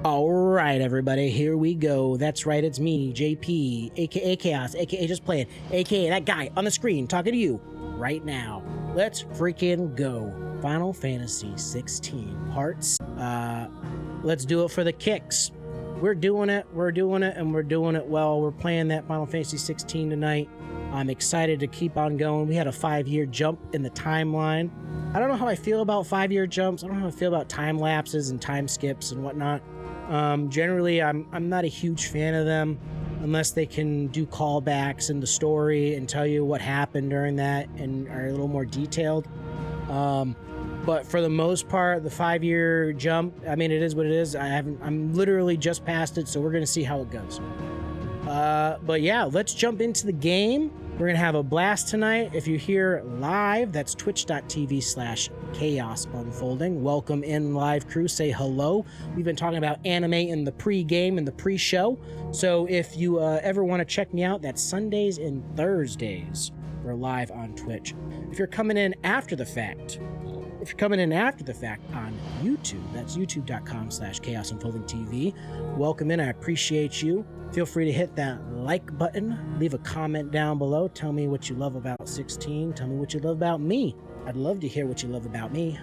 All right, everybody, here we go. That's right, it's me, JP, aka Chaos, aka Just Playing, aka that guy on the screen talking to you right now. Let's freaking go. Final Fantasy 16 parts. Let's do it for the kicks. We're doing it, and we're doing it well. We're playing that Final Fantasy 16 tonight. I'm excited to keep on going. We had a 5-year jump in the timeline. I don't know how I feel about 5-year jumps. I don't know how I feel about time lapses and time skips and whatnot. Generally, I'm not a huge fan of them unless they can do callbacks in the story and tell you what happened during that and are a little more detailed. But for the most part, the 5-year jump, I mean, it is what it is. I'm literally just past it, so we're gonna see how it goes. But yeah, let's jump into the game. We're gonna have a blast tonight. If you're here live, that's twitch.tv/chaosunfolding. Welcome in, live crew. Say hello. We've been talking about anime in the pre-game and the pre-show. So if you ever want to check me out, that's Sundays and Thursdays. We're live on Twitch. If you're coming in after the fact, on YouTube, that's youtube.com/chaosunfoldingtv. Welcome in. I appreciate you. Feel free to hit that like button. Leave a comment down below. Tell me what you love about 16. Tell me what you love about me. I'd love to hear what you love about me.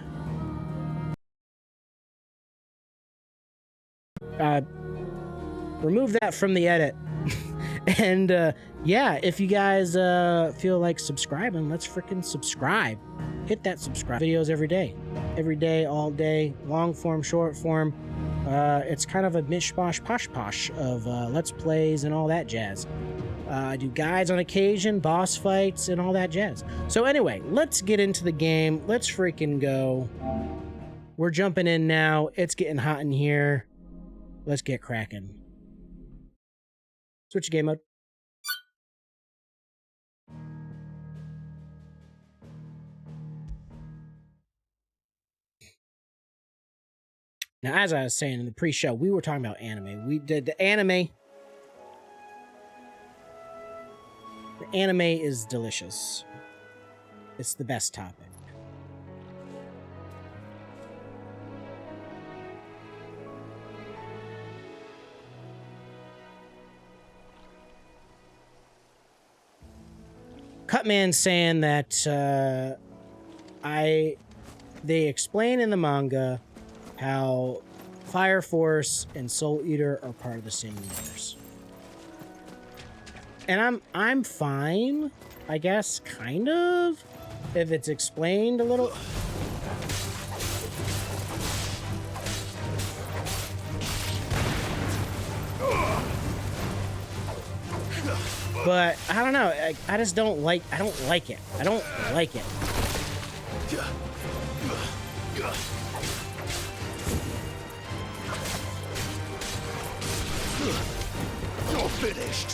Remove that from the edit. And yeah, if you guys feel like subscribing, let's freaking subscribe. Hit that subscribe. Videos every day, all day, long form, short form. It's kind of a mishmash posh of let's plays and all that jazz. I do guides on occasion, boss fights, and all that jazz. So anyway, let's get into the game. Let's freaking go. We're jumping in now. It's getting hot in here. Let's get cracking. Switch game mode. Now, as I was saying in the pre-show, we were talking about anime. We did the anime. The anime is delicious. It's the best topic. Cutman saying that they explain in the manga how Fire Force and Soul Eater are part of the same universe. And I'm fine, I guess, kind of, if it's explained a little. But I don't know, I just don't like it. I don't like it. You're finished.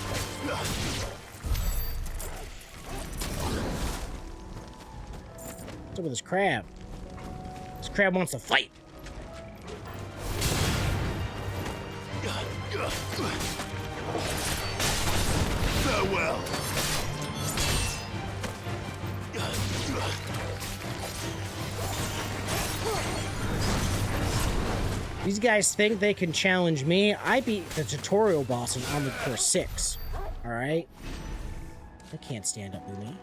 What's up with this crab? This crab wants to fight. Farewell. These guys think they can challenge me. I beat the tutorial boss in Armored Core 6. Alright? They can't stand up to me.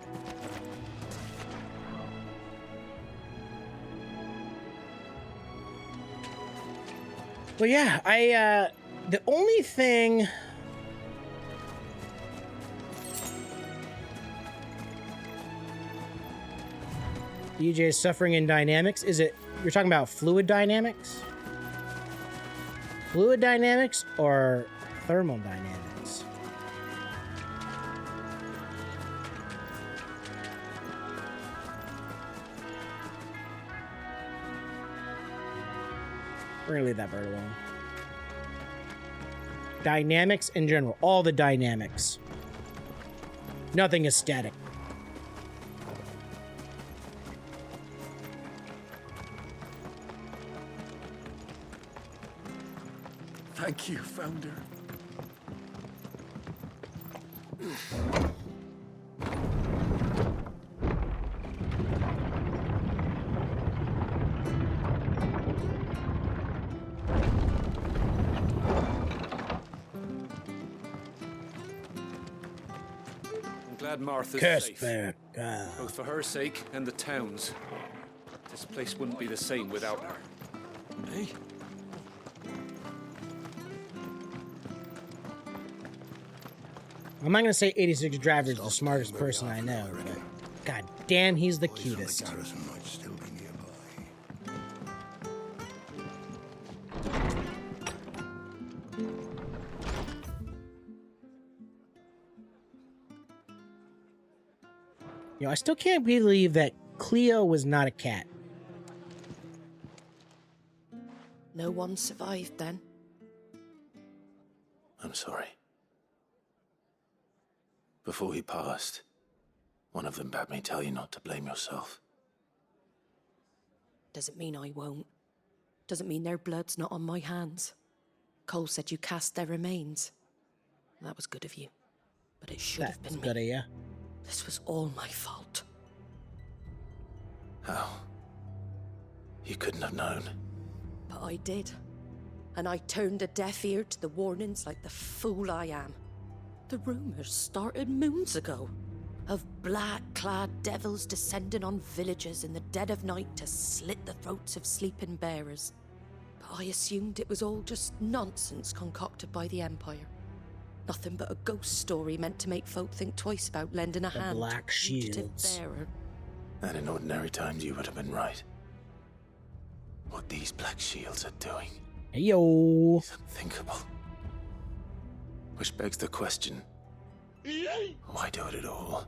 But yeah, the only thing... DJ is suffering in dynamics. Is it... You're talking about fluid dynamics? Fluid dynamics or thermodynamics? We're gonna leave that bird alone. Dynamics in general. All the dynamics. Nothing is static. Thank you, Founder. glad Martha's Cursed safe. bear. Both for her sake and the town's. This place wouldn't be the same without her. Eh? I'm not gonna say 86 Driver is the smartest person I know, but god damn, he's the cutest. Garrison might still be nearby. You know, I still can't believe that Cleo was not a cat. No one survived then. I'm sorry. Before he passed, one of them bade me tell you not to blame yourself. Doesn't mean I won't. Doesn't mean their blood's not on my hands. Cole said you cast their remains. That was good of you. But it should have That's been good me. of ya. This was all my fault. How? You couldn't have known. But I did. And I turned a deaf ear to the warnings like the fool I am. The rumors started moons ago. Of black-clad devils descending on villages in the dead of night to slit the throats of sleeping bearers. But I assumed it was all just nonsense concocted by the Empire. Nothing but a ghost story meant to make folk think twice about lending a The hand Black to a fugitive Shields. bearer. And in ordinary times you would have been right. What these Black Shields are doing Hey yo. is unthinkable. Which begs the question, why do it at all?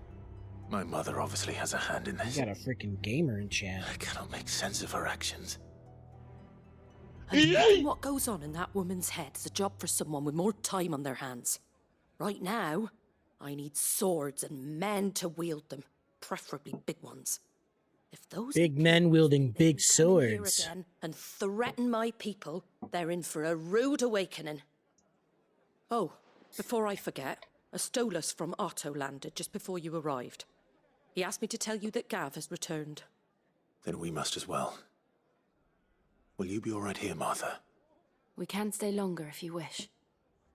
My mother obviously has a hand in You this. got a freaking gamer in chat. I cannot make sense of her actions. And what goes on in that woman's head is a job for someone with more time on their hands. Right now, I need swords and men to wield them, preferably big ones. If those Big men wielding big come in here swords. again and threaten my people, they're in for a rude awakening. Oh, before I forget, a Stolas from Otto landed just before you arrived. He asked me to tell you that Gav has returned. Then we must as well. Will you be all right here, Martha? We can stay longer if you wish.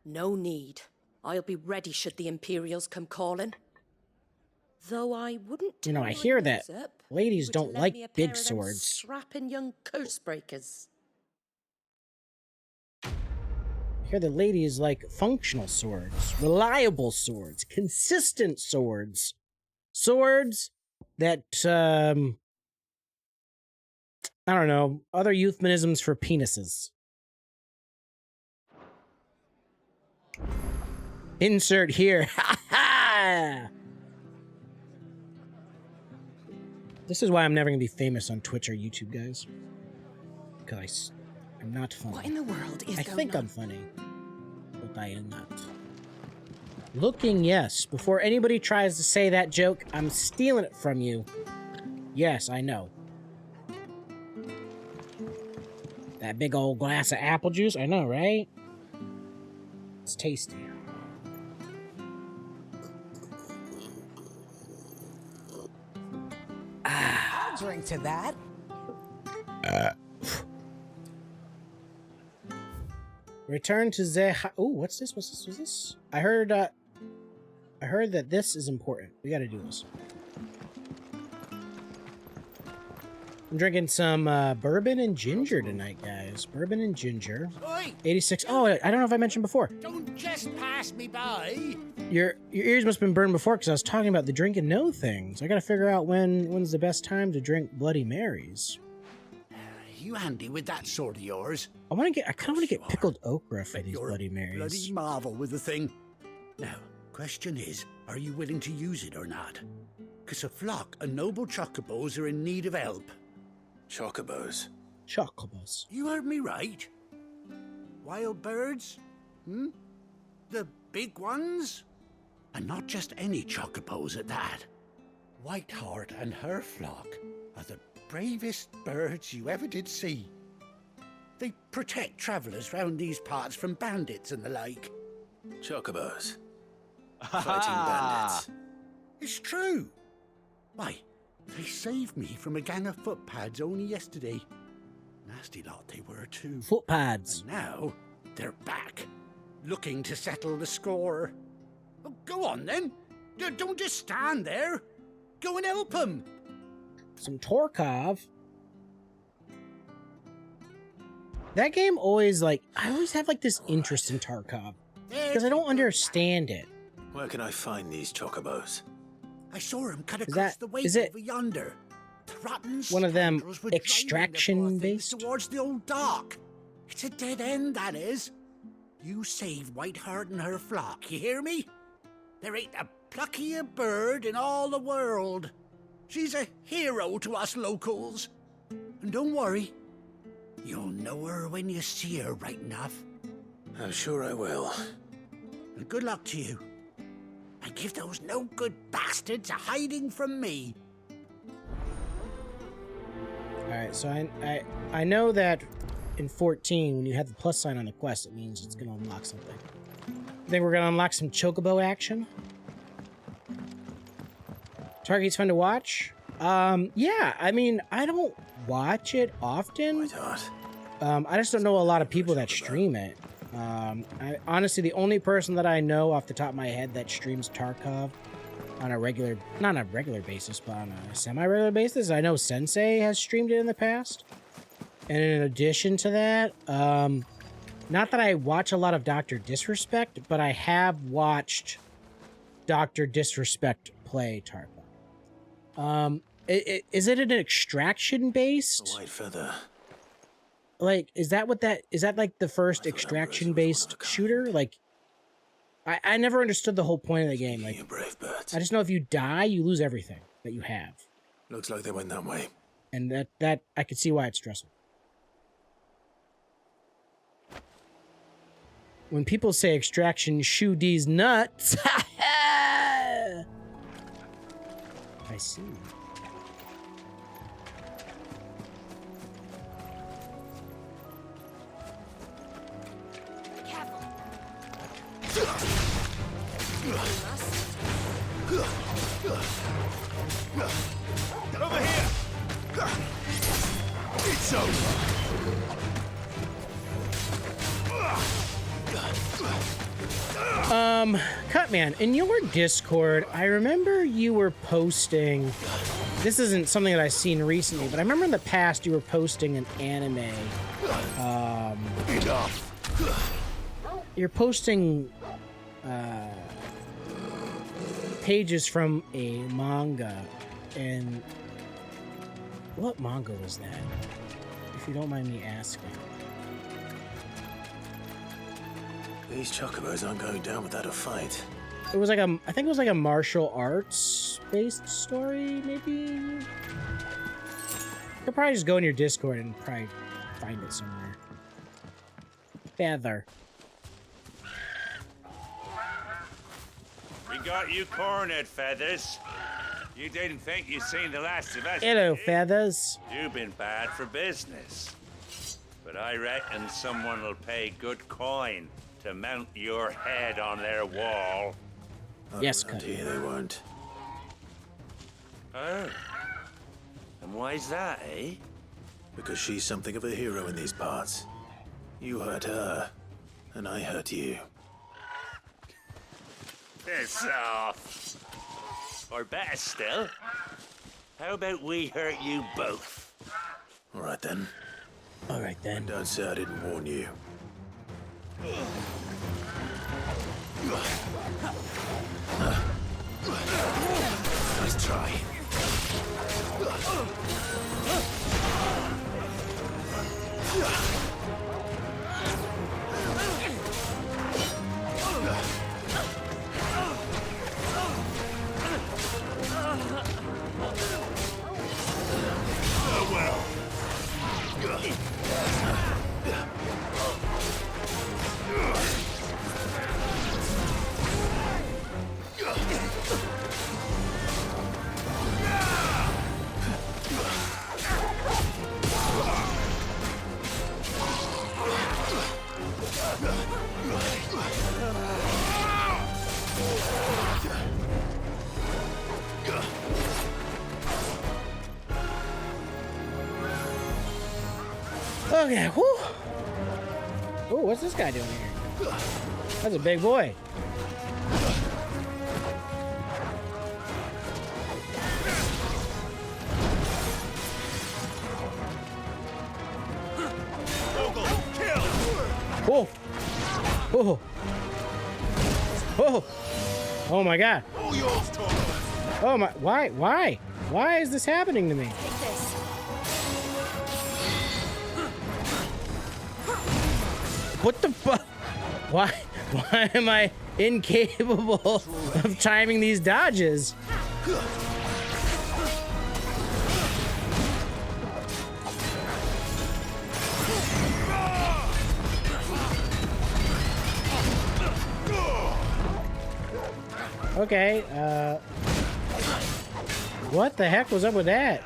No need. I'll be ready should the Imperials come calling. Though I wouldn't. You know, turn I my hear that nose up ladies would don't lend like me a big pair of them swords. Strapping young curse breakers. I hear the ladies like functional swords, reliable swords, consistent swords. Swords that, I don't know, other euphemisms for penises. Insert here. Ha ha! This is why I'm never going to be famous on Twitch or YouTube, guys. Because I'm not funny. What in the world is I going think on? I'm funny, but I am not. Looking, yes. Before anybody tries to say that joke, I'm stealing it from you. Yes, I know. That big old glass of apple juice, I know, right? It's tasty. I'll drink to that. Return to Zeha. Oh, what's this? What's this? I heard that this is important. We gotta do this. I'm drinking some bourbon and ginger tonight, guys. Bourbon and ginger. Oi! 86. Oh, I don't know if I mentioned before. Don't just pass me by. Your ears must have been burned before because I was talking about the drink and no things. I gotta figure out when's the best time to drink Bloody Marys. You handy with that sword of yours? I kind of want to get pickled okra for Bet these you're Bloody Marys. Bloody marvel with the thing. Now, question is, are you willing to use it or not? 'Cause a flock of noble chocobos are in need of help. Chocobos. Chocobos. You heard me right. Wild birds? Hmm? The big ones? And not just any chocobos at that. Whiteheart and her flock are the bravest birds you ever did see. They protect travellers round these parts from bandits and the like. Chocobos. Fighting bandits. It's true. Why, they saved me from a gang of footpads only yesterday. Nasty lot they were too. Footpads. And now they're back, looking to settle the score. Well, go on then. Don't just stand there. Go and help him. Some Tarkov. That game always, like, I always have, like, this interest in Tarkov. Because I don't understand it. Where can I find these chocobos? I saw him cut Is across that- the way is it over yonder. The rotten one of them scoundrels were driving the poor extraction things based? towards the old dock. It's a dead end, that is. You save Whiteheart and her flock, you hear me? There ain't a pluckier bird in all the world. She's a hero to us locals. And don't worry, you'll know her when you see her, right enough. I'm sure I will. And good luck to you. And give those no-good bastards a hiding from me. Alright, so I know that in 14, when you have the plus sign on the quest, it means it's going to unlock something. I think we're going to unlock some chocobo action. Target's fun to watch. Yeah, I mean, I don't watch it often. I just don't know a lot of people that stream it. Honestly, the only person that I know off the top of my head that streams Tarkov on a regular, not on a regular basis, but on a semi-regular basis, I know Sensei has streamed it in the past. And in addition to that, not that I watch a lot of Dr. Disrespect, but I have watched Dr. Disrespect play Tarkov. Is it an extraction-based? A white feather. Like, is that like the first extraction-based shooter? Like, I never understood the whole point of the game. Like, You brave birds. I just know if you die, you lose everything that you have. Looks like they went that way. And that I could see why it's stressful. When people say extraction, shoot these nuts. I see. Over here! It's over! Cutman, in your Discord, I remember you were posting... This isn't something that I've seen recently, but I remember in the past you were posting an anime. Enough! You're posting pages from a manga, and what manga was that, if you don't mind me asking? These chocobos aren't going down without a fight. It was like I think it was like a martial arts based story, maybe. You could probably just go in your Discord and probably find it somewhere. Feather. We got you cornered, Feathers. You didn't think you'd seen the last of us. Hello, did you? Feathers. You've been bad for business. But I reckon someone will pay good coin to mount your head on their wall. Yes, Around Cut. here they won't. Oh. And why's that, eh? Because she's something of a hero in these parts. You hurt her, and I hurt you. Piss off. Or better still, how about we hurt you both? All right then. All right then. Don't say I didn't warn you. Nice try. Okay, whew. Oh, what's this guy doing here? That's a big boy. Oh! Oh! Oh! Oh my god! Oh my! Why? Why? Why is this happening to me? Take this. What the fuck? Why? Why am I incapable of timing these dodges? Okay, what the heck was up with that?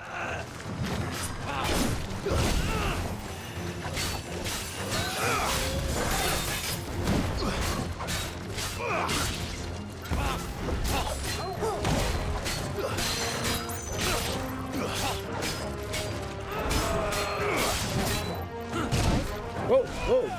Whoa, whoa.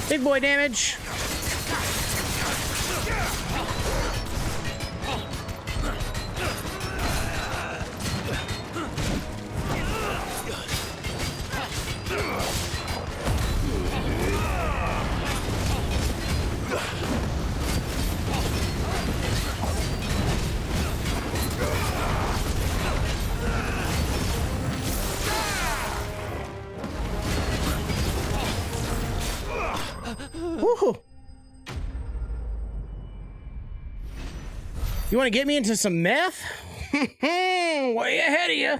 Big boy damage. Woohoo. You want to get me into some meth? Way ahead of you.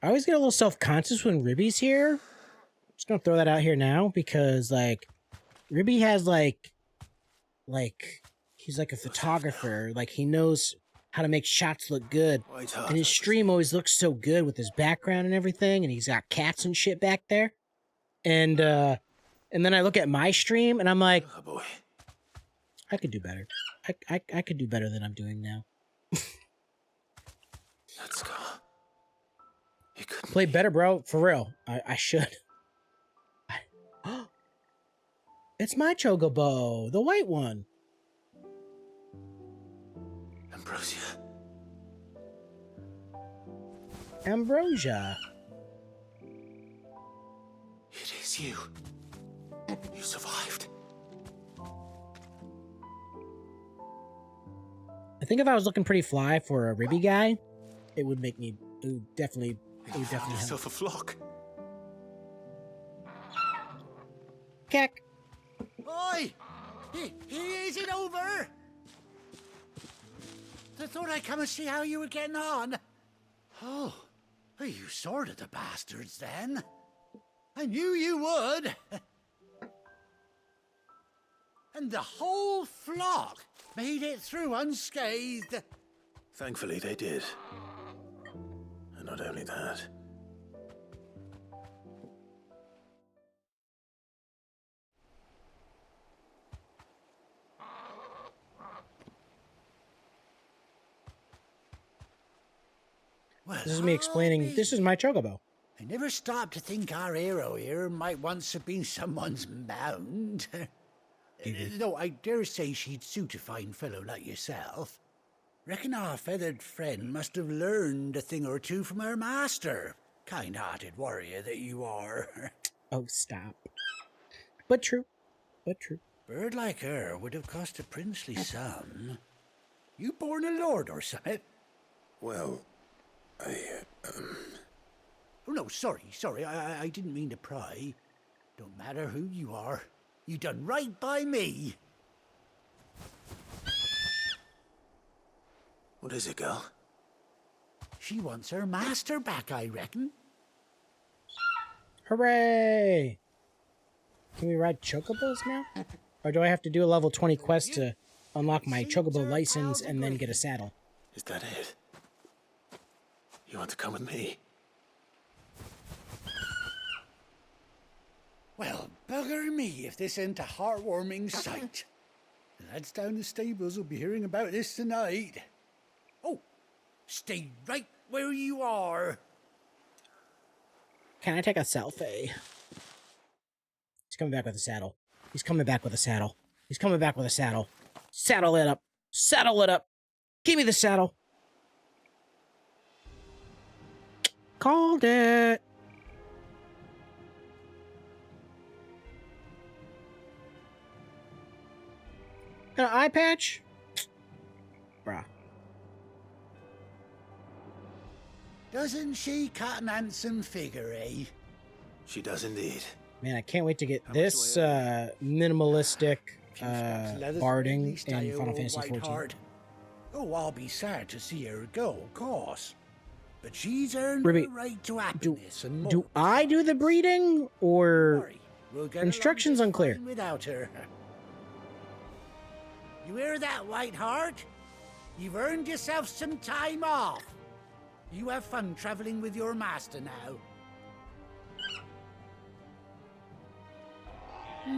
I always get a little self-conscious when Ribby's here. Just gonna throw that out here now because, like, Ribby has, like, he's like a photographer. Like, he knows how to make shots look good. And his stream always looks so good with his background and everything. And he's got cats and shit back there. And then I look at my stream and I'm like, Oh boy. I could do better. I could do better than I'm doing now. Let's go. You couldn't Play better, bro. For real. I should. It's my Chocobo, the white one. Ambrosia. It is you. You survived. I think if I was looking pretty fly for a Ribby guy, it would make me. It would definitely help. Yourself a flock. Keck. Oi! Is it over? I thought I'd come and see how you were getting on. Oh, you sorted the bastards then. I knew you would. And the whole flock made it through unscathed. Thankfully, they did. And not only that. Well, This is me explaining. This is my chocobo. I never stopped to think our hero here might once have been someone's mount. Though I dare say she'd suit a fine fellow like yourself. Reckon our feathered friend must have learned a thing or two from her master. Kind-hearted warrior that you are. Oh, stop. But true. But true. Bird like her would have cost a princely sum. You born a lord or something? Well, Oh no, sorry. I didn't mean to pry. Don't matter who you are. You done right by me. What is it, girl? She wants her master back, I reckon. Hooray! Can we ride chocobos now? Or do I have to do a level 20 quest to unlock my chocobo license and then get a saddle? Is that it? You want to come with me? Well, bugger me if this ain't a heartwarming sight. The lads down the stables will be hearing about this tonight. Oh, stay right where you are. Can I take a selfie? He's coming back with a saddle. He's coming back with a saddle. He's coming back with a saddle. Saddle it up. Saddle it up. Give me the saddle. Called it. An eye patch? Bruh. Doesn't she cut an handsome figure, eh? She does indeed. Man, I can't wait to get this minimalistic barding in Final Fantasy XIV. Oh, I'll be sad to see her go, of course. But she's earned Ruby, the right to happiness and more. Do I do the breeding, Don't or worry, we'll get instructions along just unclear? fine without her. You hear that, Whiteheart? You've earned yourself some time off. You have fun traveling with your master now.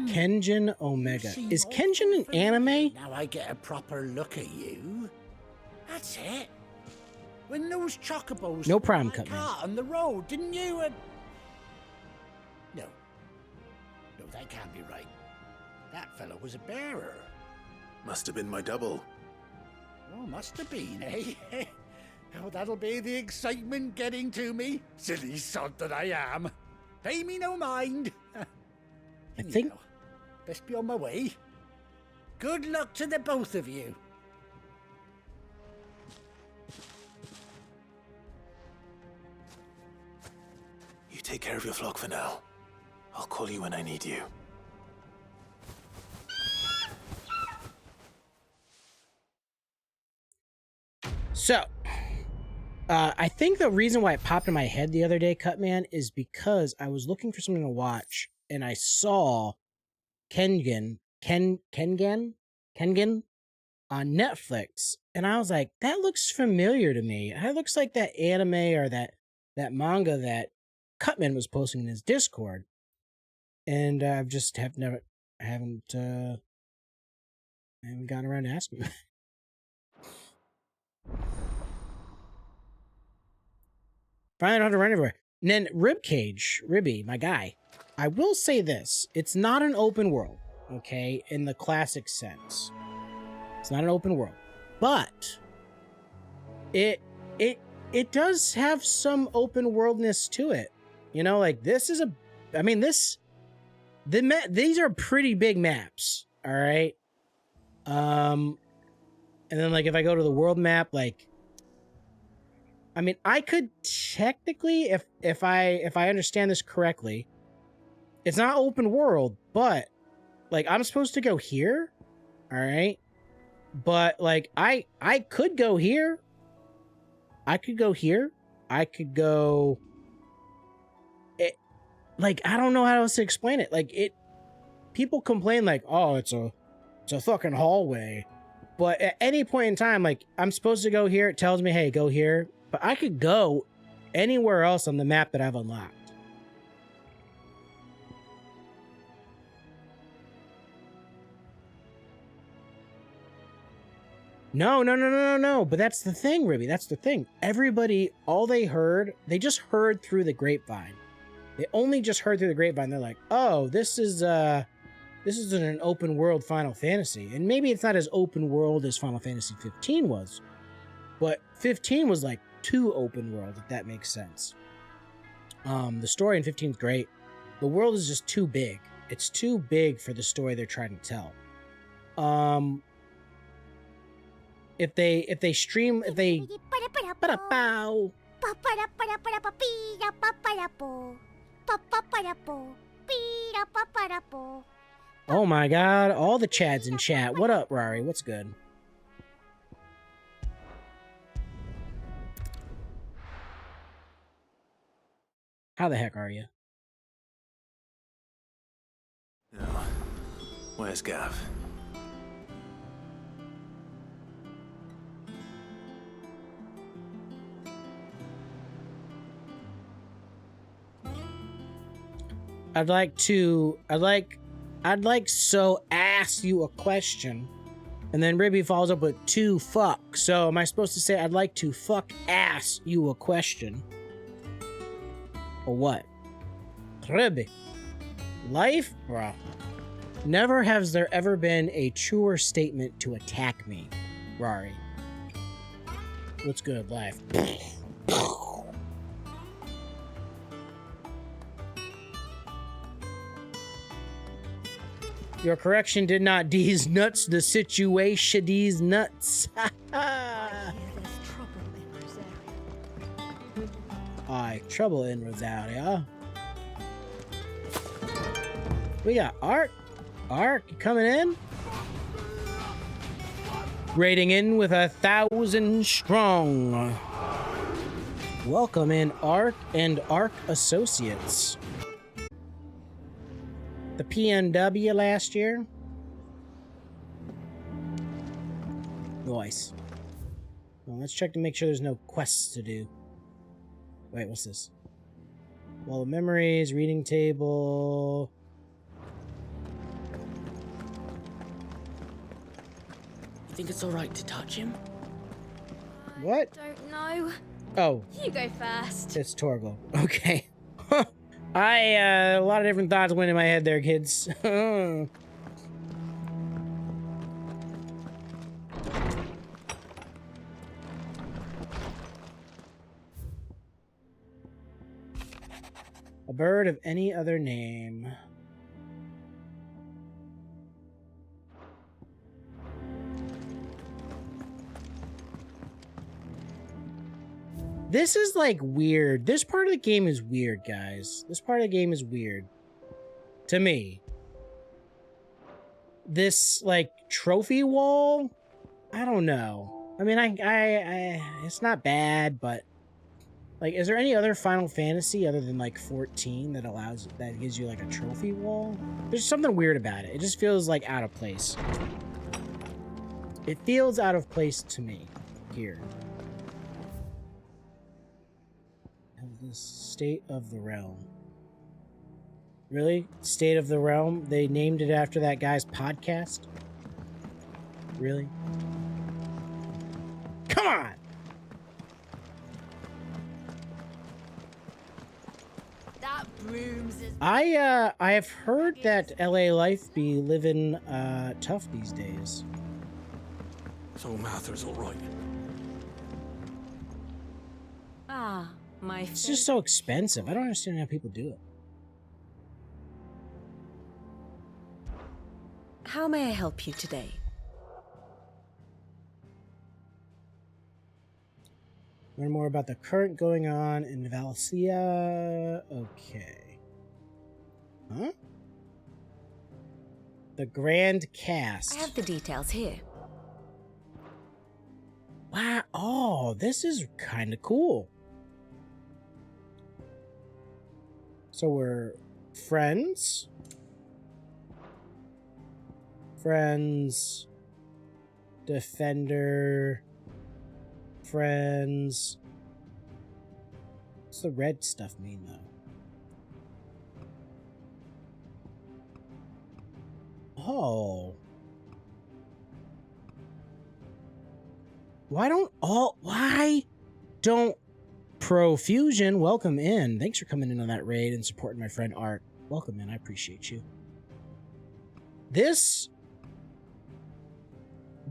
Kenjin Omega. Seem Is awful Kenjin an familiar anime? Now I get a proper look at you. That's it. When those chocobos No took problem, my Cutman. car on the road, didn't you? No, that can't be right. That fellow was a bearer. Must have been my double. Oh, must have been, eh? Oh, that'll be the excitement getting to me. Silly sod that I am. Pay me no mind. I think Anyhow, best be on my way. Good luck to the both of you. You take care of your flock for now. I'll call you when I need you. so. I think the reason why it popped in my head the other day, Cutman, is because I was looking for something to watch and I saw Kengan on Netflix, and I was like, that looks familiar to me. That looks like that anime or that manga that Cutman was posting in his Discord, and I haven't gotten around to asking. Finally, I don't have to run everywhere. And then Ribby, my guy. I will say this: it's not an open world, okay, in the classic sense. It's not an open world, but it does have some open worldness to it. You know, like these are pretty big maps, all right. And then like if I go to the world map, like, I mean, I could technically, if I understand this correctly, it's not open world, but like I'm supposed to go here, all right? But like I could go here. I could go here. I could go. It, like, I don't know how else to explain it. Like people complain like, oh, it's a fucking hallway. But at any point in time, like I'm supposed to go here. It tells me, hey, go here. But I could go anywhere else on the map that I've unlocked. No. But that's the thing, Ribby. That's the thing. Everybody, all they heard, they just heard through the grapevine. They only just heard through the grapevine. They're like, oh, this is an open world Final Fantasy. And maybe it's not as open world as Final Fantasy 15 was. But 15 was like too open world, if that makes sense. The story in 15 is great. The world is just too big. It's too big for the story they're trying to tell. If they stream, if they oh my god, all the chads in chat. What up, Rari? What's good? How the heck are you? No. Where's Gav? I'd like so ask you a question. And then Ribby follows up with to fuck. So am I supposed to say I'd like to fuck ask you a question? Or what? Ribby. Life? Bruh. Never has there ever been a truer statement to attack me, Rari. What's good, life? Your correction did not D's nuts the situation D's nuts. Aye, trouble in Rosaria. We got Ark. Ark, you coming in? Raiding in with 1,000 strong. Welcome in, Ark and Ark Associates. The PNW last year. Nice. Well, let's check to make sure there's no quests to do. Wait, what's this? Wall of memories, reading table. You think it's alright to touch him? What? Don't know. Oh. You go first. It's Torgal. Okay. A lot of different thoughts went in my head there, kids. A bird of any other name. This is like weird. This part of the game is weird, guys. This part of the game is weird. To me. This like trophy wall? I don't know. I mean, I it's not bad, but like, is there any other Final Fantasy other than like 14 that gives you like a trophy wall? There's something weird about it. It just feels like out of place. It feels out of place to me here. The State of the Realm. Really? State of the Realm? They named it after that guy's podcast? Really? Come on! That brooms is... I have heard that LA life be living tough these days. So Mather's all right. Ah, my... It's just so expensive. I don't understand how people do it. How may I help you today? Learn more about the current going on in Valencia. Okay. Huh? The Grand Cast. I have the details here. Wow. Oh, this is kind of cool. So we're friends. Friends. Defender. Friends. What's the red stuff mean, though? Oh. Why don't Profusion, welcome in. Thanks for coming in on that raid and supporting my friend Art. Welcome in, I appreciate you. This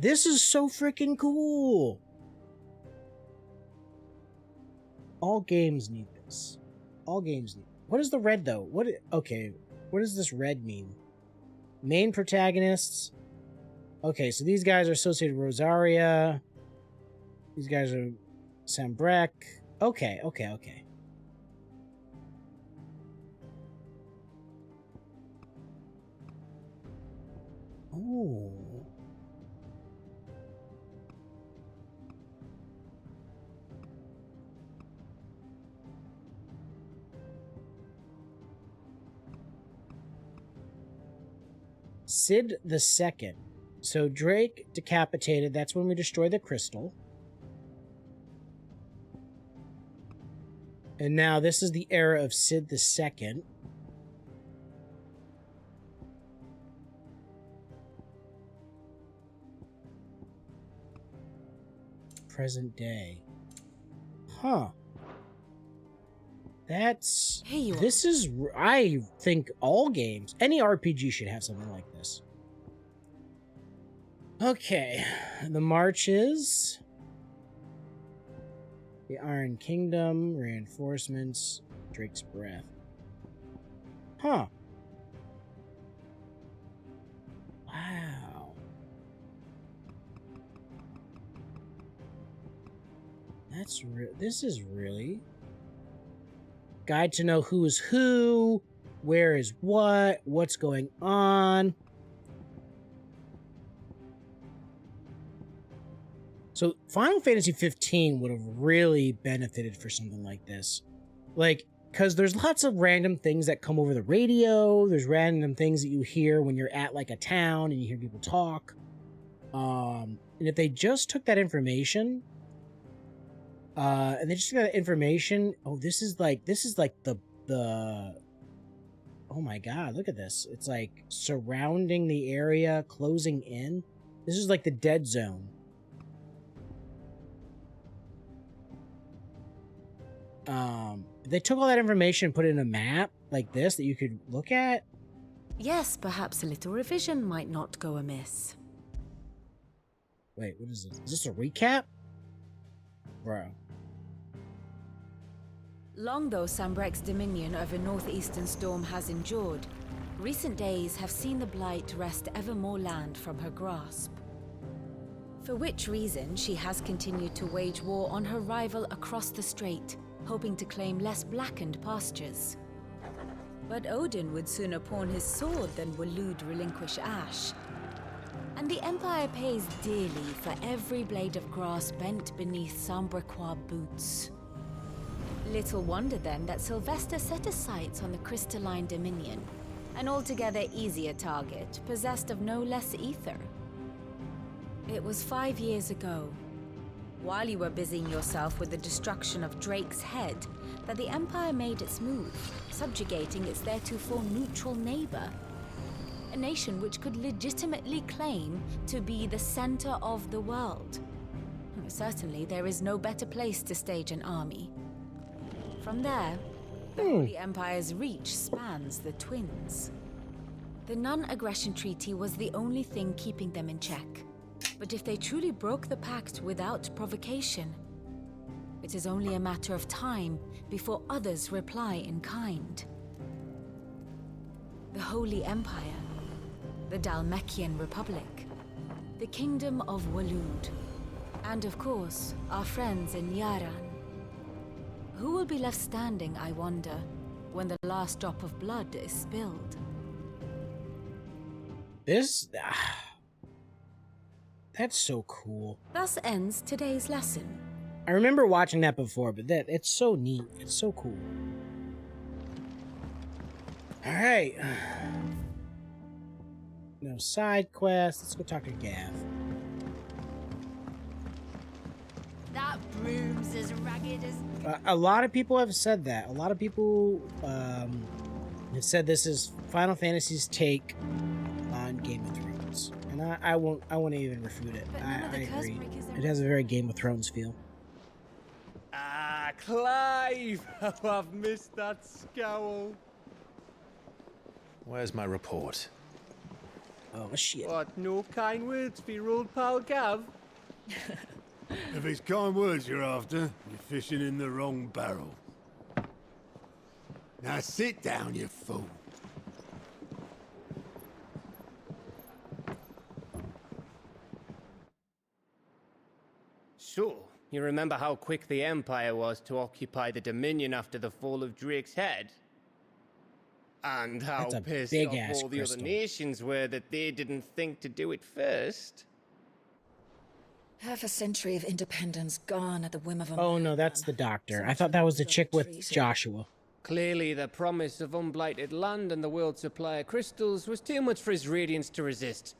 is so freaking cool. All games need this. All games need. What is the red though? Okay, what does this red mean? Main protagonists. Okay, so these guys are associated with Rosaria. These guys are Sambrek. Okay. Oh. Sid the Second. So Drake decapitated. That's when we destroy the crystal. And now this is the era of Sid the Second. Present day. Huh. That's... Here you are. This is... I think all games, any RPG should have something like this. Okay. The marches. The Iron Kingdom. Reinforcements. Drake's Breath. Huh. Wow. This is really... Guide to know who is who, where is what, what's going on. So Final Fantasy 15 would have really benefited for something like this. Like, because there's lots of random things that come over the radio. There's random things that you hear when you're at like a town and you hear people talk. And if they just took that information... and they just got that information. Oh, this is like the oh my god, look at this. It's like surrounding the area, closing in. This is like the dead zone. They took all that information and put it in a map like this that you could look at. Yes, perhaps a little revision might not go amiss. Wait, what is this? Is this a recap? Bro. Long though Sambrek's dominion over northeastern Storm has endured, recent days have seen the Blight wrest ever more land from her grasp. For which reason she has continued to wage war on her rival across the strait, hoping to claim less blackened pastures. But Odin would sooner pawn his sword than Waloed relinquish Ash. And the Empire pays dearly for every blade of grass bent beneath Sambrequois boots. Little wonder then that Sylvester set his sights on the Crystalline Dominion, an altogether easier target, possessed of no less ether. It was 5 years ago, while you were busying yourself with the destruction of Drake's head, that the Empire made its move, subjugating its theretofore neutral neighbor. A nation which could legitimately claim to be the center of the world. Certainly, there is no better place to stage an army. From there, the Holy Empire's reach spans the Twins. The non-aggression treaty was the only thing keeping them in check. But if they truly broke the pact without provocation, it is only a matter of time before others reply in kind. The Holy Empire, the Dhalmekian Republic, the Kingdom of Waloed, and of course, our friends in Yaran. Who will be left standing, I wonder, when the last drop of blood is spilled? This... that's so cool. Thus ends today's lesson. I remember watching that before, but it's so neat. It's so cool. Alright. No side quests. Let's go talk to Gav. That broom's as ragged as... A lot of people have said that. A lot of people have said this is Final Fantasy's take on Game of Thrones. Thrones, and I won't even refute it. But none of I the curse agree. breakers are- It has a very Game of Thrones feel. Ah, Clive! How I've missed that scowl. Where's my report? Oh shit! What, no kind words for your old pal Gav? If it's kind words you're after, you're fishing in the wrong barrel. Now sit down, you fool. So, you remember how quick the Empire was to occupy the Dominion after the fall of Drake's head? And how That's a pissed big-ass off all the crystal. other nations were that they didn't think to do it first? Half a century of independence gone at the whim of a Oh no, that's the doctor. I thought that was the chick with Joshua. Clearly, the promise of unblighted land and the world's supply of crystals was too much for his radiance to resist.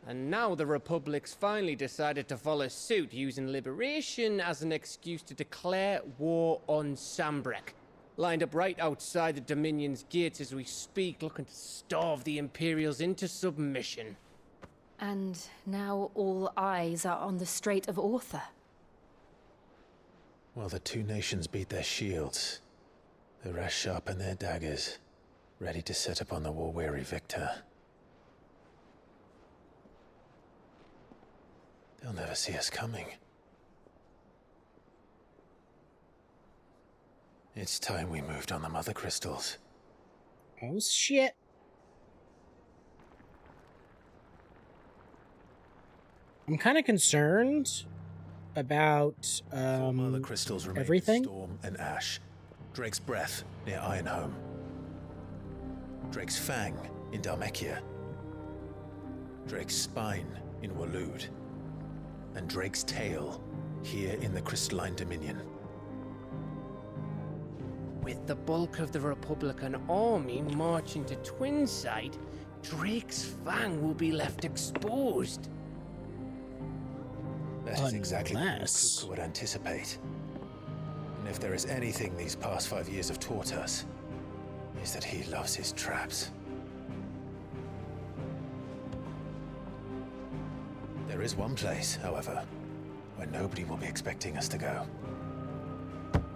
And now the Republic's finally decided to follow suit, using liberation as an excuse to declare war on Sambrek. Lined up right outside the Dominion's gates as we speak, looking to starve the Imperials into submission. And now all eyes are on the Strait of Author. Well, the two nations beat their shields. The rest sharpen their daggers, ready to set upon the war-weary victor. They'll never see us coming. It's time we moved on the Mothercrystals. Oh shit! I'm kind of concerned about Mothercrystals remain everything. Storm and Ash. Drake's Breath near Ironhome. Drake's Fang in Dhalmekia. Drake's Spine in Waloed. And Drake's Tail here in the Crystalline Dominion. With the bulk of the Republican army marching to Twinside, Drake's Fang will be left exposed. That is exactly what Unless- Kuka would anticipate. And if there is anything these past 5 years have taught us, is that he loves his traps. There is one place, however, where nobody will be expecting us to go.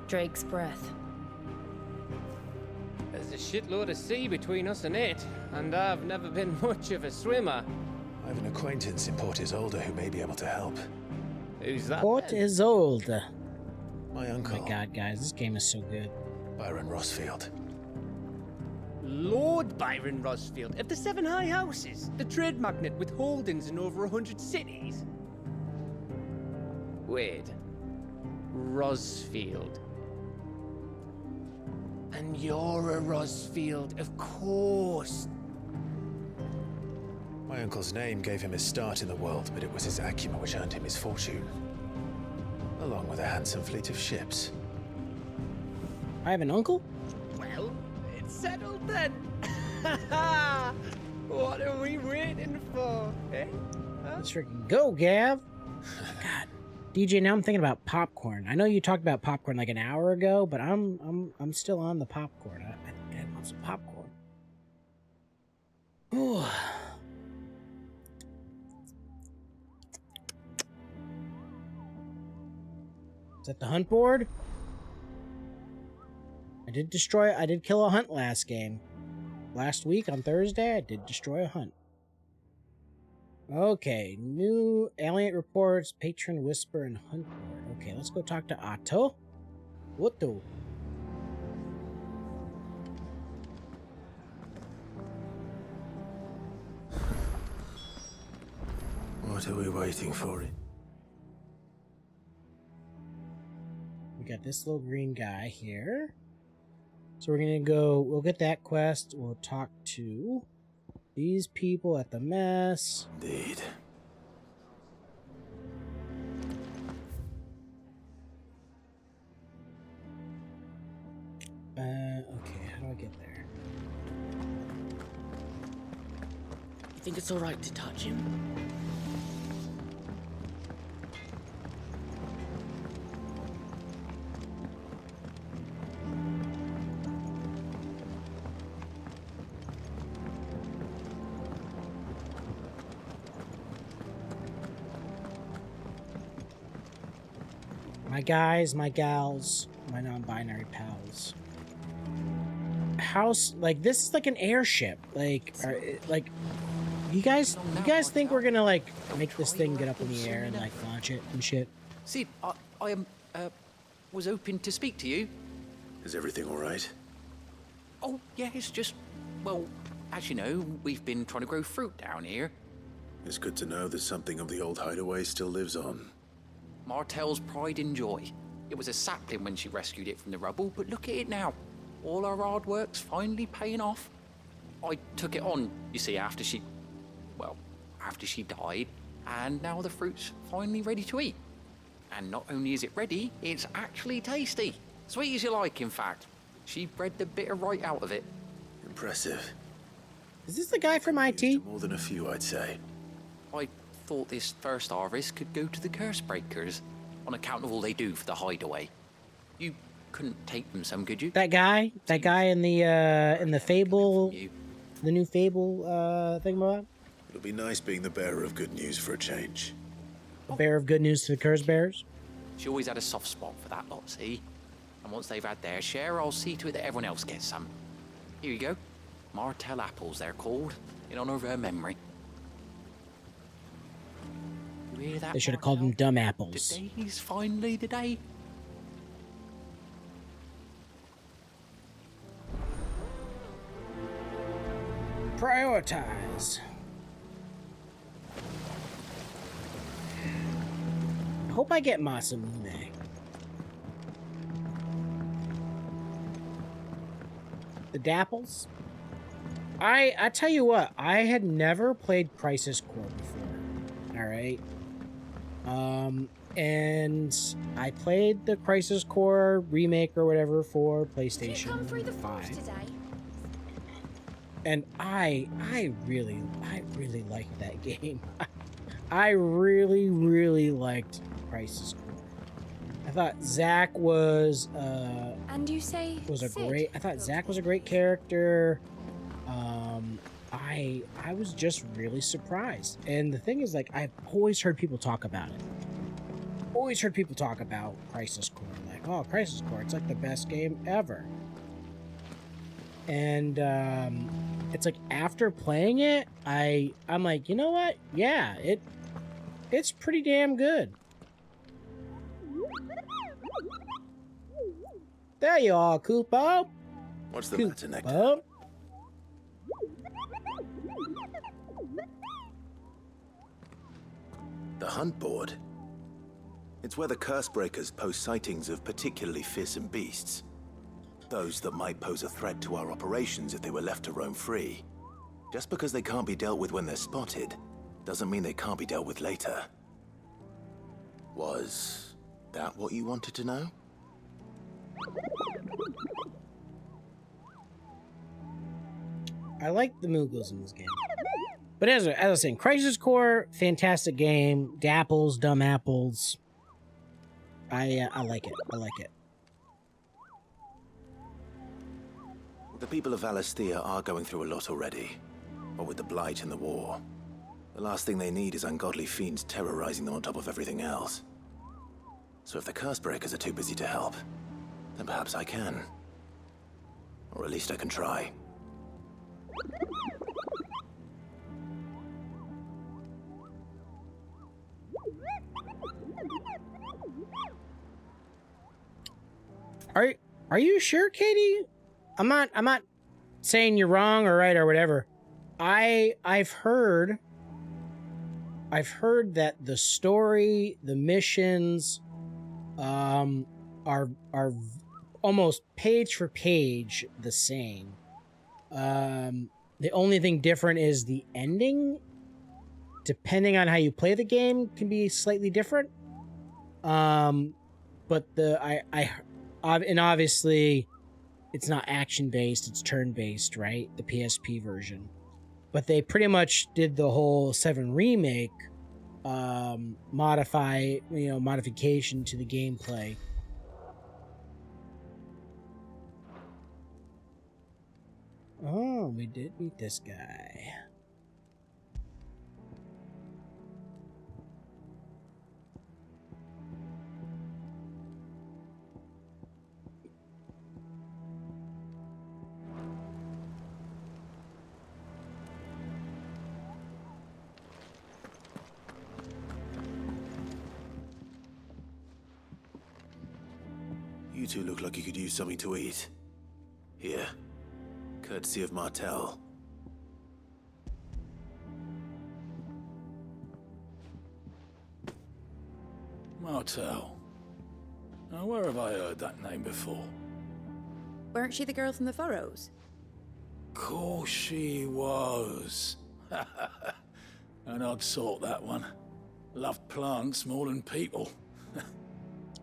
Drake's Breath. There's a shitload of sea between us and it, and I've never been much of a swimmer. I have an acquaintance in Port Isolde who may be able to help. Who's that? Port then? Isolde. My Oh uncle, my god, guys, this game is so good. Byron Rossfield. Lord Byron Rosfield of the Seven High Houses, the trade magnate with holdings in over 100 cities. Wait, Rosfield. And you're a Rosfield, of course. My uncle's name gave him his start in the world, but it was his acumen which earned him his fortune. Along with a handsome fleet of ships. I have an uncle? Well, it's settled then. What are we waiting for, eh? Huh? Let's freaking go, Gav. God, DJ. Now I'm thinking about popcorn. I know you talked about popcorn like an hour ago, but I'm still on the popcorn. I want some popcorn. Ooh. Is that the hunt board? I did kill a hunt last game. Last week on Thursday, I did destroy a hunt. Okay, new alien reports, patron whisper, and hunt board. Okay, let's go talk to Otto. Otto. What are we waiting for? We got this little green guy here. So we're gonna go, we'll get that quest. We'll talk to these people at the mess. Indeed. Okay, how do I get there? You think it's alright to touch him? My guys, my gals, my non-binary pals. House, like, this is like an airship. Like, you guys think we're gonna, like, make this thing get up in the air and, like, launch it and shit? Sid, I was hoping to speak to you. Is everything all right? Oh, yeah, it's just, well, as you know, we've been trying to grow fruit down here. It's good to know that something of the old hideaway still lives on. Martel's pride and joy. It was a sapling when she rescued it from the rubble, but look at it now. All our hard work's finally paying off. I took it on, you see, after she died, and now the fruit's finally ready to eat. And not only is it ready, it's actually tasty. Sweet as you like, in fact. She bred the bitter right out of it. Impressive. Is this the guy from IT? More than a few, I'd say. I thought this first harvest could go to the curse breakers, on account of all they do for the hideaway. You couldn't take them some, could you? That guy in the Fable, the new Fable thing about? It'll be nice being the bearer of good news for a change. A bearer of good news to the curse bearers? She always had a soft spot for that lot, see? And once they've had their share, I'll see to it that everyone else gets some. Here you go. Martel apples, they're called, in honor of her memory. You hear that, They should have called them dumb apples. Today's finally the day. Prioritize. I hope I get Masamune. The Dapples? I tell you what, I had never played Crisis Core before. Alright. And I played the Crisis Core remake or whatever for PlayStation 5. And I really liked that game. I really liked Crisis Core. I thought Zack was and you say I thought Zack was a great character. I was just really surprised. And the thing is, like, I've always heard people talk about it. Always heard people talk about Crisis Core. Like, oh, Crisis Core, it's like the best game ever. And it's like after playing it, I'm like, you know what? Yeah, it's pretty damn good. There you are, Koopo. What's the matter, Nectar? Koopo. The hunt board. It's where the curse breakers post sightings of particularly fearsome beasts. Those that might pose a threat to our operations if they were left to roam free. Just because they can't be dealt with when they're spotted, doesn't mean they can't be dealt with later. Was that what you wanted to know? I like the Moogles in this game. But as I was saying, Crisis Core, fantastic game. Dapples, dumb apples. I like it. I like it. The people of Valisthea are going through a lot already. What with the Blight and the war. The last thing they need is ungodly fiends terrorizing them on top of everything else. So if the curse breakers are too busy to help, then perhaps I can. Or at least I can try. Are you sure, Katie? I'm not saying you're wrong or right or whatever. I've heard that the story, the missions, are almost page for page the same. The only thing different is the ending. Depending on how you play the game, can be slightly different. But and obviously, it's not action-based, it's turn-based, right? The PSP version. But they pretty much did the whole 7 remake modification to the gameplay. Oh, we did meet this guy. You two look like you could use something to eat. Here, courtesy of Martel. Martel. Now, where have I heard that name before? Weren't she the girl from the Furrows? Course she was. An odd sort, that one. Loved plants more than people.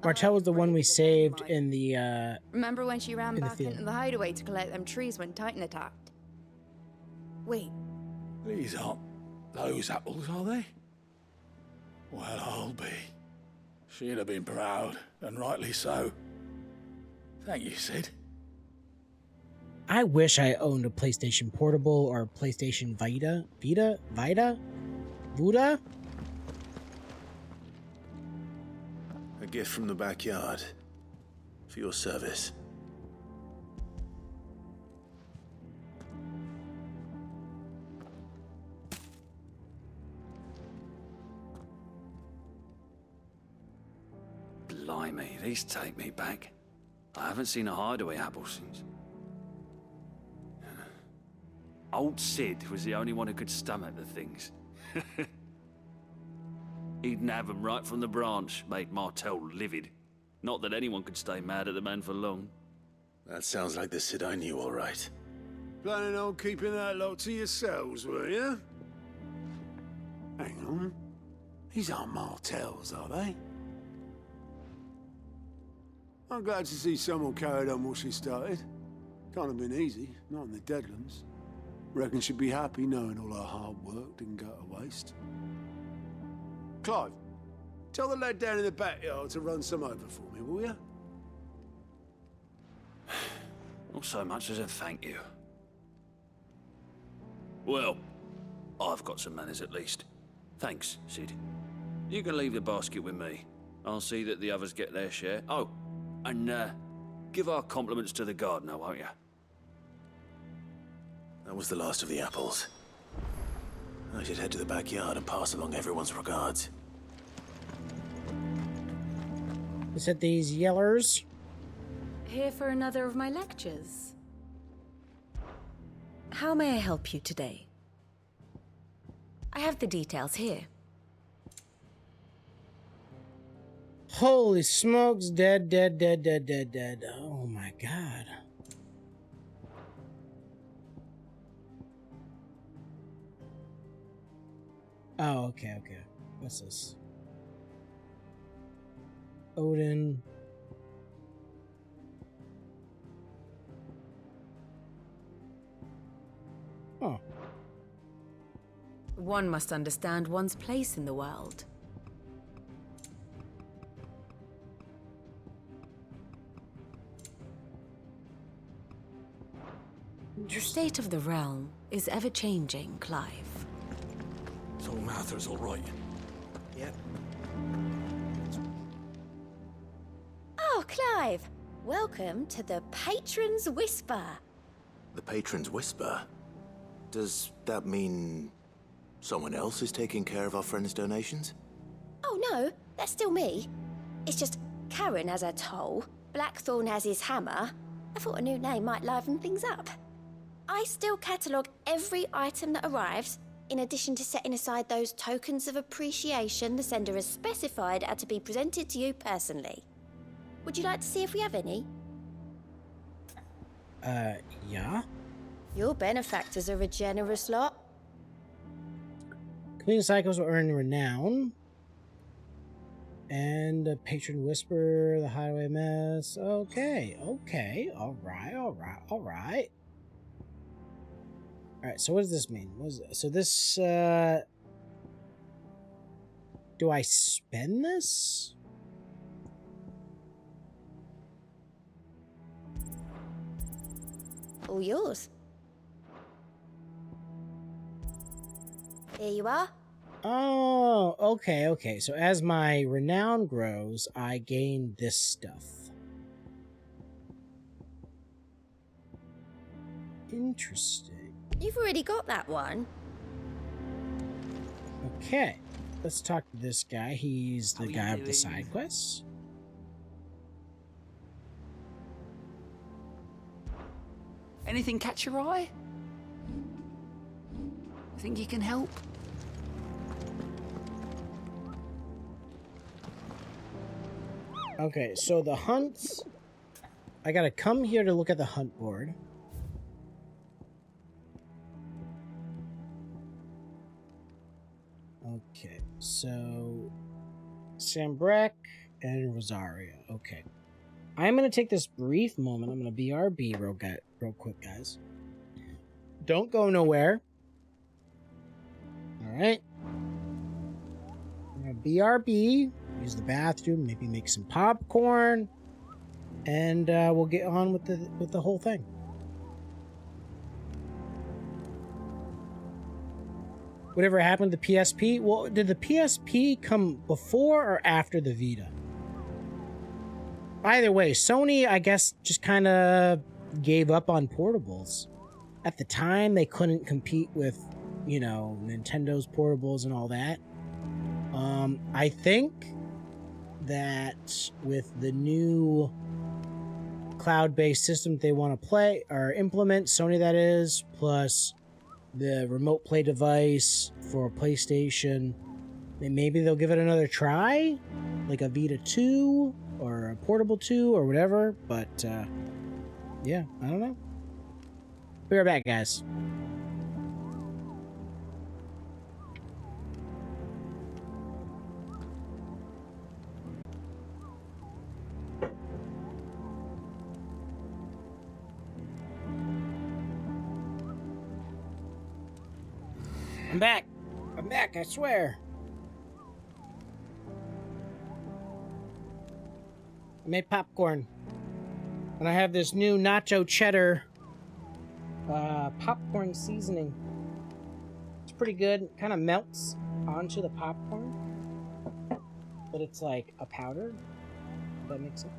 Martel was the one we saved in the, Remember when she ran back field. into the hideaway to collect them trees when Titan attacked? Wait, These aren't those apples, are they? Well, I'll be. She'd have been proud, and rightly so. Thank you, Sid. I wish I owned a PlayStation Portable or a PlayStation Vita? Vuda? A gift from the backyard. For your service. Blimey, these take me back. I haven't seen a hideaway apple since. Old Sid was the only one who could stomach the things. He'd nab them right from the branch, made Martel livid. Not that anyone could stay mad at the man for long. That sounds like the Sid I knew, all right. Planning on keeping that lot to yourselves, were you? Hang on. These aren't Martels, are they? I'm glad to see someone carried on what she started. Can't have been easy, not in the Deadlands. Reckon she'd be happy knowing all her hard work didn't go to waste. Clive, tell the lad down in the backyard to run some over for me, will you? Not so much as a thank you. Well, I've got some manners at least. Thanks, Sid. You can leave the basket with me. I'll see that the others get their share. Oh, and give our compliments to the gardener, won't you? That was the last of the apples. I should head to the backyard and pass along everyone's regards. Is it these yellers? Here for another of my lectures. How may I help you today? I have the details here. Holy smokes, dead. Oh my god. Oh, okay. What's this? Odin. Oh. One must understand one's place in the world. The state of the realm is ever-changing, Clive. So Mather's all right. Yep. Oh, Clive! Welcome to the Patron's Whisper. The Patron's Whisper? Does that mean someone else is taking care of our friend's donations? Oh no, that's still me. It's just Karen has her toll, Blackthorn has his hammer. I thought a new name might liven things up. I still catalogue every item that arrives, in addition to setting aside those tokens of appreciation the sender has specified are to be presented to you personally. Would you like to see if we have any? Yeah? Your benefactors are a generous lot. Clean cycles will earn renown. And the Patron Whisper, the Highway Mess. Okay. Alright. Alright, so what does this mean? So this, do I spend this? All yours. Here you are. Oh, okay. So as my renown grows, I gain this stuff. Interesting. You've already got that one. Okay, let's talk to this guy. He's the guy of the side quests. Anything catch your eye? Think you can help? Okay, so the hunts... I gotta come here to look at the hunt board. Okay, so... Sambrek and Rosaria. Okay. I'm gonna take this brief moment. I'm gonna BRB real quick, guys. Don't go nowhere. Alright. I'm gonna BRB, use the bathroom, maybe make some popcorn, and we'll get on with the whole thing. Whatever happened to the PSP? Well, did the PSP come before or after the Vita? Either way, Sony, I guess, just kind of gave up on portables. At the time, they couldn't compete with, you know, Nintendo's portables and all that. I think that with the new cloud-based system they want to play or implement, Sony that is, plus the remote play device for PlayStation, maybe they'll give it another try, like a Vita 2 or a Portable 2 or whatever, but yeah, I don't know. Be right back, guys. I'm back. I'm back, I swear. I made popcorn. And I have this new nacho cheddar popcorn seasoning. It's pretty good. It kind of melts onto the popcorn. But it's like a powder. If that makes sense.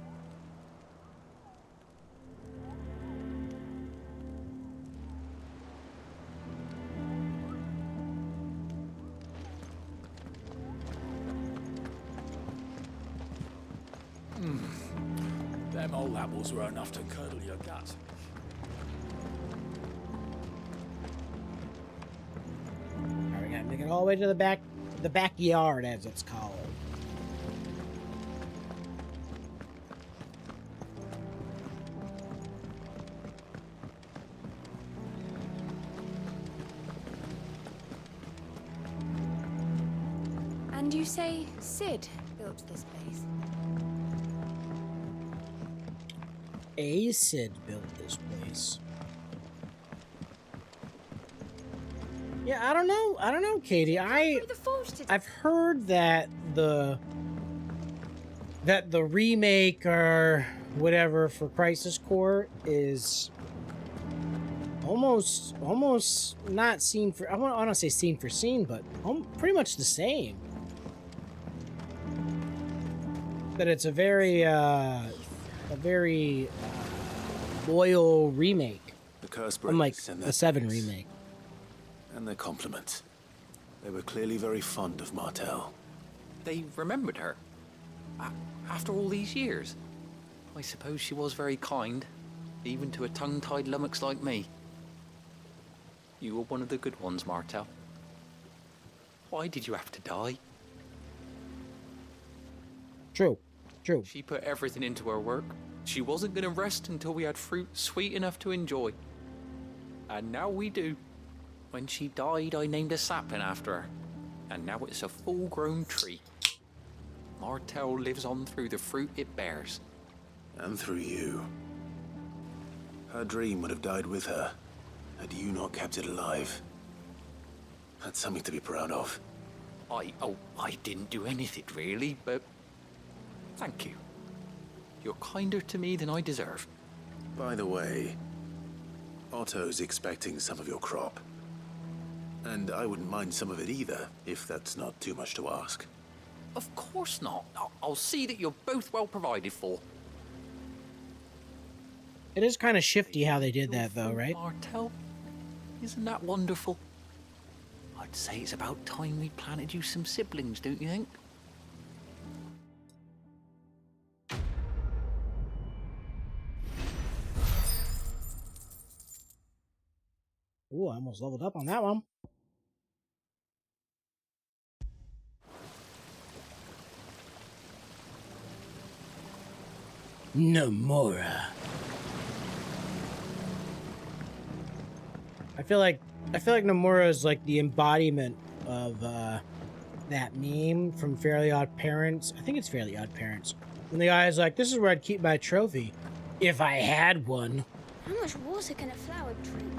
Them old apples were enough to curdle your gut. Alright, we gotta make it all the way to the backyard, as it's called. And you say Sid built this place? Sid built this place. Yeah, I don't know, Katie. I've heard that the remake or whatever for Crisis Core is almost not scene for, I want to say scene for scene, but pretty much the same. That it's a very loyal remake. The curse unlike breakers and the their 7 thanks. remake. And their compliments. They were clearly very fond of Martel. They remembered her. After all these years. I suppose she was very kind, even to a tongue-tied lummox like me. You were one of the good ones, Martel. Why did you have to die? True. She put everything into her work. She wasn't going to rest until we had fruit sweet enough to enjoy. And now we do. When she died, I named a sapling after her. And now it's a full-grown tree. Martel lives on through the fruit it bears. And through you. Her dream would have died with her, had you not kept it alive. That's something to be proud of. I didn't do anything really, but thank you. You're kinder to me than I deserve. By the way, Otto's expecting some of your crop. And I wouldn't mind some of it either, if that's not too much to ask. Of course not. I'll see that you're both well provided for. It is kind of shifty how they did that, though, right? Martel, isn't that wonderful? I'd say it's about time we planted you some siblings, don't you think? Ooh, I almost leveled up on that one. Nomura. I feel like Nomura is like the embodiment of that meme from Fairly Odd Parents. I think it's Fairly Odd Parents. And the guy's like, "This is where I'd keep my trophy if I had one." How much water can a flower drink?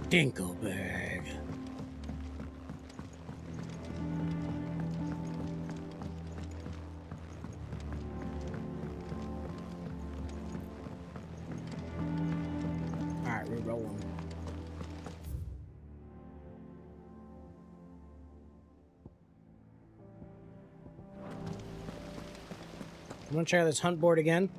Dinkelberg. Alright, we're rolling. I'm gonna try this hunt board again.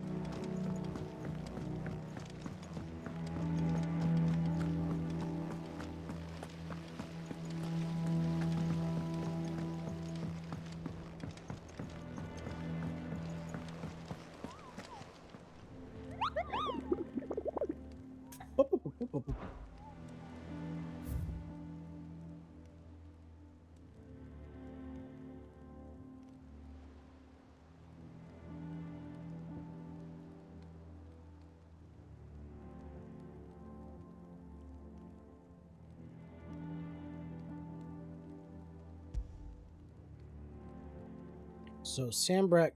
So Sambrek,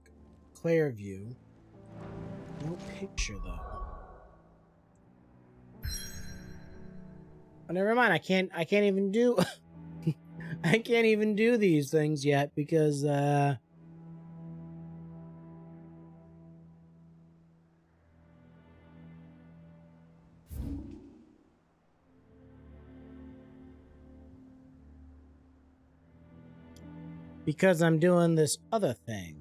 Clairview. No picture though. Oh, never mind. I can't even do. I can't even do these things yet because I'm doing this other thing.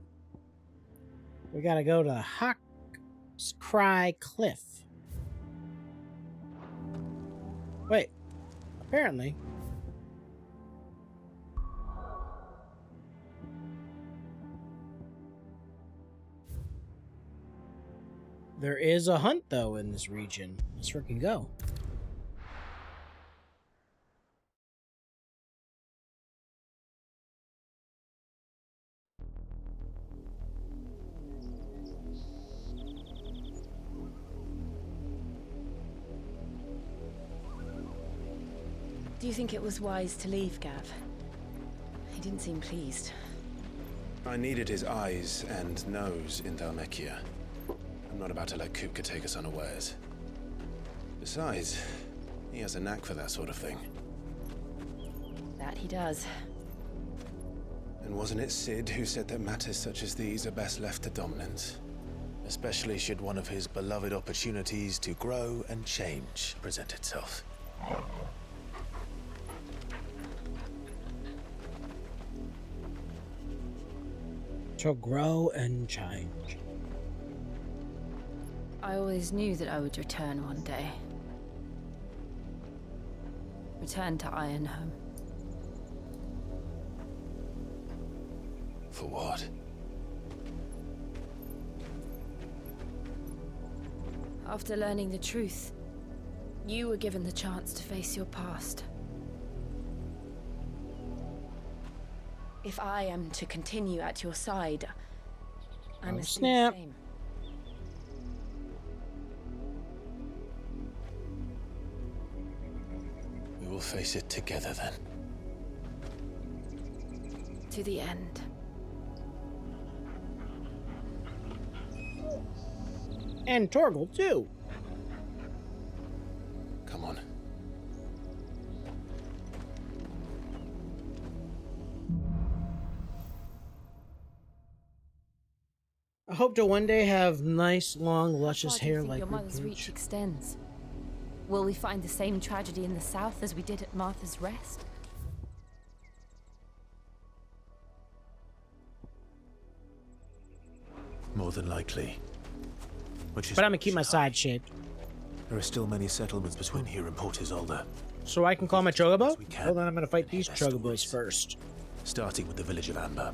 We gotta go to Hawk's Cry Cliff. Wait, apparently. There is a hunt, though, in this region. Let's freaking go. Do you think it was wise to leave, Gav? He didn't seem pleased. I needed his eyes and nose in Dhalmekia. I'm not about to let Kupka take us unawares. Besides, he has a knack for that sort of thing. That he does. And wasn't it Sid who said that matters such as these are best left to dominance? Especially should one of his beloved opportunities to grow and change present itself. To grow and change. I always knew that I would return one day. Return to Ironhome. For what? After learning the truth, you were given the chance to face your past. If I am to continue at your side, I must do the same. We will face it together then. To the end. And Torgal, too. Come on. I hope to one day have nice, long, luscious hair like your mother's reach extends. Will we find the same tragedy in the south as we did at Martha's Rest? More than likely. But I'm gonna keep my side shaped. There are still many settlements between here and Port Isolde. So I can call my chocobo? Hold on, I'm gonna fight these chocobos first. Starting with the village of Amber.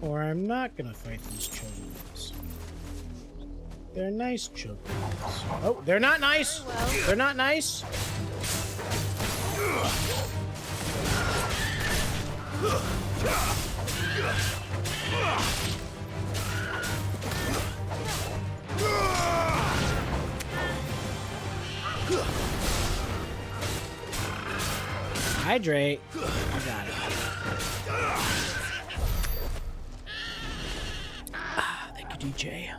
Or I'm not gonna fight these chocobos. They're nice chocobos. Oh, they're not nice! They're not nice! Hydrate. I got it. Thank you, DJ.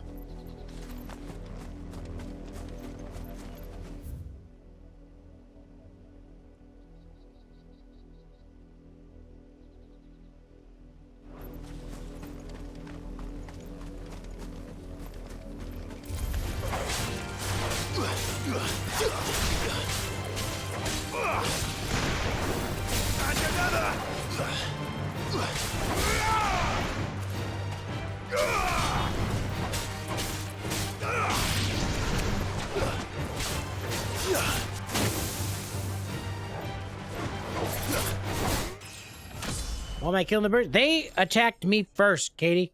Why am I killing the birds? They attacked me first, Katie.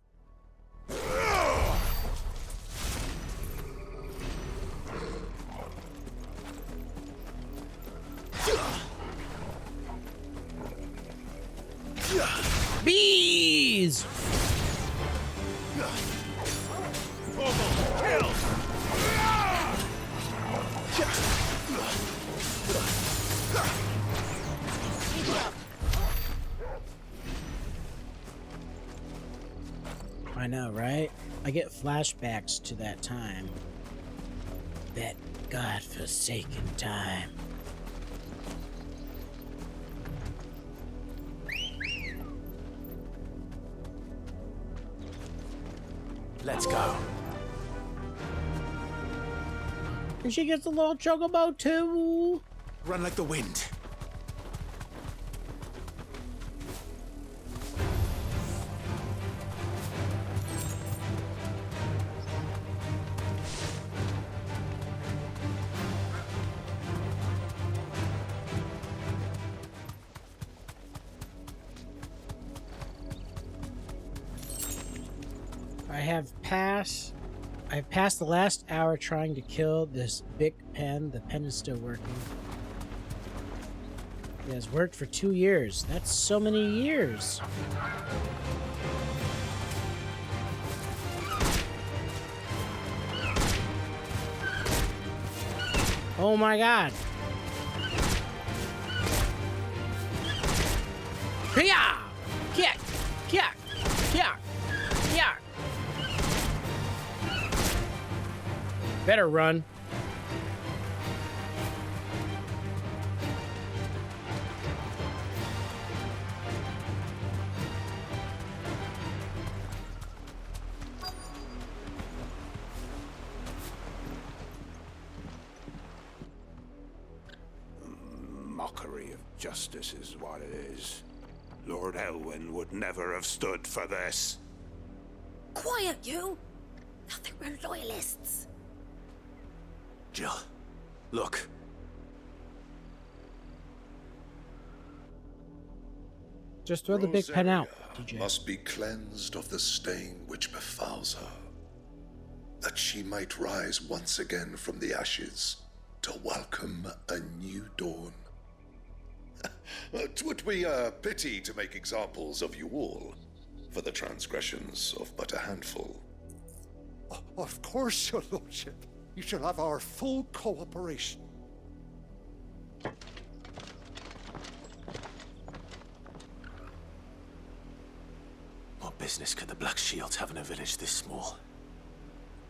Bees! I know, right? I get flashbacks to that time. That godforsaken time. Let's go. And she gets a little chocobo too. Run like the wind. I've passed the last hour trying to kill this big pen. The pen is still working. It has worked for 2 years. That's so many years. Oh my god. Hiya! Kick! Kick! Kick! Kick! Better run. Mockery of justice is what it is. Lord Elwyn would never have stood for this. Quiet, you! I think we're loyalists. Jill, look. Just throw the big pen out, DJ. Must be cleansed of the stain which befouls her, that she might rise once again from the ashes to welcome a new dawn. 'Twould be a pity to make examples of you all, for the transgressions of but a handful. Of course, your lordship. You shall have our full cooperation. What business could the Black Shields have in a village this small?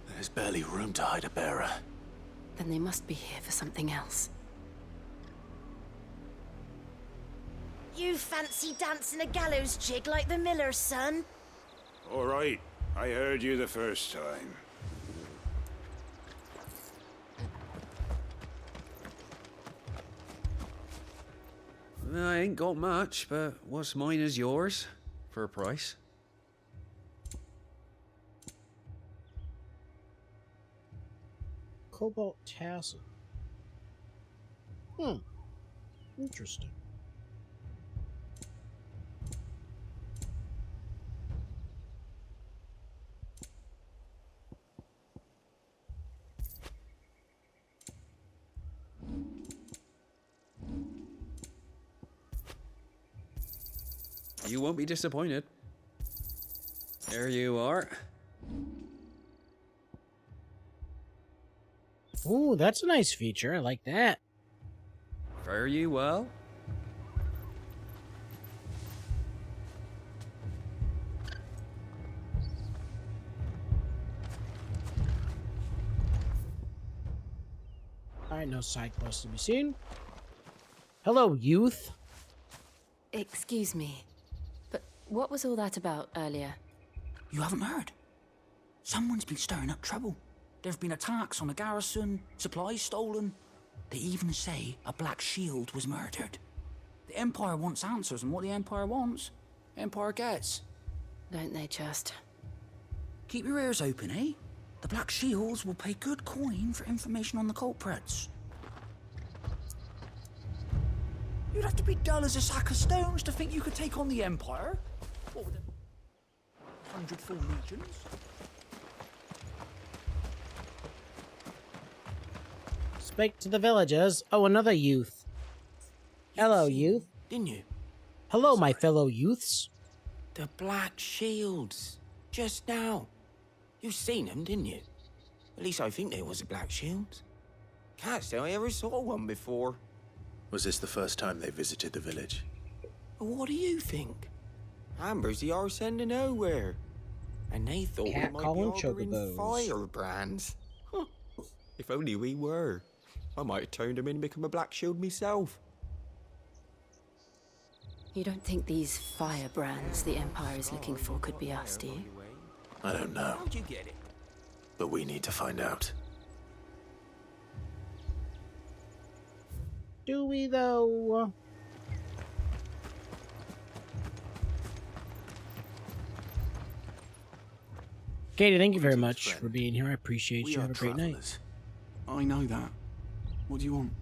There's barely room to hide a bearer. Then they must be here for something else. You fancy dancing a gallows jig like the miller's son? All right, I heard you the first time. I ain't got much, but what's mine is yours, for a price. Cobalt tassel. Interesting. You won't be disappointed. There you are. Ooh, that's a nice feature. I like that. Fare you well. Alright, no side quests to be seen. Hello, youth. Excuse me, but what was all that about earlier? You haven't heard? Someone's been stirring up trouble. There have been attacks on the garrison, supplies stolen. They even say a Black Shield was murdered. The Empire wants answers, and what the Empire wants, Empire gets. Don't they just? Keep your ears open, eh? The Black Shields will pay good coin for information on the culprits. You'd have to be dull as a sack of stones to think you could take on the Empire. What with 100 full legions? Speak to the villagers. Oh, another youth. Hello, youth. Didn't you? Hello, my fellow youths. The Black Shields. Just now. You seen them, didn't you? At least I think there was a Black Shield. Can't say I ever saw one before. Was this the first time they visited the village? What do you think? Amber's the arse end of nowhere. And they thought we might be ordering firebrands. Huh. If only we were. I might have turned him in and become a Black Shield myself. You don't think these firebrands the Empire is looking for could be us, do you? I don't know. How'd you get it? But we need to find out. Do we, though? Katie, thank you very much for being here. I appreciate you. Have a great night. I know that. What do you want?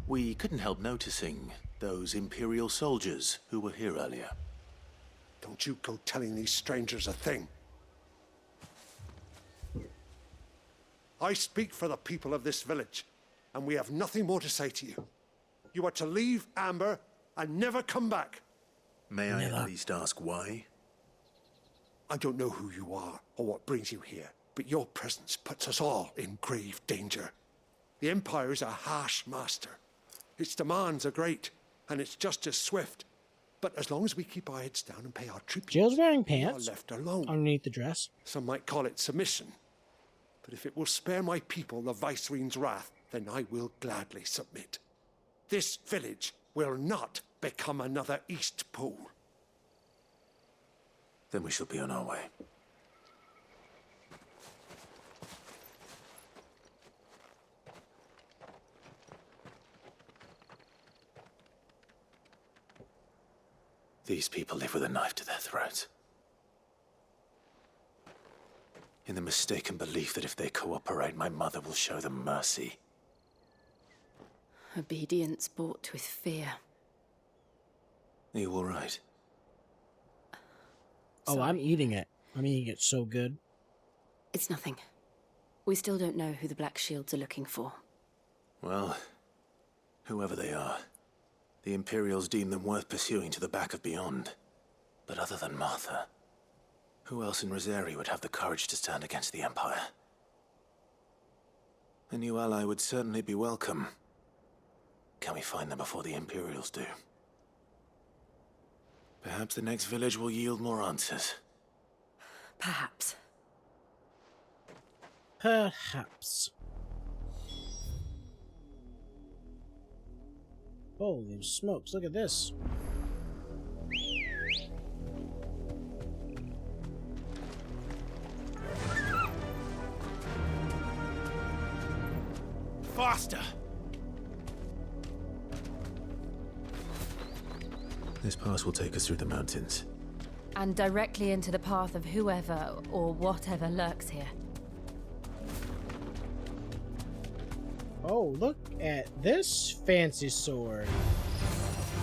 We couldn't help noticing those Imperial soldiers who were here earlier. Don't you go telling these strangers a thing. I speak for the people of this village, and we have nothing more to say to you. You are to leave Amber and never come back. May I at least ask why? I don't know who you are or what brings you here, but your presence puts us all in grave danger. The Empire is a harsh master. Its demands are great, and its justice swift. But as long as we keep our heads down and pay our tribute, Jill's wearing we are pants left alone. underneath the dress. Some might call it submission. But if it will spare my people the Viceroy's wrath, then I will gladly submit. This village will not become another Eastpool. Then we shall be on our way. These people live with a knife to their throats. In the mistaken belief that if they cooperate, my mother will show them mercy. Obedience bought with fear. Are you all right? Oh, I'm eating it. I'm eating it so good. It's nothing. We still don't know who the Black Shields are looking for. Well, whoever they are, the Imperials deem them worth pursuing to the back of beyond. But other than Martha, who else in Rosari would have the courage to stand against the Empire? A new ally would certainly be welcome. Can we find them before the Imperials do? Perhaps the next village will yield more answers. Perhaps. Perhaps. Holy smokes, look at this. Faster! This pass will take us through the mountains. And directly into the path of whoever or whatever lurks here. Oh, look at this fancy sword.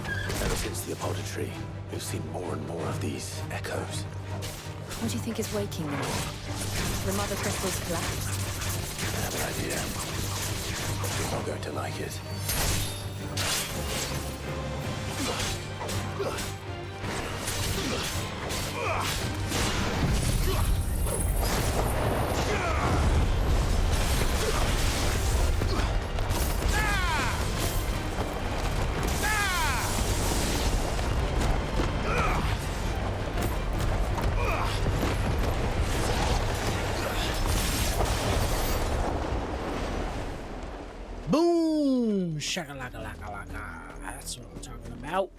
Ever since the Apodatory, we've seen more and more of these echoes. What do you think is waking them? The Mothercrystals collapsed? I have an idea. You're not going to like it. Boom! Shakalaka-laka-laka. That's what I'm talking about.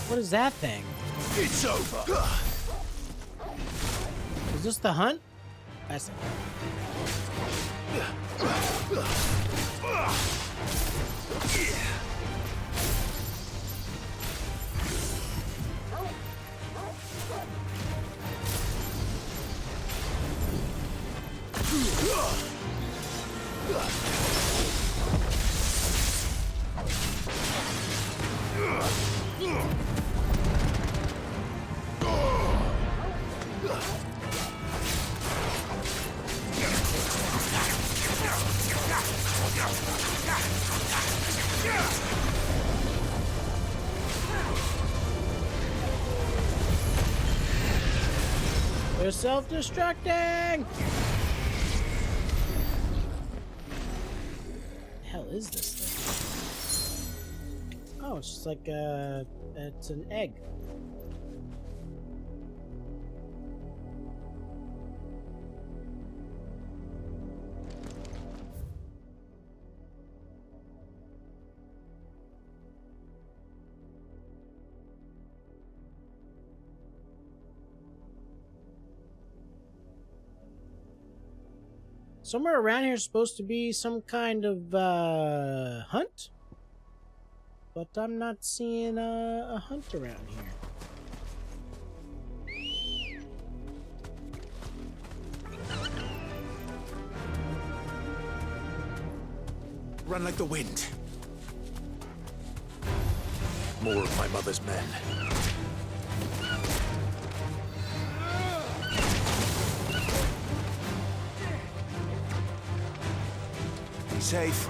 What is that thing? It's over. Is this the hunt? That's it. They're self-destructing! What the hell is this thing? Oh, it's just like it's an egg. Somewhere around here is supposed to be some kind of hunt, but I'm not seeing a hunt around here. Run like the wind. More of my mother's men. Be safe.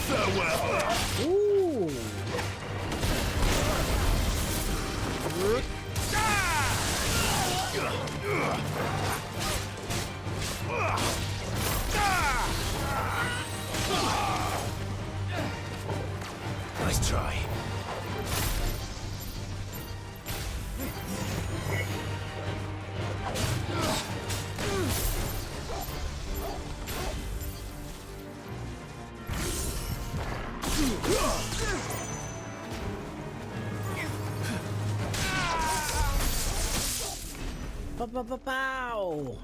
Farewell. Ooh. Nice try. Pow!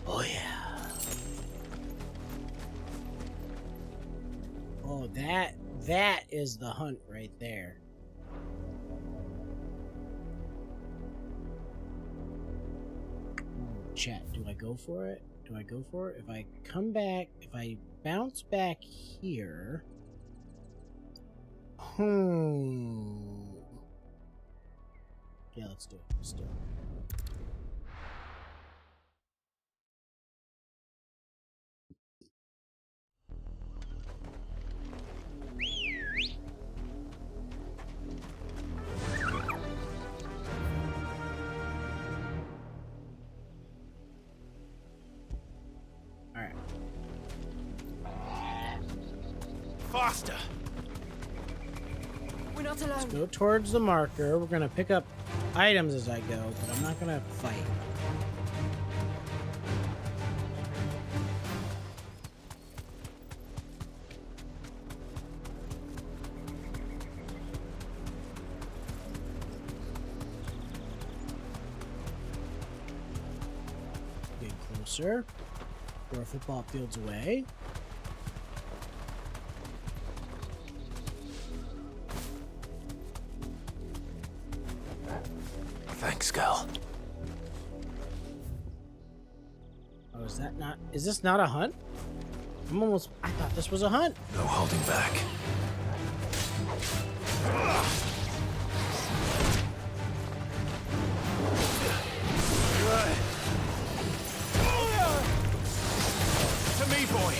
Oh yeah. Oh, that is the hunt right there. Chat, do I go for it? Do I go for it? If I come back, if I bounce back here... Yeah, let's do it. Let's do it. faster. We're not Let's alone. go towards the marker. We're gonna pick up items as I go, but I'm not gonna fight. Get closer. 4 football fields away. Thanks, Gal. Oh, is that not... Is this not a hunt? I'm almost... I thought this was a hunt. No holding back. To me, boy.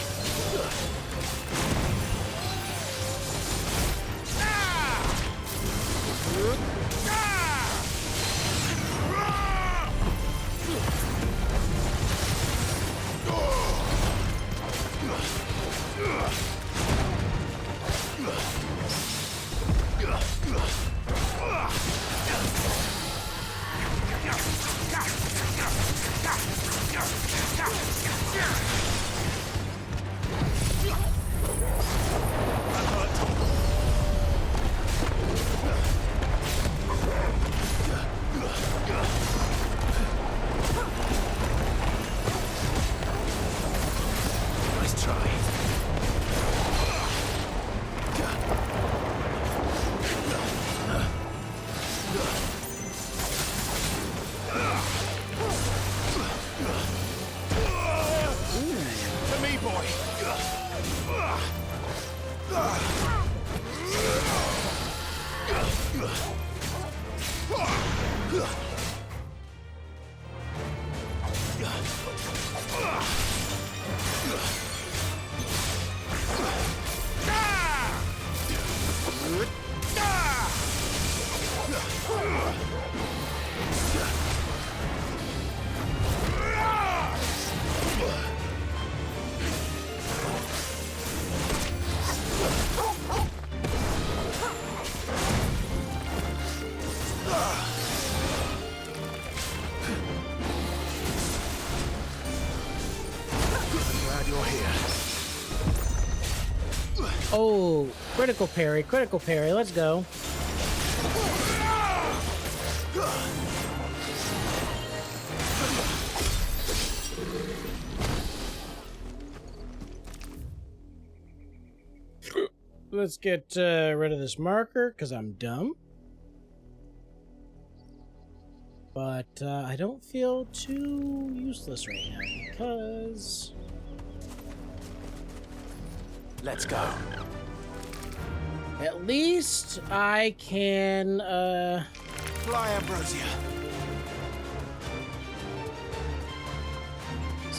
Nice try. To me, boy. Oh, critical parry, let's go. Let's get rid of this marker, because I'm dumb. But I don't feel too useless right now, because... Let's go. At least I can, Fly, Ambrosia.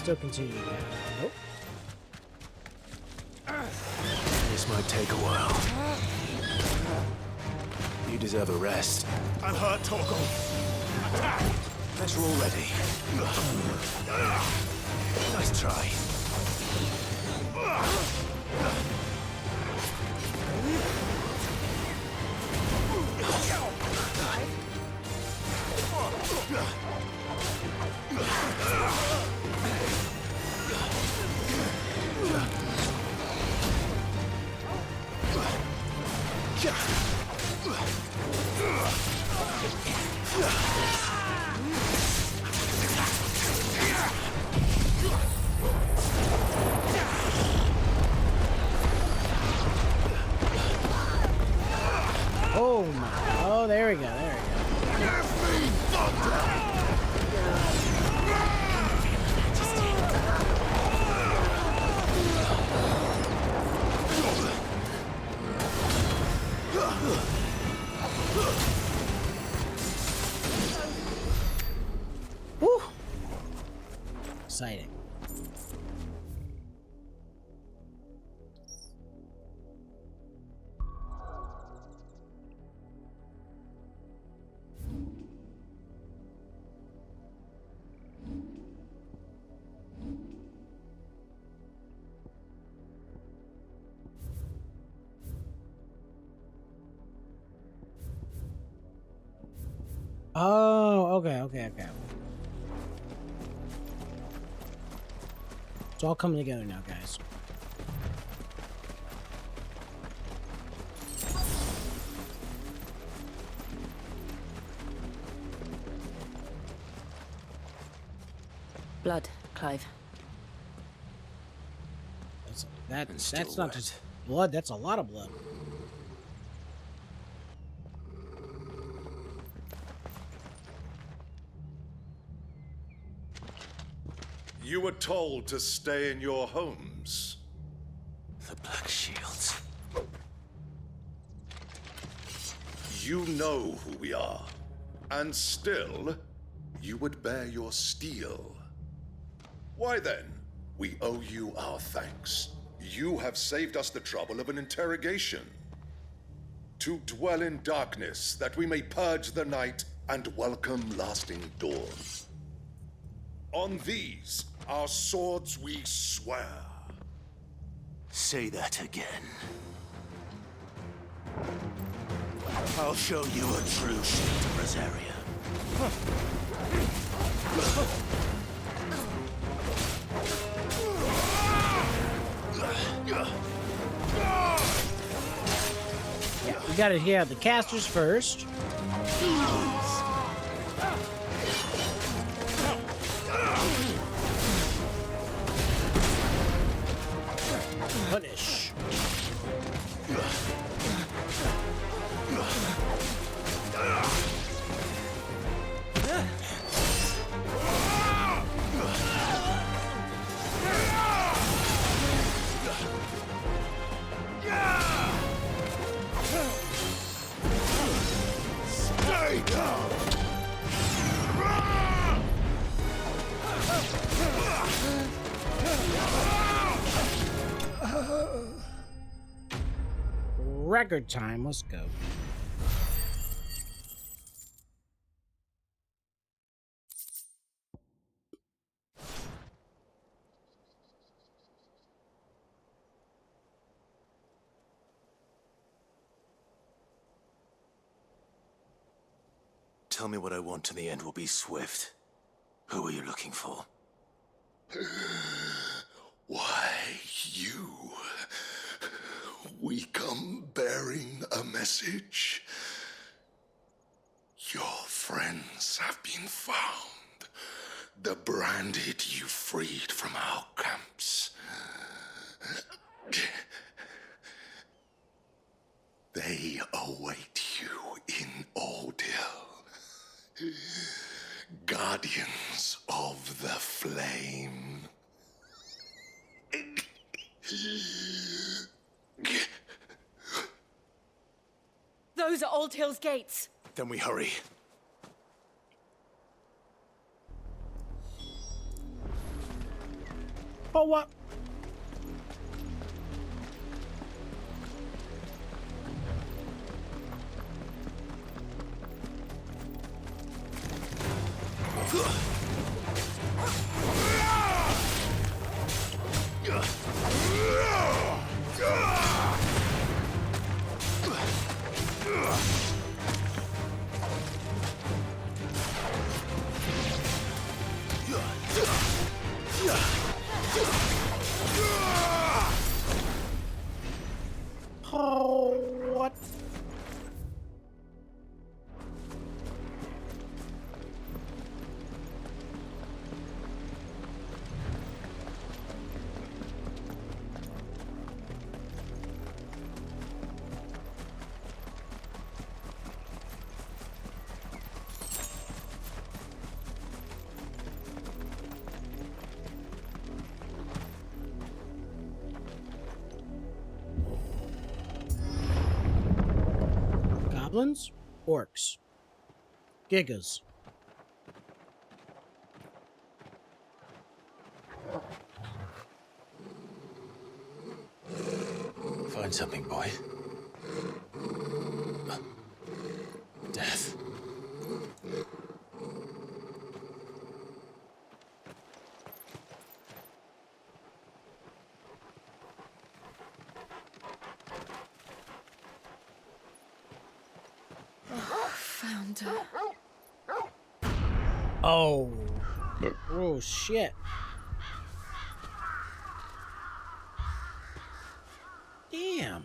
still continue to get. Nope. This might take a while. You deserve a rest. I'm hurt, Torgal. Attack! Bet you're all ready. Nice try. Oh, okay. It's all coming together now, guys. Blood, Clive. That's not just blood, that's a lot of blood. You were told to stay in your homes. The Black Shields. You know who we are, and still, you would bear your steel. Why then, we owe you our thanks. You have saved us the trouble of an interrogation. To dwell in darkness, that we may purge the night and welcome lasting dawn. On these, our swords we swear. Say that again. I'll show you a true shield to Rosaria. Yeah, we gotta get out the casters first. Punish. Stay down! Record time, let's go. Tell me what I want and the end will be swift. Who are you looking for? Why, you? We come bearing a message. Your friends have been found. The branded you freed from our camps. They await you in Oldhill. Guardians of the Flame. Those are Old Hill's gates. Then we hurry. Oh, what? Oh, what? Goblins? Orcs. Gigas. Find something, boy. Death. Found her. Oh. Oh, shit. Damn.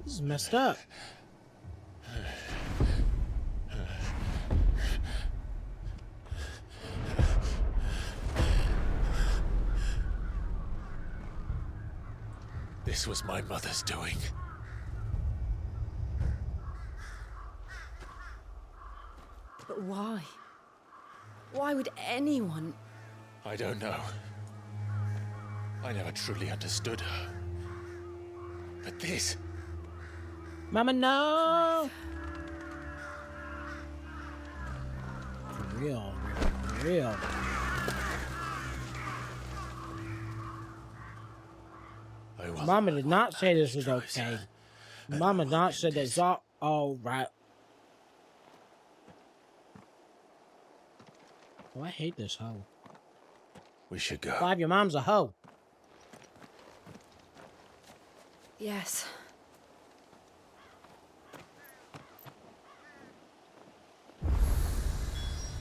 This is messed up. This was my mother's doing. But why? Why would anyone? I don't know. I never truly understood her. But this... Mama, no! For real, for real. Mama did not say this was okay. Mama not said that it's all right. Oh, I hate this hoe. We should go. Clive, your mom's a hoe. Yes.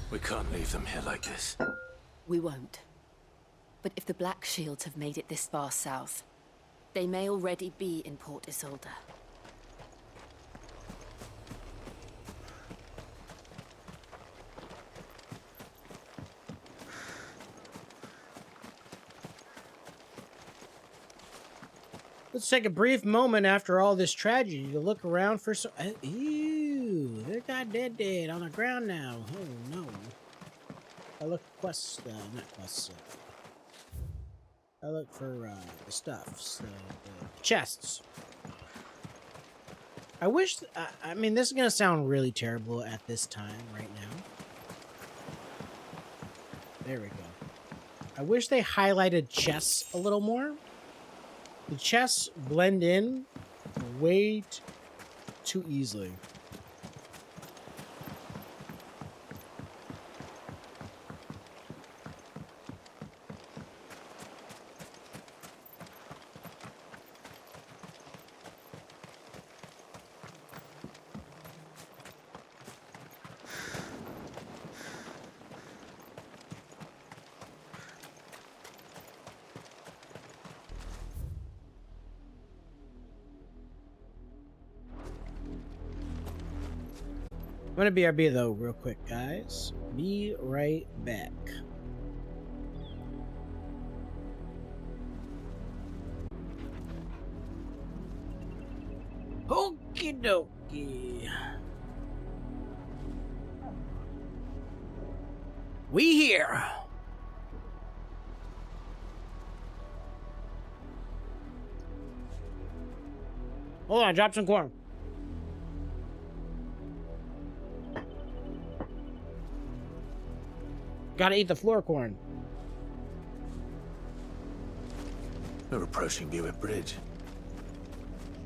We can't leave them here like this. We won't. But if the Black Shields have made it this far south, they may already be in Port Isolde. Let's take a brief moment after all this tragedy to look around for some... Ew, they got dead on the ground now. Oh, no. I look for quests, not quests. I look for the stuffs, the chests. I wish... I mean, this is going to sound really terrible at this time right now. There we go. I wish they highlighted chests a little more. The chests blend in way too easily. I'm gonna BRB though, real quick, guys. Be right back. Okie dokie. We here. Hold on, drop some corn. Gotta eat the floor corn. We're approaching Buick Bridge.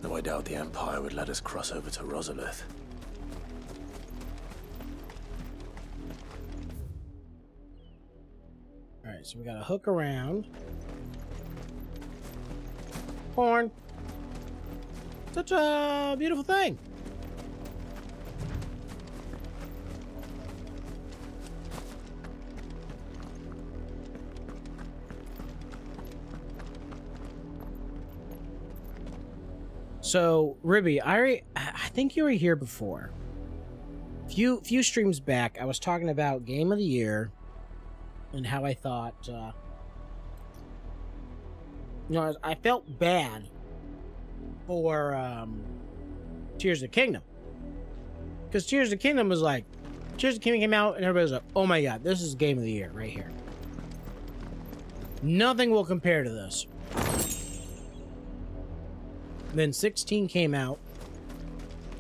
Though I doubt the Empire would let us cross over to Rosalith. Alright, so we gotta hook around. Corn. Such a beautiful thing. So, Ribby, I think you were here before. Few streams back, I was talking about Game of the Year and how I thought, I felt bad for Tears of the Kingdom. Because Tears of the Kingdom was like, Tears of the Kingdom came out and everybody was like, oh my god, this is Game of the Year right here. Nothing will compare to this. Then 16 came out.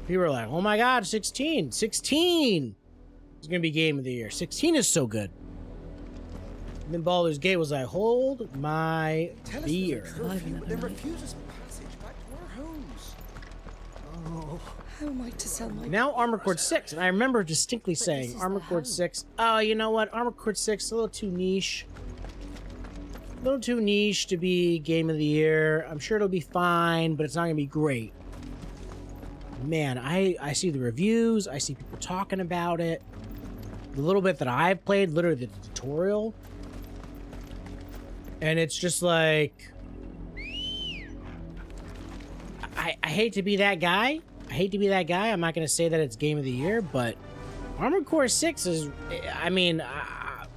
People were like, oh my god, 16! 16 is gonna be Game of the Year. 16 is so good. And then Baldur's Gate was like, hold my beer. Then refuse us passage back to our homes. Oh, how am I to sell my... Now Armor Core 6, and I remember distinctly saying Armor Core 6. Oh, you know what? Armor Core 6 is a little too niche. A little too niche to be game of the year. I'm sure it'll be fine, but it's not gonna be great. Man, I see the reviews, I see people talking about it. The little bit that I've played, literally the tutorial. And it's just like... I hate to be that guy. I hate to be that guy. I'm not going to say that it's game of the year, but Armored Core 6 is... I mean,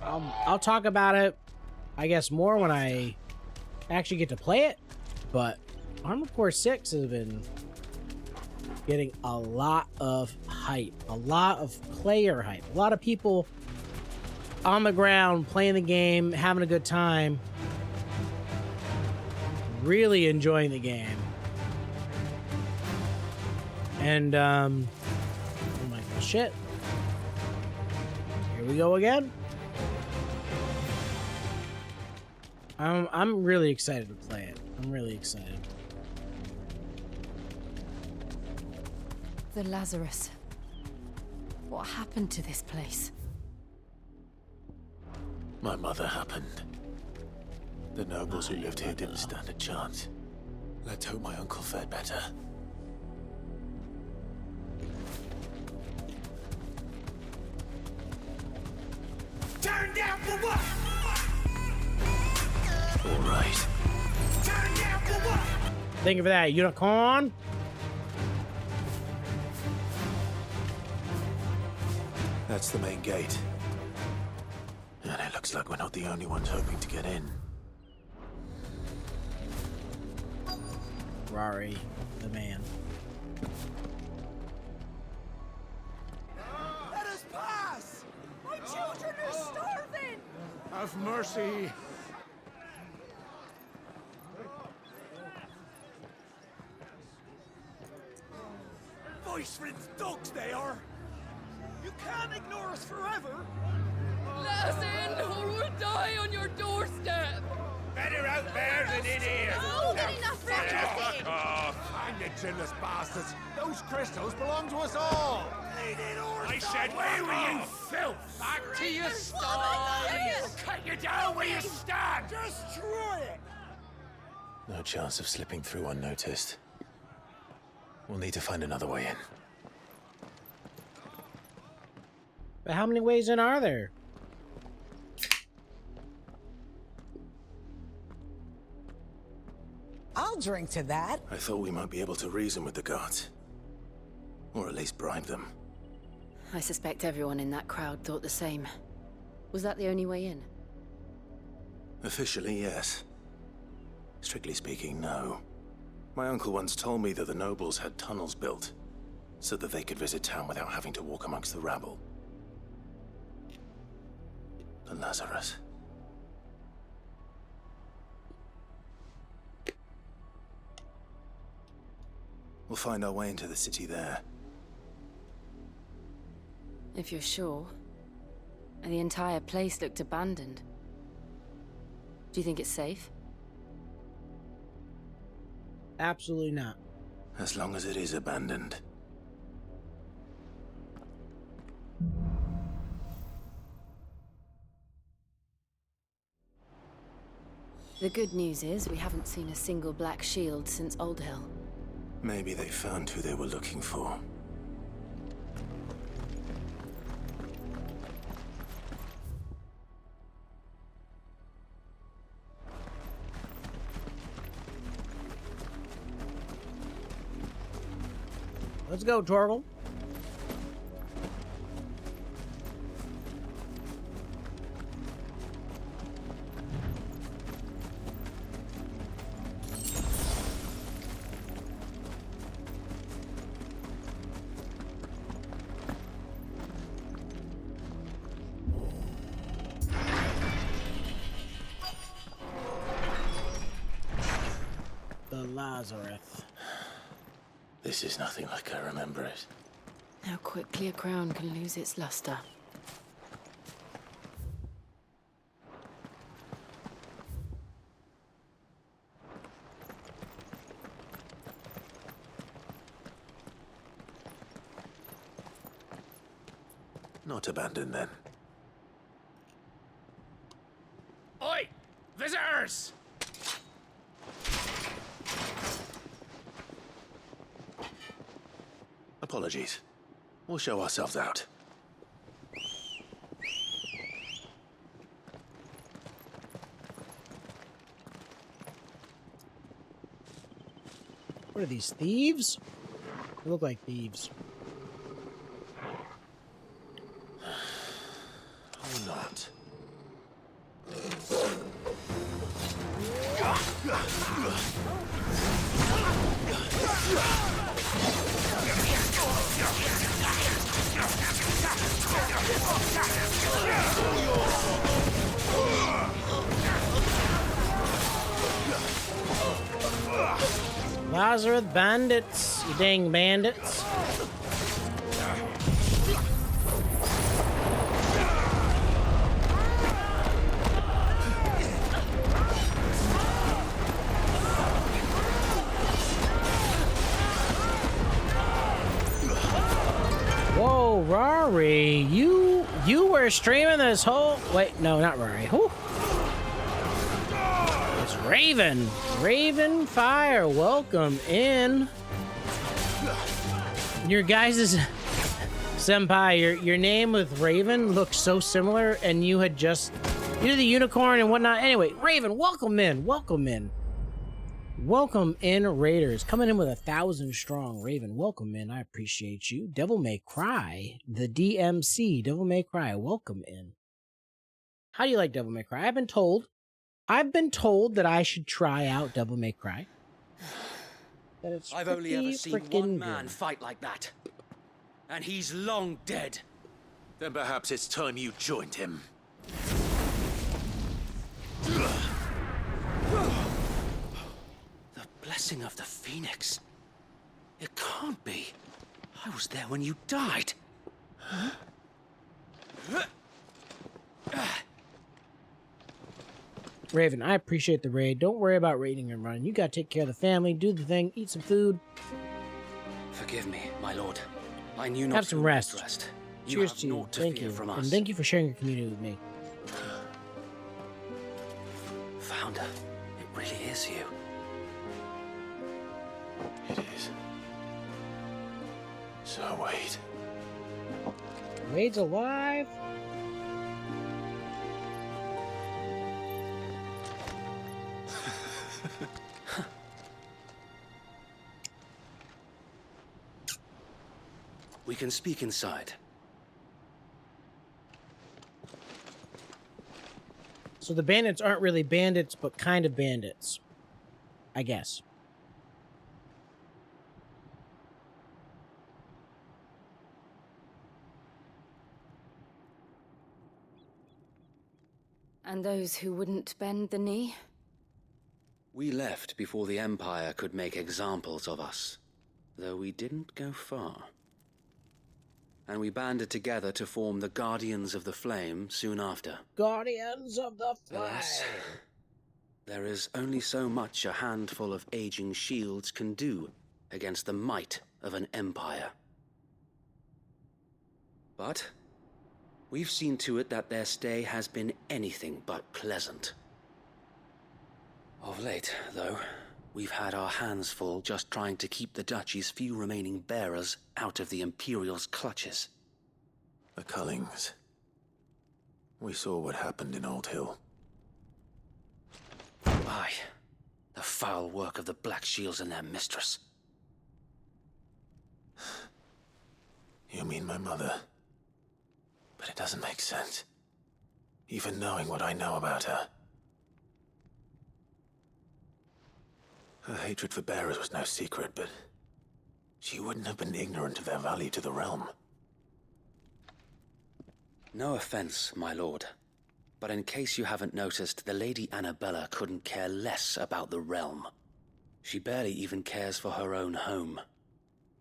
I'll talk about it, I guess, more when I actually get to play it. But Armored Core 6 has been getting a lot of hype. A lot of player hype. A lot of people on the ground playing the game, having a good time. Really enjoying the game. And, oh my god, shit. Here we go again. I'm really excited to play it. I'm really excited. The Lazarus. What happened to this place? My mother happened. The nobles who lived here didn't stand a chance. Let's hope my uncle fared better. Turn down for what? All right. Turn down for what? Thank you for that, unicorn. That's the main gate. And it looks like we're not the only ones hoping to get in. Rari, the man. Let us pass! My children are starving! Have mercy. Voice-ridden dogs they are! You can't ignore us forever! Let us in, or we'll die on your doorstep! Better out there than in here! No, good enough for Fuck off! Hang the chinless bastards! Those crystals belong to us all! I said, where were you, filth? Back to your style! We'll cut you down where you stand! Destroy it! No chance of slipping through unnoticed. We'll need to find another way in. But how many ways in are there? I'll drink to that. I thought we might be able to reason with the guards. Or at least bribe them. I suspect everyone in that crowd thought the same. Was that the only way in? Officially, yes. Strictly speaking, no. My uncle once told me that the nobles had tunnels built, so that they could visit town without having to walk amongst the rabble. The Lazarus. We'll find our way into the city there. If you're sure. And the entire place looked abandoned. Do you think it's safe? Absolutely not. As long as it is abandoned. The good news is we haven't seen a single black shield since Old Hill. Maybe they found who they were looking for. Let's go, Torgal. The Lazarus. This is nothing like I remember it. How quickly a crown can lose its luster. Not abandoned then. Oi! Visitors! Apologies. We'll show ourselves out. What are these, thieves? They look like thieves. Or not. Lazarus bandits, you dang bandits. Whoa, Rory, you were streaming this whole... Wait, no, not Rory. Whew. It's Raven. Raven Fire, welcome in. Your guys' senpai, your name with Raven looks so similar, and you had just... You did the unicorn and whatnot. Anyway, Raven, welcome in. Welcome in. Welcome in, Raiders. Coming in with 1,000 strong. Raven, welcome in. I appreciate you. Devil May Cry. The DMC. Devil May Cry. Welcome in. How do you like Devil May Cry? I've been told that I should try out Devil May Cry. That it's I've only ever seen one man fight like that. And he's long dead. Then perhaps it's time you joined him. Blessing of the Phoenix. It can't be. I was there when you died. Huh? Raven, I appreciate the raid. Don't worry about raiding and running. You gotta take care of the family, do the thing, eat some food. Forgive me, my lord. I knew not. Have some rest. Cheers to you. Naught to thank fear you. From us. And thank you for sharing your community with me. Founder, it really is you. It is. So Wade. Wade's alive. We can speak inside. So the bandits aren't really bandits, but kind of bandits, I guess. And those who wouldn't bend the knee? We left before the Empire could make examples of us, though we didn't go far. And we banded together to form the Guardians of the Flame soon after. Guardians of the Flame. Alas, there is only so much a handful of aging shields can do against the might of an empire. But we've seen to it that their stay has been anything but pleasant. Of late, though, we've had our hands full just trying to keep the Duchy's few remaining bearers out of the Imperial's clutches. The Cullings. We saw what happened in Old Hill. Aye, the foul work of the Black Shields and their mistress. You mean my mother? But it doesn't make sense. Even knowing what I know about her. Her hatred for bearers was no secret, but she wouldn't have been ignorant of their value to the realm. No offense, my lord, but in case you haven't noticed, the Lady Annabella couldn't care less about the realm. She barely even cares for her own home.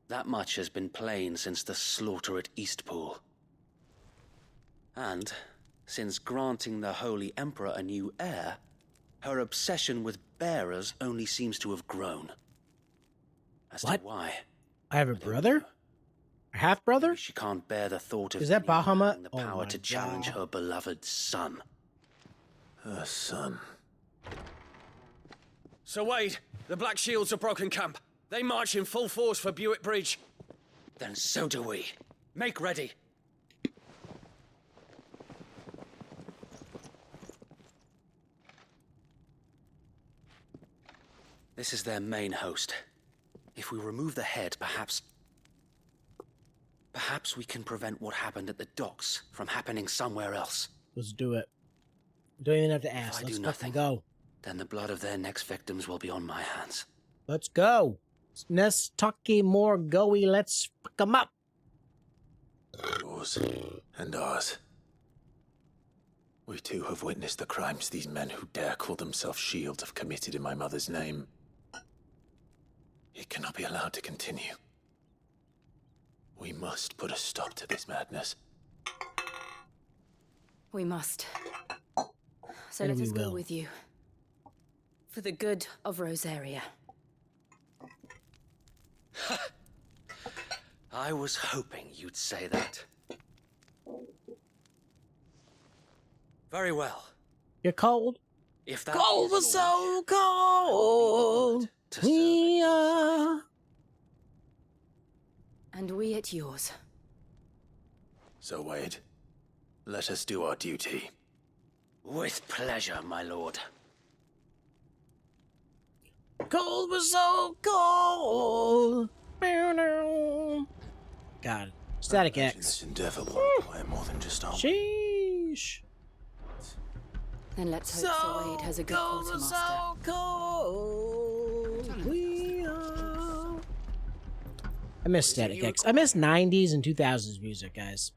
That much has been plain since the slaughter at Eastpool. And, since granting the Holy Emperor a new heir, her obsession with bearers only seems to have grown. As to why, I have a brother? A half-brother? she can't bear the thought of Is that Bahamut? having the power to challenge her beloved son. Her son. Sir Wade, the Black Shields have broken camp. They march in full force for Buick Bridge. Then so do we. Make ready. This is their main host. If we remove the head, perhaps we can prevent what happened at the docks from happening somewhere else. Let's do it. Don't even have to ask. If I Let's do fucking nothing, go. then the blood of their next victims will be on my hands. Let's go. Let's talky more goey. Let's fuck 'em up. Yours and ours. We too have witnessed the crimes these men who dare call themselves shields have committed in my mother's name. It cannot be allowed to continue. We must put a stop to this madness. We must. So And let we us go will. with you. For the good of Rosaria. I was hoping you'd say that. Very well. You're cold? If that Cold was so cold. We are. And we at yours. So, Wade, let us do our duty. With pleasure, my lord. Cold was so cold. God. Static X. This endeavor will require more than just our... Sheesh. Then let's hope Sir Wade has a good quartermaster. So cold. We are. I miss Static X. I miss 90s and 2000s music, guys.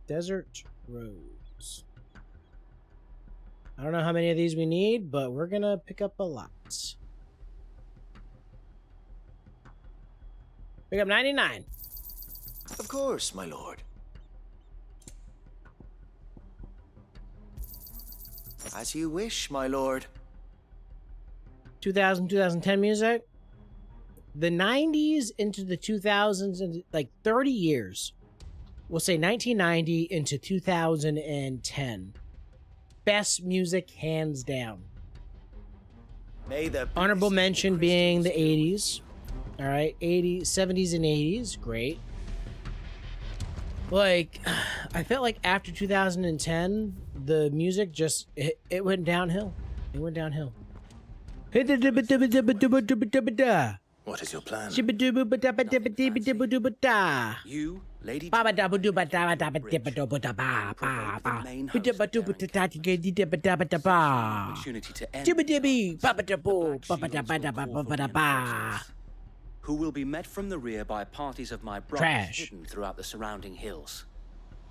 Desert Rose. I don't know how many of these we need, but we're gonna pick up a lot. Pick up 99. Of course, my lord. As you wish, my lord. 2000, 2010 music. The 90s into the 2000s, and like 30 years. We'll say 1990 into 2010. Best music, hands down. May the Honorable mention being the 80s. All right, 80s, 70s, and 80s. Great. Like, I felt like after 2010, the music just, it went downhill. It went downhill. What is your plan? You, Lady who will be met from the rear by parties of my brothers hidden throughout the surrounding hills.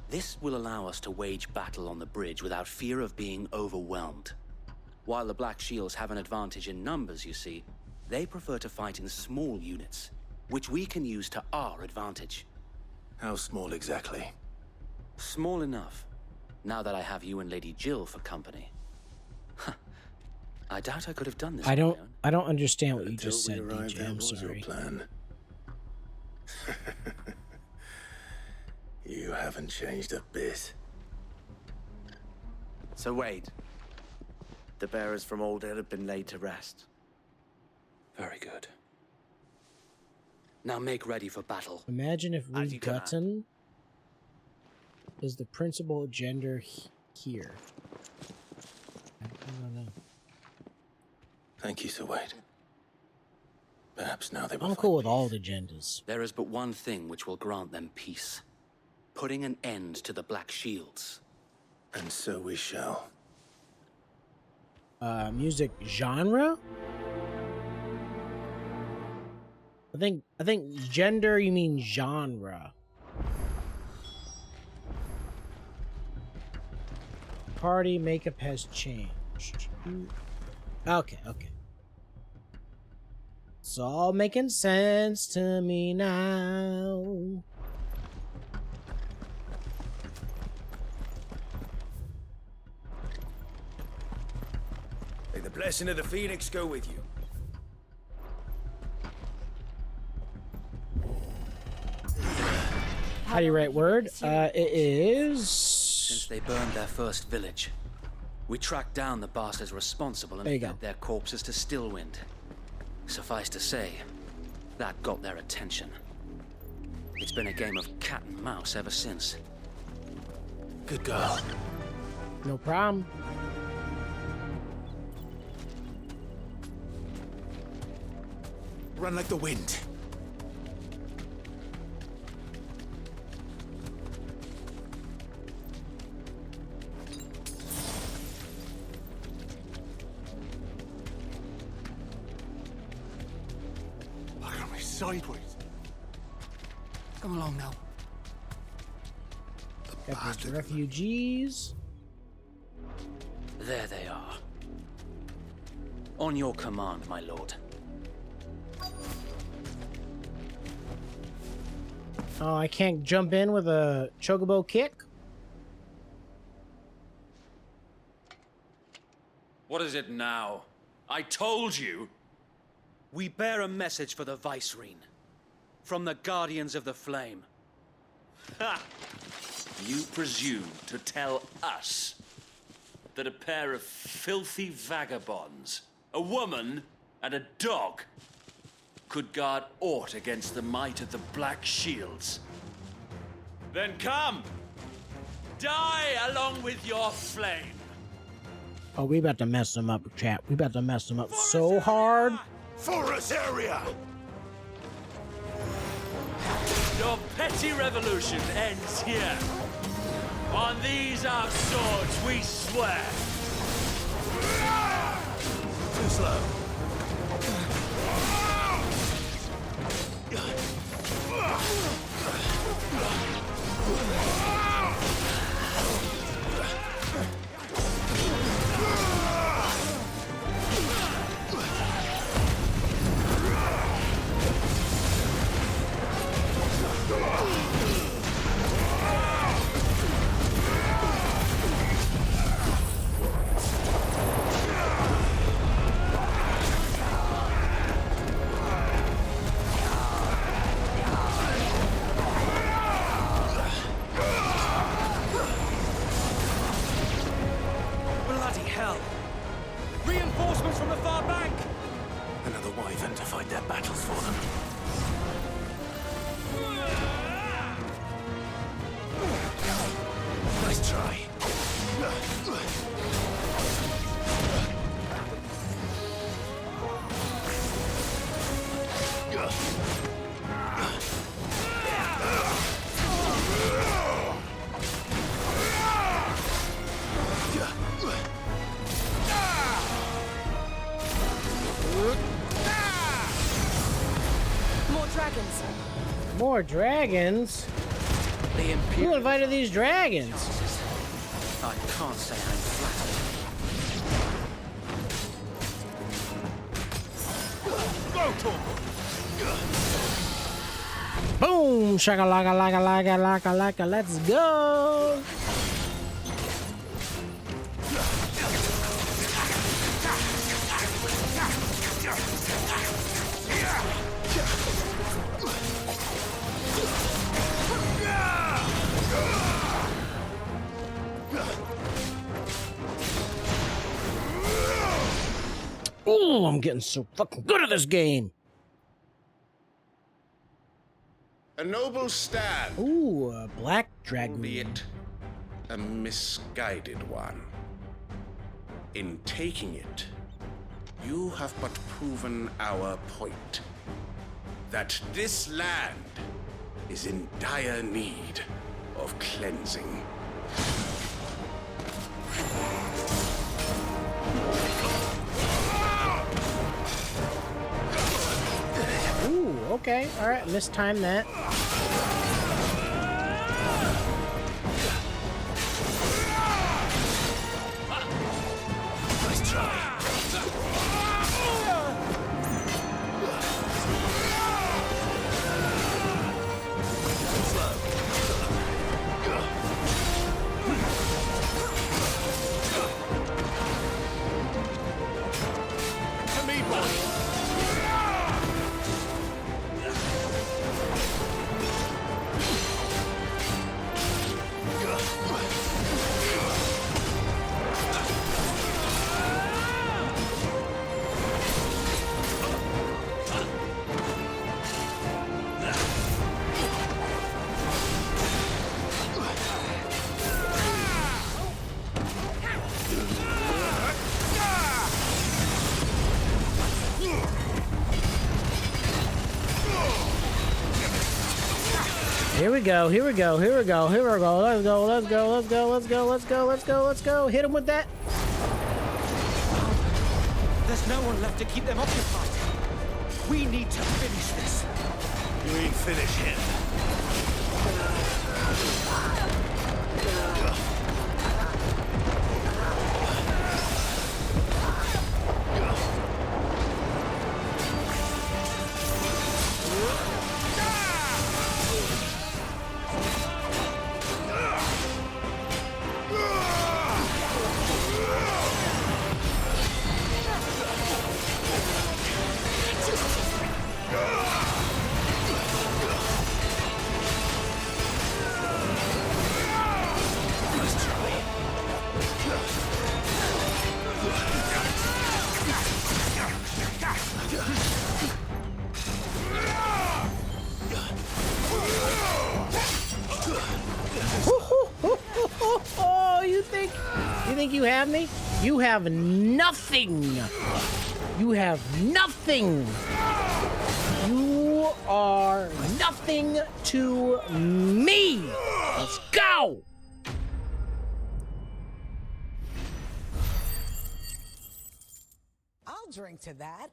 This will allow us to wage battle on the bridge without fear of being overwhelmed. While the Black Shields have an advantage in numbers, you see, they prefer to fight in small units, which we can use to our advantage. How small exactly? Small enough, now that I have you and Lady Jill for company. I doubt I could have done this. I don't understand what you just said, DJ. I'm sorry. Plan. You haven't changed a bit. So Wade, the bearers from Old Hill have been laid to rest. Very good. Now make ready for battle. Imagine if Reed Gutton is the principal gender here. I don't know. Thank you, Sir Wade. Perhaps now they will. I'm cool with all the genders. There is but one thing which will grant them peace. Putting an end to the Black Shields. And so we shall. Music genre? I think gender, you mean genre. Party makeup has changed. Okay. It's all making sense to me now. May the blessing of the Phoenix go with you. How do you write word? It is... Since they burned their first village, we tracked down the bastards responsible and fed their corpses to Stillwind. Suffice to say, that got their attention. It's been a game of cat and mouse ever since. Good girl. No problem. Run like the wind. Look at me sideways. Come along now. Got these refugees. There they are. On your command, my lord. Oh, I can't jump in with a chocobo kick? What is it now? I told you! We bear a message for the Vicereine. From the Guardians of the Flame. Ha! You presume to tell us that a pair of filthy vagabonds, a woman and a dog, could guard aught against the might of the Black Shields? Then come! Die along with your flame! Oh, we about to mess them up, chat. We about to mess them up so hard. Forest area! Your petty revolution ends here. On these our swords we swear. Too slow. Reinforcements from the far bank! Another wyvern to fight their battles for them. Nice try. More dragons? Who invited these dragons? I can't say I'm flattered. Go, Torgo! Boom! Shaka-laka, laka, laka, laka, laka, let's go! Oh, I'm getting so fucking good at this game. A noble stand. Ooh, a black dragon. Albeit a misguided one. In taking it, you have but proven our point. That this land is in dire need of cleansing. Ooh, okay. Alright, mistime that. Nice try. To me, boy! Here we go, here we go, here we go, here we go. Let's go, let's go, let's go, let's go, let's go, let's go, let's go. Hit him with that. There's no one left to keep them occupied. We need to finish this. You mean finish him? Oh, you think you have me? You have nothing. You have nothing. You are nothing to me. Let's go. I'll drink to that.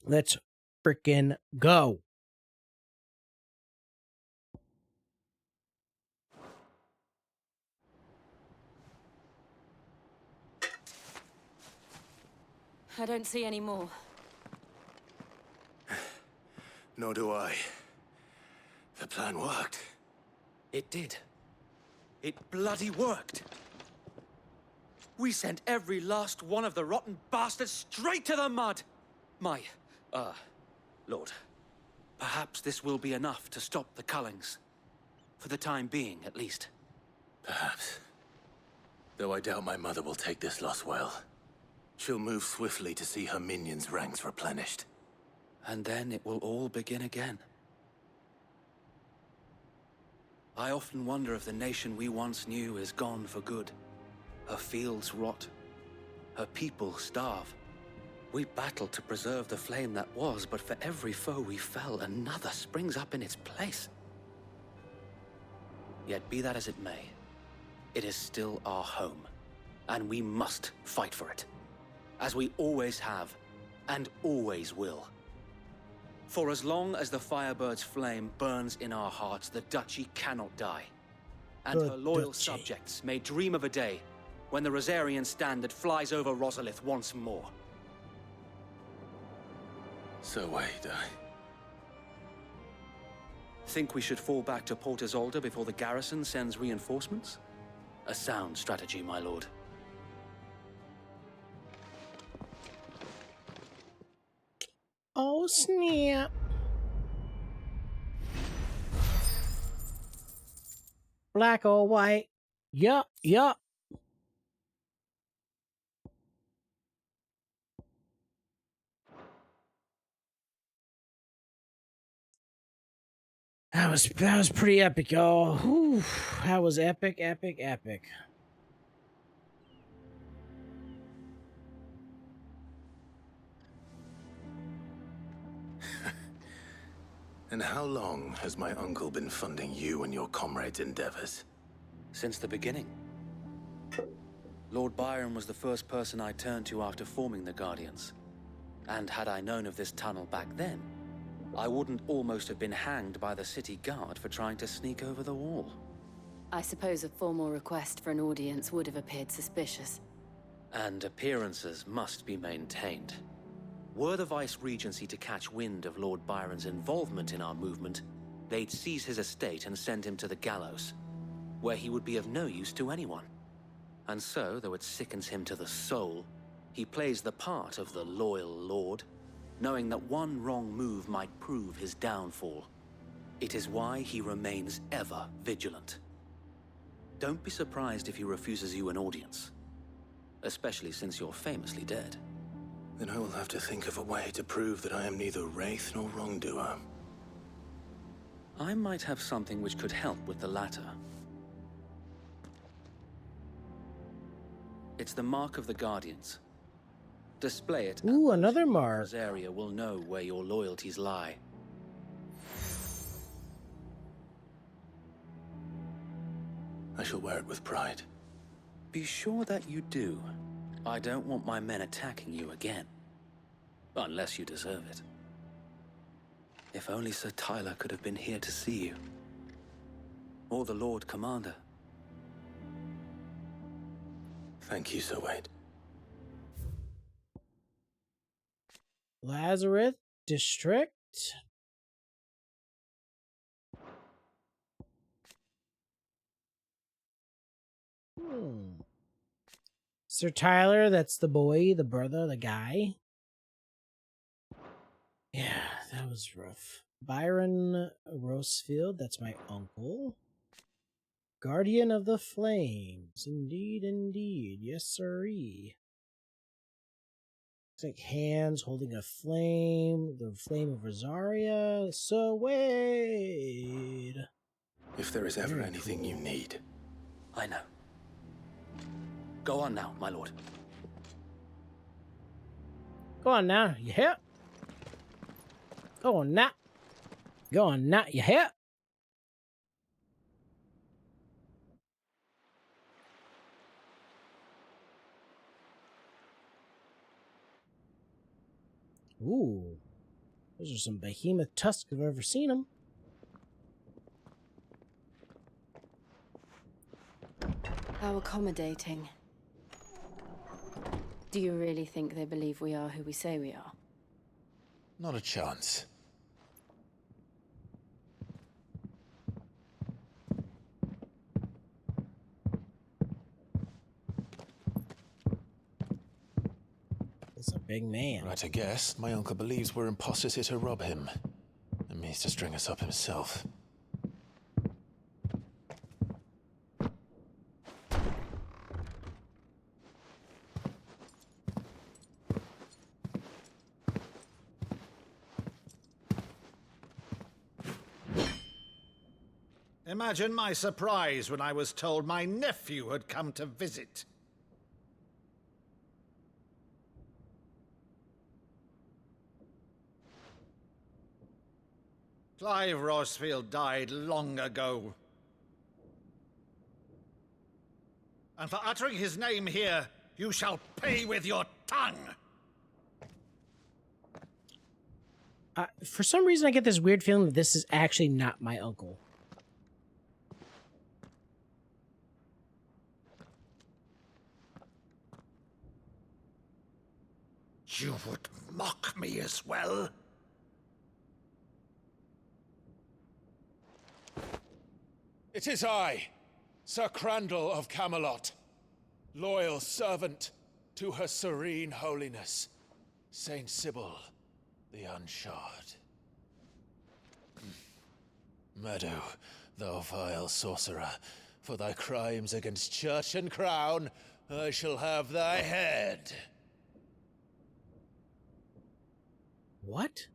Let's frickin' go. I don't see any more. Nor do I. The plan worked. It did. It bloody worked. We sent every last one of the rotten bastards straight to the mud. My, Lord, perhaps this will be enough to stop the Cullings. For the time being, at least. Perhaps. Though I doubt my mother will take this loss well. She'll move swiftly to see her minions' ranks replenished. And then it will all begin again. I often wonder if the nation we once knew is gone for good. Her fields rot. Her people starve. We battled to preserve the flame that was, but for every foe we fell, another springs up in its place. Yet be that as it may, it is still our home, and we must fight for it. As we always have, and always will. For as long as the Firebird's flame burns in our hearts, the Duchy cannot die. And her loyal subjects may dream of a day when the Rosarian standard flies over Rosalith once more. So wait, Think we should fall back to Port Isolde before the garrison sends reinforcements? A sound strategy, my lord. Oh, snap. Black or white. Yup, yup. That was pretty epic, y'all. Whew, that was epic, epic, epic. And how long has my uncle been funding you and your comrades' endeavors? Since the beginning. Lord Byron was the first person I turned to after forming the Guardians. And had I known of this tunnel back then, I wouldn't almost have been hanged by the city guard for trying to sneak over the wall. I suppose a formal request for an audience would have appeared suspicious. And appearances must be maintained. Were the Vice-Regency to catch wind of Lord Byron's involvement in our movement, they'd seize his estate and send him to the gallows, where he would be of no use to anyone. And so, though it sickens him to the soul, he plays the part of the loyal lord, knowing that one wrong move might prove his downfall. It is why he remains ever vigilant. Don't be surprised if he refuses you an audience, especially since you're famously dead. Then I will have to think of a way to prove that I am neither wraith nor wrongdoer. I might have something which could help with the latter. It's the mark of the Guardians. Display it. Ooh, another mark. This area will know where your loyalties lie. I shall wear it with pride. Be sure that you do. I don't want my men attacking you again. Unless you deserve it. If only Sir Tyler could have been here to see you. Or the Lord Commander. Thank you, Sir Wade. Lazarus District. Sir Tyler, that's the boy, the brother, the guy. Yeah, that was rough. Byron Rosefield, that's my uncle. Guardian of the Flames. Indeed, indeed. Yes, sirree. It's like hands holding a flame. The flame of Rosaria. So Wade. If there is ever anything you need. I know. Go on now, my lord. Go on now, you hear? Go on now. Go on now, you hear? Ooh. Those are some behemoth tusks if I've ever seen them. How accommodating. Do you really think they believe we are who we say we are? Not a chance. That's a big man. Right, I guess. My uncle believes we're imposters here to rob him. And means to string us up himself. Imagine my surprise when I was told my nephew had come to visit. Clive Rosefield died long ago. And for uttering his name here, you shall pay with your tongue! For some reason, I get this weird feeling that this is actually not my uncle. You would mock me as well? It is I, Sir Crandall of Camelot, loyal servant to Her Serene Holiness, Saint Sybil the Unshod. Meadow, thou vile sorcerer, for thy crimes against church and crown, I shall have thy head. What?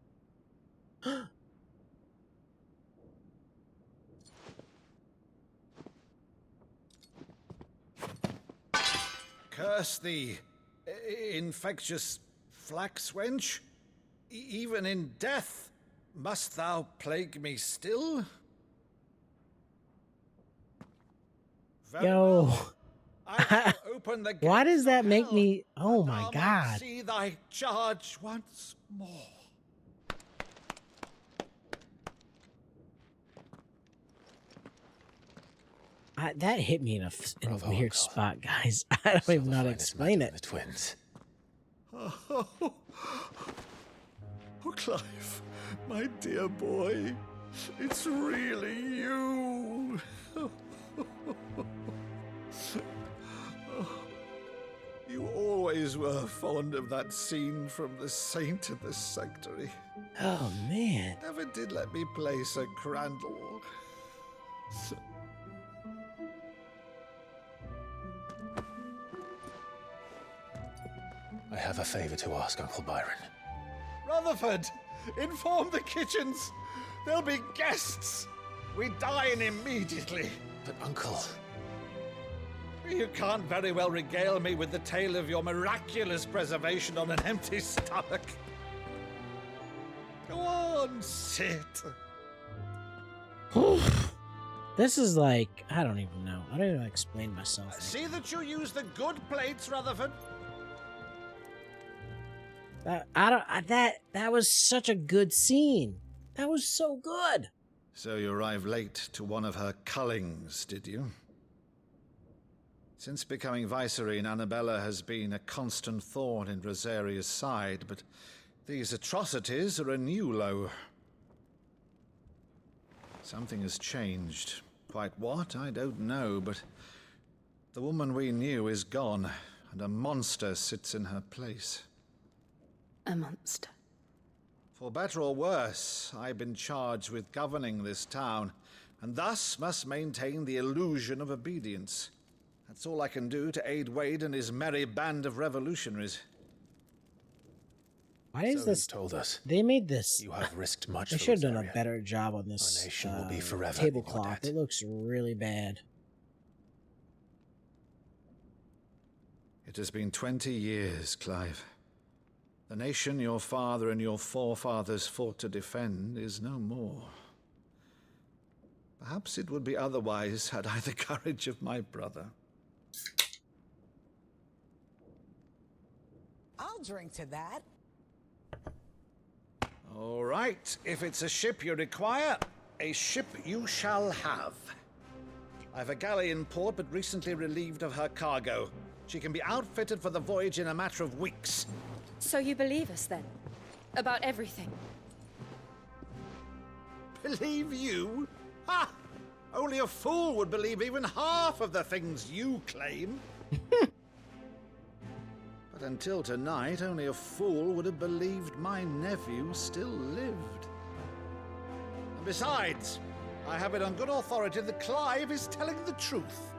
Curse thee, infectious flax wench. Even in death, must thou plague me still? Yo. Open the Why does that make me... Oh my god. See thy charge once more. That hit me in a weird spot, guys. I don't even know how to explain it. The twins. Oh, Clive, my dear boy, it's really you. You always were fond of that scene from The Saint in the Sanctuary. Oh, man. Never did let me play Sir Crandall. I have a favor to ask, Uncle Byron. Rutherford, inform the kitchens. There'll be guests. We dine immediately. But, Uncle... You can't very well regale me with the tale of your miraculous preservation on an empty stomach. Go on, sit. This is like, I don't even know. I don't even explain myself. See that you use the good plates, Rutherford. That was such a good scene. That was so good. So you arrived late to one of her cullings, did you? Since becoming Vicereine, Annabella has been a constant thorn in Rosaria's side, but these atrocities are a new low. Something has changed. Quite what, I don't know, but the woman we knew is gone, and a monster sits in her place. A monster. For better or worse, I've been charged with governing this town, and thus must maintain the illusion of obedience. That's all I can do to aid Wade and his merry band of revolutionaries. Why is this? Told us They made this. You have risked much. They should have done a better job on this. Our nation will be forever tablecloth. It looks really bad. It has been 20 years, Clive. The nation your father and your forefathers fought to defend is no more. Perhaps it would be otherwise had I the courage of my brother. I'll drink to that. All right, if it's a ship you require, a ship you shall have. I've a galley in port, but recently relieved of her cargo. She can be outfitted for the voyage in a matter of weeks. So you believe us then? About everything? Believe you? Ha! Only a fool would believe even half of the things you claim. But until tonight, only a fool would have believed my nephew still lived. And besides, I have it on good authority that Clive is telling the truth.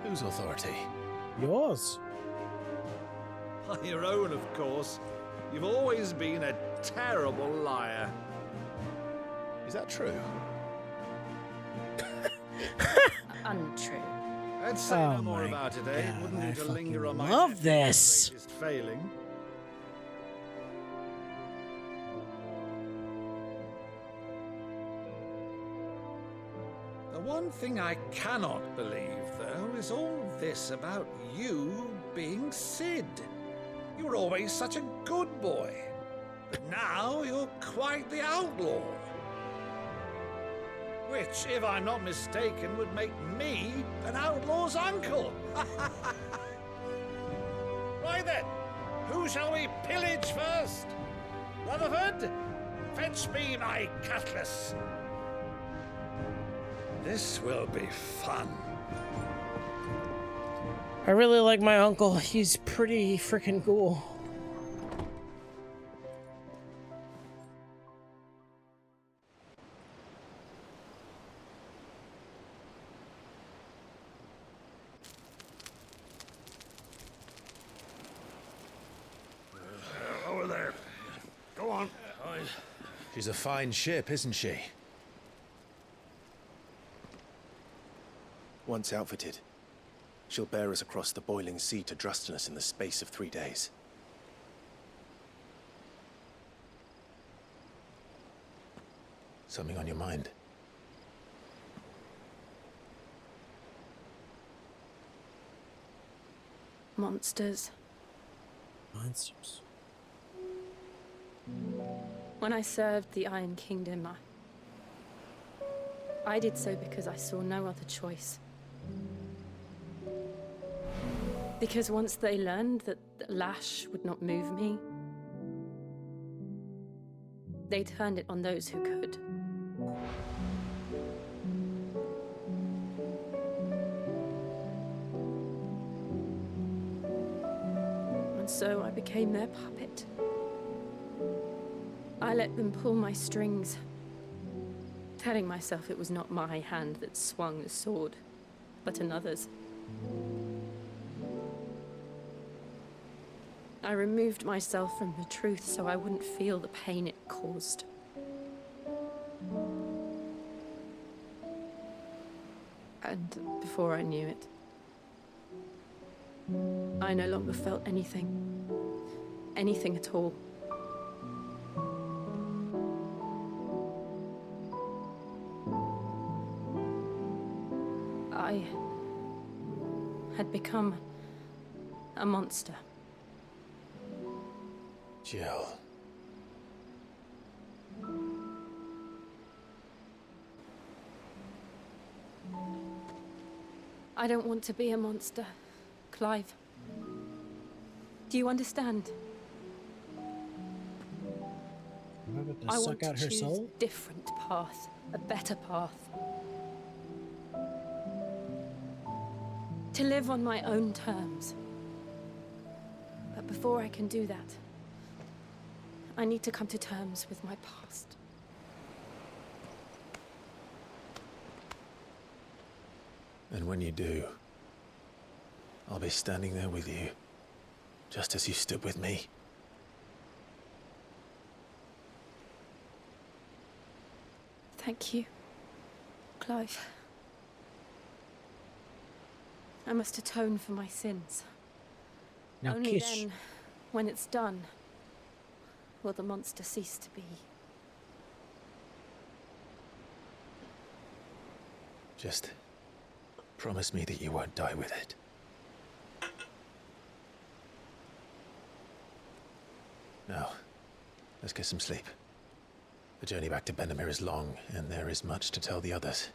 Whose authority? Yours. By your own, of course. You've always been a terrible liar. Is that true? Untrue. I'd say no more about it, eh? God, Wouldn't I you to linger on my love this. greatest failing? The one thing I cannot believe, though, is all this about you being Sid. You were always such a good boy, but now you're quite the outlaw. Which, if I'm not mistaken, would make me an outlaw's uncle. Right then, who shall we pillage first? Rutherford, fetch me my cutlass. This will be fun. I really like my uncle. He's pretty freaking cool. Over there. Go on. She's a fine ship, isn't she? Once outfitted, she'll bear us across the boiling sea to Drustinus in the space of 3 days. Something on your mind? Monsters. Monsters. When I served the Iron Kingdom, I did so because I saw no other choice. Because once they learned that the lash would not move me, they turned it on those who could. And so I became their puppet. I let them pull my strings, telling myself it was not my hand that swung the sword, but another's. I removed myself from the truth so I wouldn't feel the pain it caused. And before I knew it, I no longer felt anything. Anything at all. I had become a monster. Jill. I don't want to be a monster, Clive. Do you understand? I want to choose a different path, a better path. To live on my own terms. But before I can do that, I need to come to terms with my past. And when you do, I'll be standing there with you, just as you stood with me. Thank you, Clive. I must atone for my sins. Now Only kiss. then, when it's done, will the monster cease to be. Just promise me that you won't die with it. Now, let's get some sleep. The journey back to Benamir is long, and there is much to tell the others.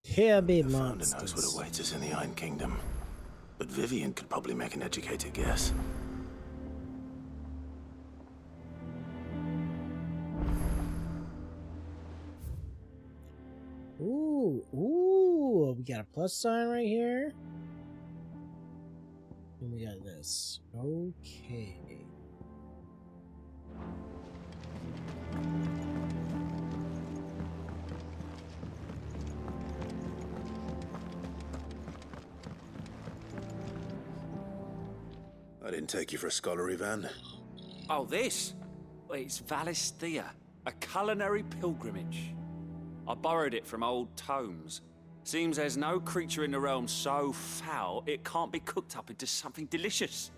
Here be The founder monsters. knows what awaits us in the Iron Kingdom, but Vivian could probably make an educated guess. Ooh, we got a plus sign right here. And we got this. Okay. I didn't take you for a scholarly van. Oh, this? Well, it's Valisthea, a culinary pilgrimage. I borrowed it from old tomes. Seems there's no creature in the realm so foul it can't be cooked up into something delicious.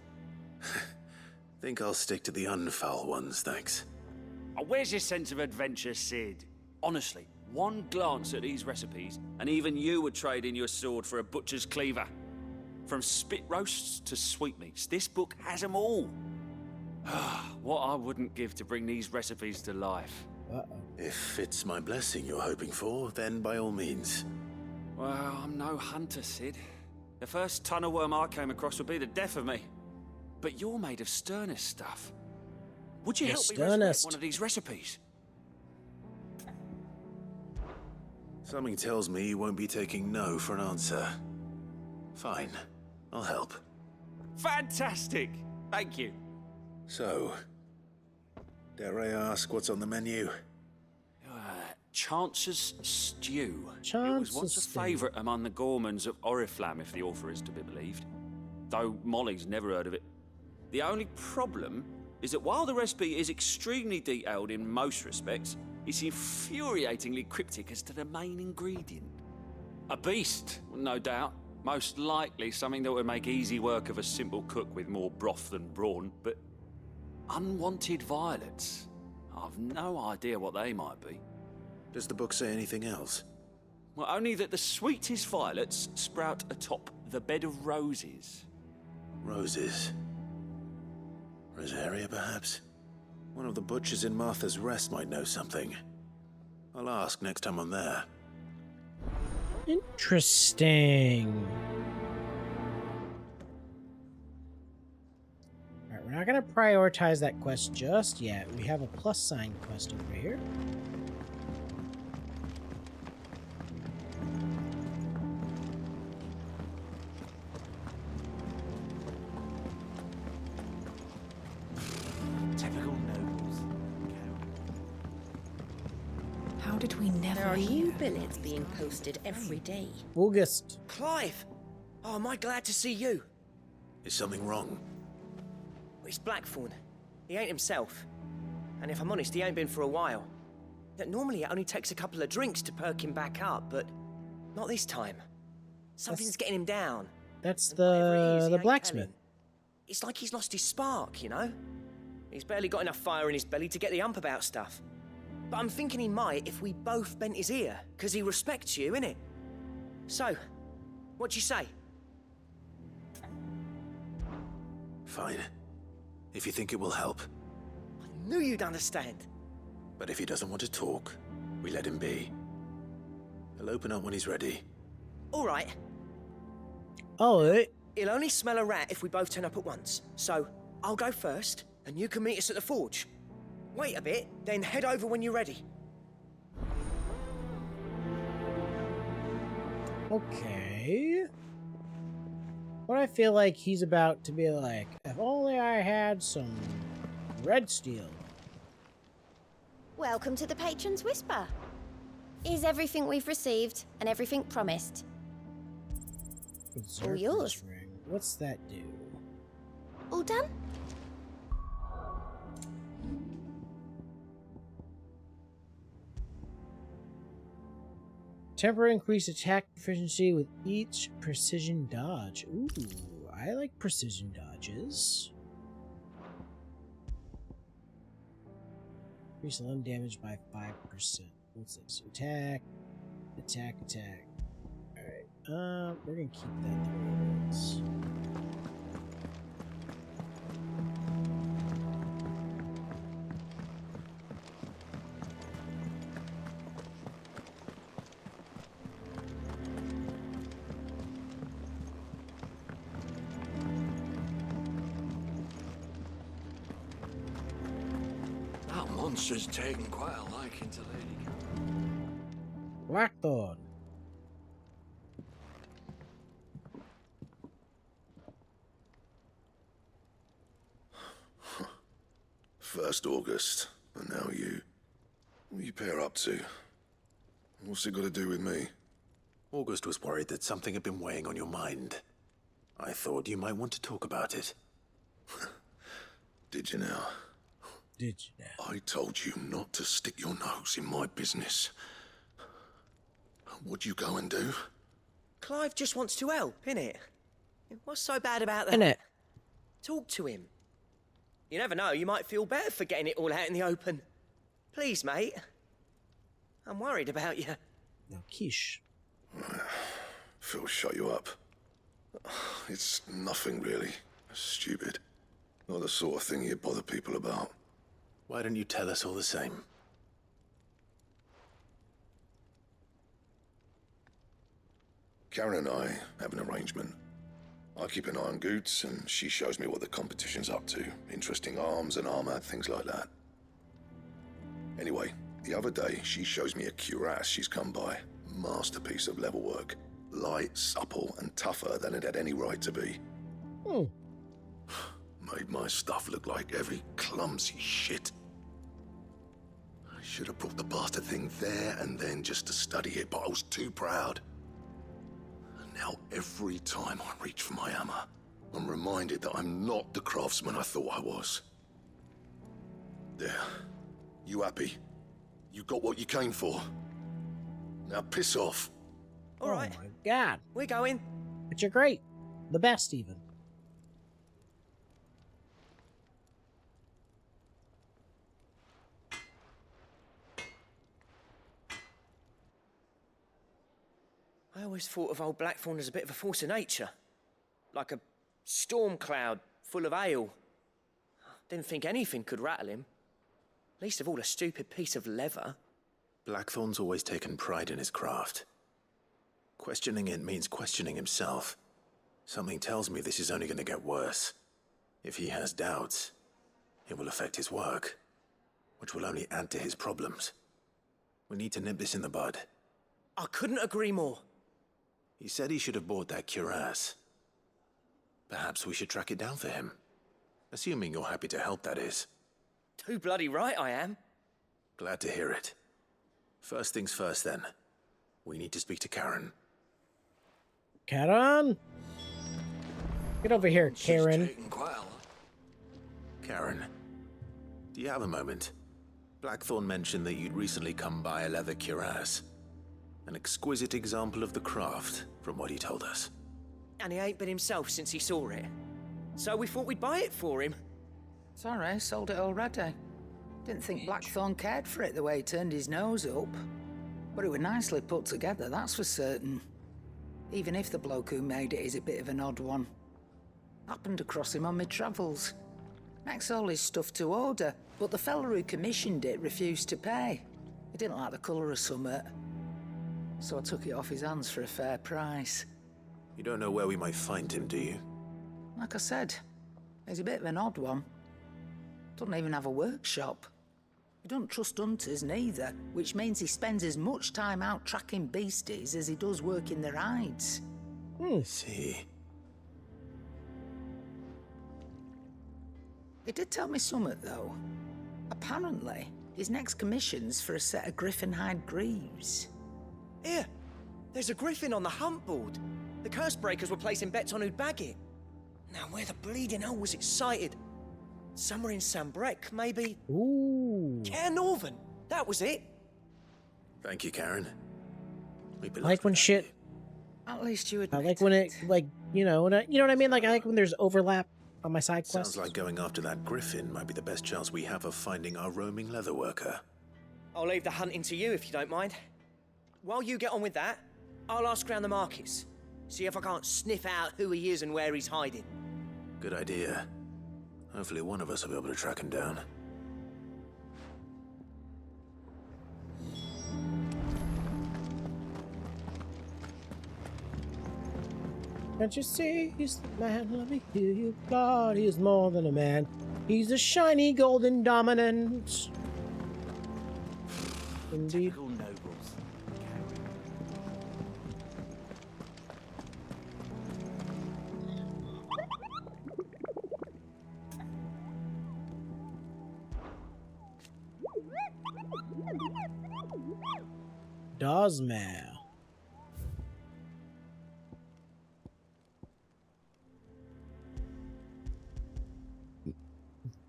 Think I'll stick to the unfoul ones, thanks. Oh, where's your sense of adventure, Sid? Honestly, one glance at these recipes, and even you would trade in your sword for a butcher's cleaver. From spit roasts to sweetmeats, this book has them all. What I wouldn't give to bring these recipes to life. If it's my blessing you're hoping for, then by all means. Well, I'm no hunter, Sid. The first tunnel worm I came across would be the death of me. But you're made of sternest stuff. Would you The help me resurrect sternest. one of these recipes? Something tells me you won't be taking no for an answer. Fine, I'll help. Fantastic! Thank you. So, dare I ask what's on the menu? Chance's Stew. It was Chance's once a Stew. favourite among the gourmands of Oriflamme, if the author is to be believed. Though Molly's never heard of it. The only problem is that while the recipe is extremely detailed in most respects, it's infuriatingly cryptic as to the main ingredient. A beast, no doubt. Most likely something that would make easy work of a simple cook with more broth than brawn, but unwanted violets. I've no idea what they might be. Does the book say anything else? Well, only that the sweetest violets sprout atop the bed of roses. Roses. Rosaria, perhaps? One of the butchers in Martha's Rest might know something. I'll ask next time I'm there. Interesting. gonna prioritize that quest just yet. We have a plus sign quest over here. Typical nobles. How did we never There are hear? new billets being posted every day. August. Clive! Oh, am I glad to see you? Is something wrong? It's Blackthorn. He ain't himself. And if I'm honest, he ain't been for a while. Normally it only takes a couple of drinks to perk him back up, but not this time. Something's getting him down. That's And whatever it is, he the ain't blacksmith. telling. It's like he's lost his spark, you know? He's barely got enough fire in his belly to get the ump about stuff. But I'm thinking he might if we both bent his ear, because he respects you, innit? So, what do you say? Fine. If you think it will help. Knew you'd understand. But if he doesn't want to talk, we let him be. He'll open up when he's ready. All right. Oh, He'll only smell a rat if we both turn up at once. So, I'll go first, and you can meet us at the forge. Wait a bit, then head over when you're ready. Okay. What I feel like he's about to be like, if only I had some red steel. Welcome to the Patron's Whisper. Is everything we've received and everything promised? All yours. Ring. What's that do? All done? Temporary increased attack efficiency with each precision dodge. Ooh, I like precision dodges. Increase limb damage by 5%. What's this? Attack, attack, attack. Alright, we're gonna keep that the way it is. That monster's taken quite a liking to Lady. Blackthorn. First August, and now you. What are you pair up to? What's it got to do with me? August was worried that something had been weighing on your mind. I thought you might want to talk about it. Did you now? Did you now? I told you not to stick your nose in my business. What'd you go and do? Clive just wants to help, innit? What's so bad about that? Innit? Talk to him. You never know, you might feel better for getting it all out in the open. Please, mate. I'm worried about you. Now, Quiche. Phil shut you up. It's nothing really. Stupid. Not the sort of thing you bother people about. Why don't you tell us all the same? Karen and I have an arrangement. I keep an eye on Goots, and she shows me what the competition's up to. Interesting arms and armor, things like that. Anyway, the other day, she shows me a cuirass she's come by. Masterpiece of level work. Light, supple, and tougher than it had any right to be. Made my stuff look like every clumsy shit. I should have brought the bastard thing there and then just to study it, but I was too proud. And now every time I reach for my hammer, I'm reminded that I'm not the craftsman I thought I was. There. You happy? You got what you came for. Now piss off. All right. Oh my god. We're going. But you're great. The best, even. I always thought of old Blackthorn as a bit of a force of nature. Like a storm cloud full of ale. Didn't think anything could rattle him. Least of all a stupid piece of leather. Blackthorn's always taken pride in his craft. Questioning it means questioning himself. Something tells me this is only going to get worse. If he has doubts, It will affect his work, which will only add to his problems. We need to nip this in the bud. I couldn't agree more. He said he should have bought that cuirass. Perhaps we should track it down for him. Assuming you're happy to help, that is. Too bloody right I am. Glad to hear it. First things first, then. We need to speak to Karen. Karen? Get over here, Karen. Karen, do you have a moment? Blackthorn mentioned that you'd recently come by a leather cuirass. An exquisite example of the craft, from what he told us. And he ain't been himself since he saw it. So we thought we'd buy it for him. Sorry, sold it already. Didn't think Blackthorn cared for it the way he turned his nose up. But it was nicely put together, that's for certain. Even if the bloke who made it is a bit of an odd one. Happened across him on my travels. Makes all his stuff to order, but the fella who commissioned it refused to pay. He didn't like the colour of summit. So I took it off his hands for a fair price. You don't know where we might find him, do you? Like I said, he's a bit of an odd one. Doesn't even have a workshop. He don't trust hunters neither, which means he spends as much time out tracking beasties as he does working their hides. See. He did tell me something, though. Apparently, his next commission's for a set of griffin hide greaves. Here, there's a griffin on the hunt board. The curse breakers were placing bets on who'd bag it. Now, where the bleeding hell was it sighted? Somewhere in Sambrec, maybe? Ooh. Care Northern, that was it. Thank you, Karen. I like when shit. At least you admit I like when it, like, you know what I mean? Like, I like when there's overlap on my side quests. Sounds like going after that griffin might be the best chance we have of finding our roaming leather worker. I'll leave the hunting to you if you don't mind. While you get on with that, I'll ask around the markets. See if I can't sniff out who he is and where he's hiding. Good idea. Hopefully one of us will be able to track him down. Can't you see he's the man? Let me hear you. God, he is more than a man. He's a shiny golden dominant. Indeed. Dosmere.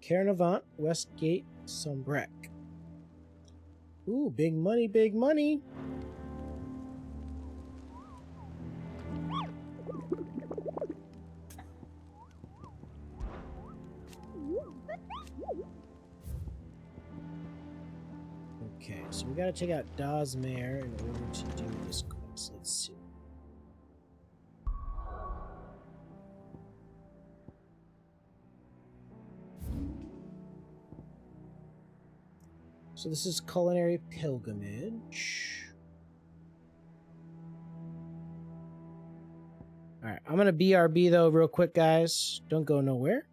Caernarvon, Westgate, Sambrec. Ooh, big money, big money. Okay, so we gotta take out Dosmere in order to do this quest. Let's see. So this is Culinary Pilgrimage. Alright, I'm gonna BRB though real quick, guys. Don't go nowhere.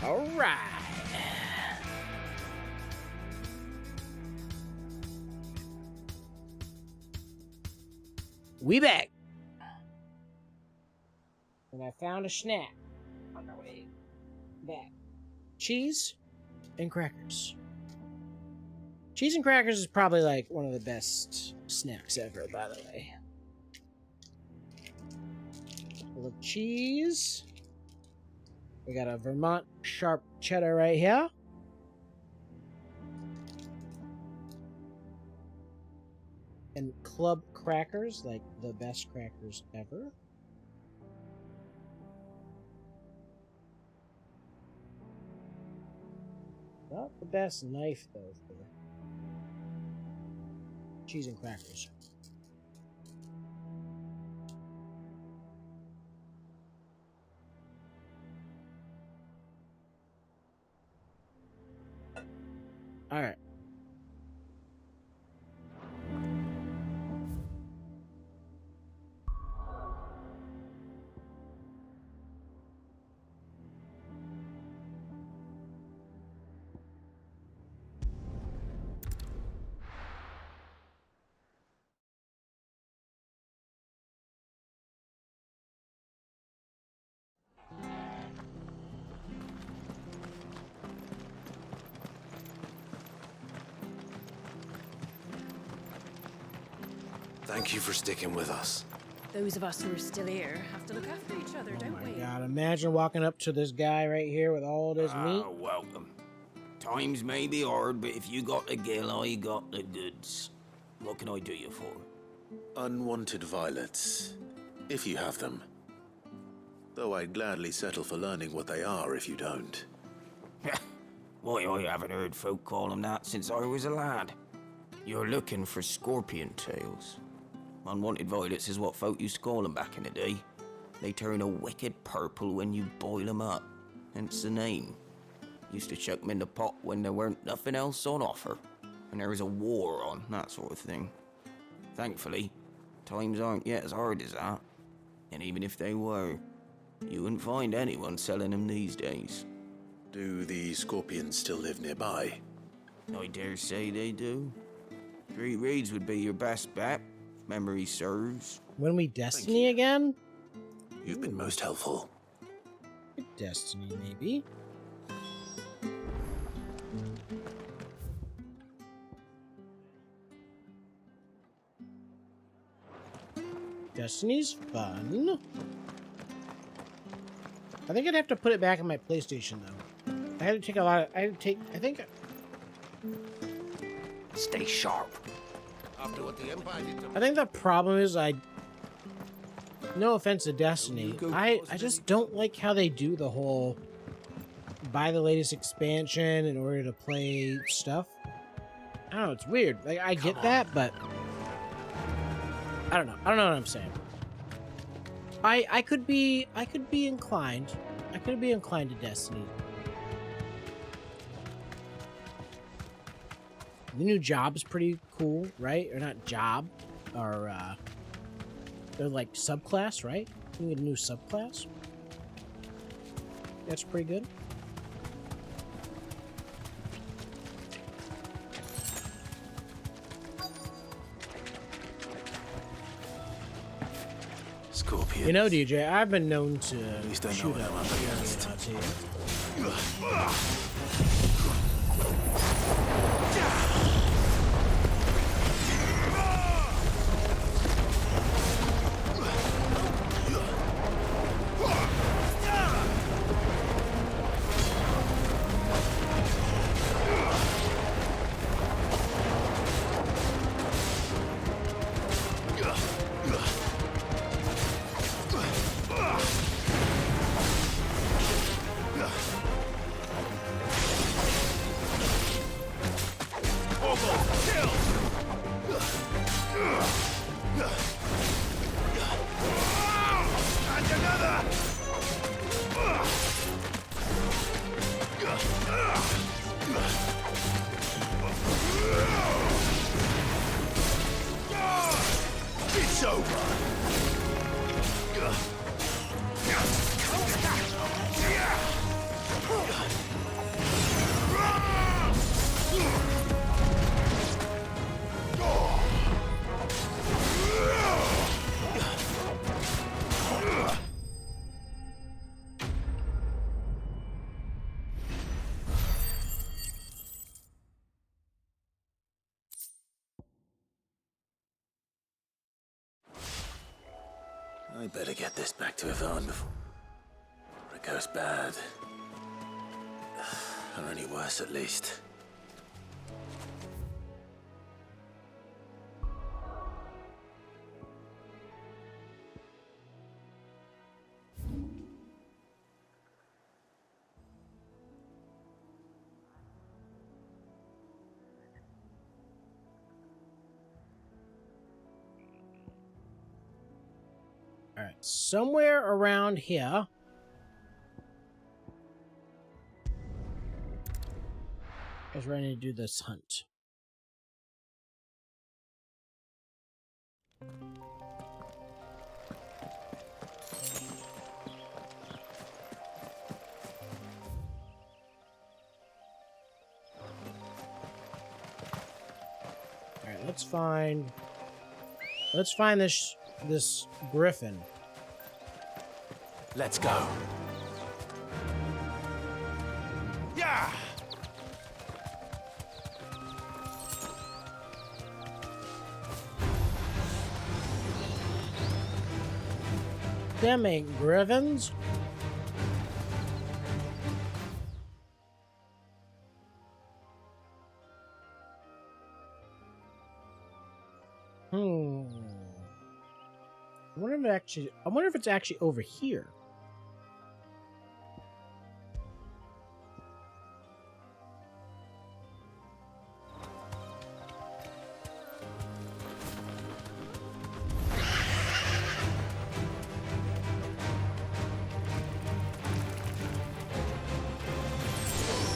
All right. We back. And I found a snack on our way back. Cheese and crackers. Cheese and crackers is probably like one of the best snacks ever, by the way. A little cheese. We got a Vermont sharp cheddar right here. And club crackers, like the best crackers ever. Not the best knife, though. cheese and crackers. All right. Thank you for sticking with us. Those of us who are still here have to look after each other, don't we? God, imagine walking up to this guy right here with all this meat. Welcome. Times may be hard, but if you got the gill, I got the goods. What can I do you for? Unwanted violets, if you have them. Though I'd gladly settle for learning what they are if you don't. Why, I haven't heard folk call them that since I was a lad. You're looking for scorpion tails. Unwanted violets is what folk used to call them back in the day. They turn a wicked purple when you boil them up, hence the name. Used to chuck them in the pot when there weren't nothing else on offer, and there was a war on, that sort of thing. Thankfully, times aren't yet as hard as that, and even if they were, you wouldn't find anyone selling them these days. Do the scorpions still live nearby? I dare say they do. 3 Reeds would be your best bet, if memory serves. When we Destiny again? You've been most helpful. Destiny, maybe. Destiny's fun. I think I'd have to put it back on my PlayStation though. I had to take a lot of. I think. Stay sharp. After what the Empire did to I think the problem is no offense to Destiny, I just don't like how they do the whole buy the latest expansion in order to play stuff. I don't know, it's weird. Like I get that, but I don't know. I don't know what I'm saying. I could be inclined. I could be inclined to Destiny. The new job's pretty cool, right? Or not job, or they're like subclass, right? You get a new subclass. That's pretty good. Scorpion. You know, DJ, I've been known to least I know shoot what I'm up up against. out here. It's over. I better get this back to Yvonne before it goes bad. Or any worse, at least. Alright, somewhere around here. I was ready to do this hunt. Alright, let's find this griffin. Let's go. Yeah! Them ain't griffins. I wonder if it's actually over here.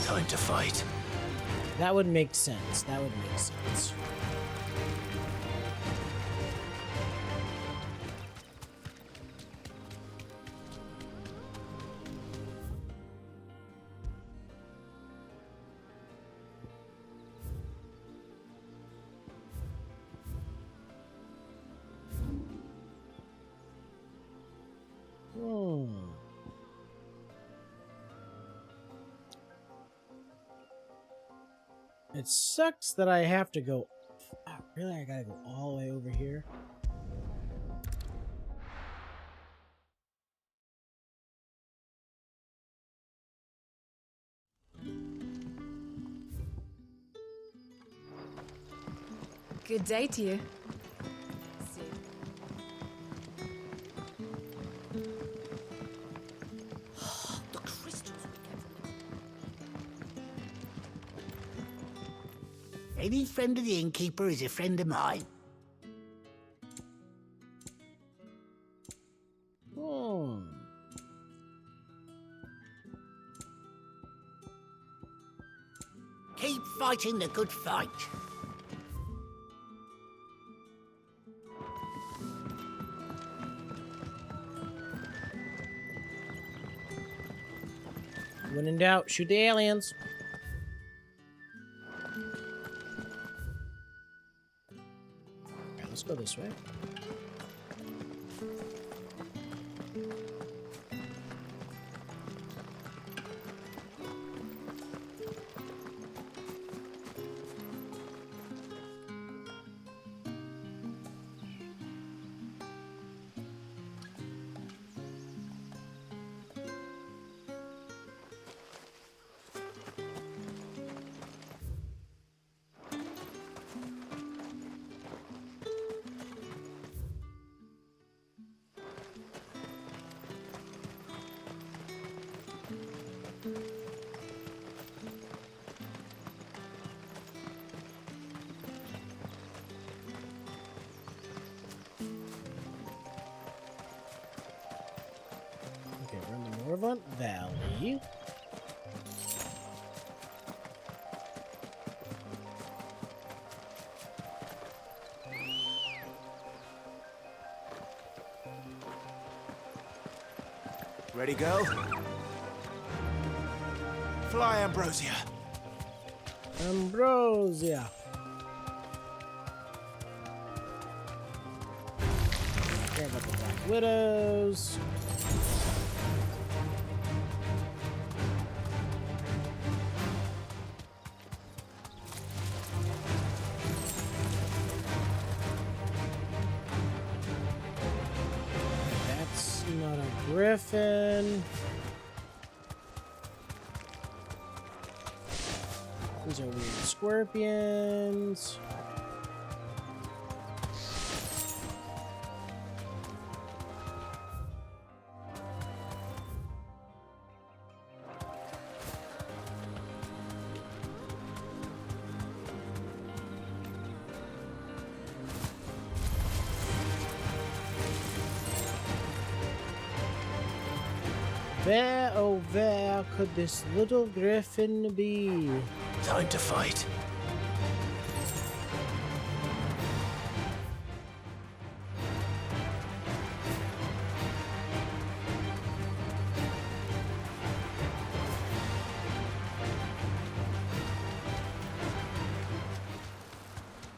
Time to fight. That would make sense. That would make sense. It sucks that I have to go... Oh, really? I gotta go all the way over here? Good day to you. The crystals we get from it. Any friend of the innkeeper is a friend of mine. Keep fighting the good fight. When in doubt, shoot the aliens. Alright, let's go this way. Okay, we're in the Morvant Valley. Ready, go? Fly, Ambrosia. Ambrosia. Care about the Black Widows. That's not a griffin. These are weird scorpions. where could this little griffin be? Time to fight.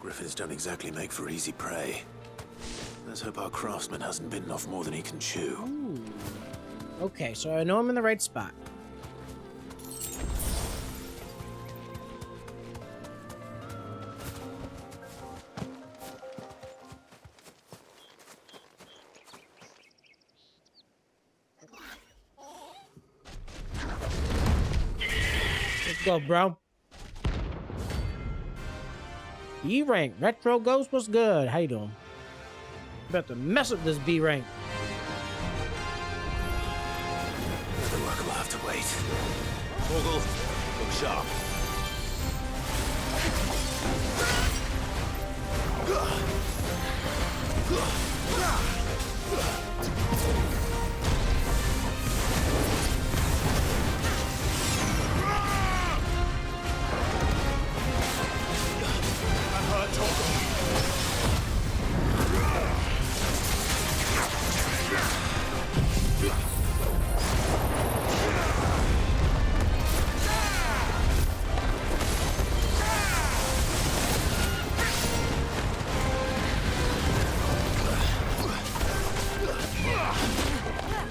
Griffins don't exactly make for easy prey. Let's hope our craftsman hasn't bitten off more than he can chew. Ooh. Okay, so I know I'm in the right spot. Let's go, bro. B rank. Retro Ghost, what's good? How you doing? About to mess up this B rank. The work will have to wait. Torgal, look sharp.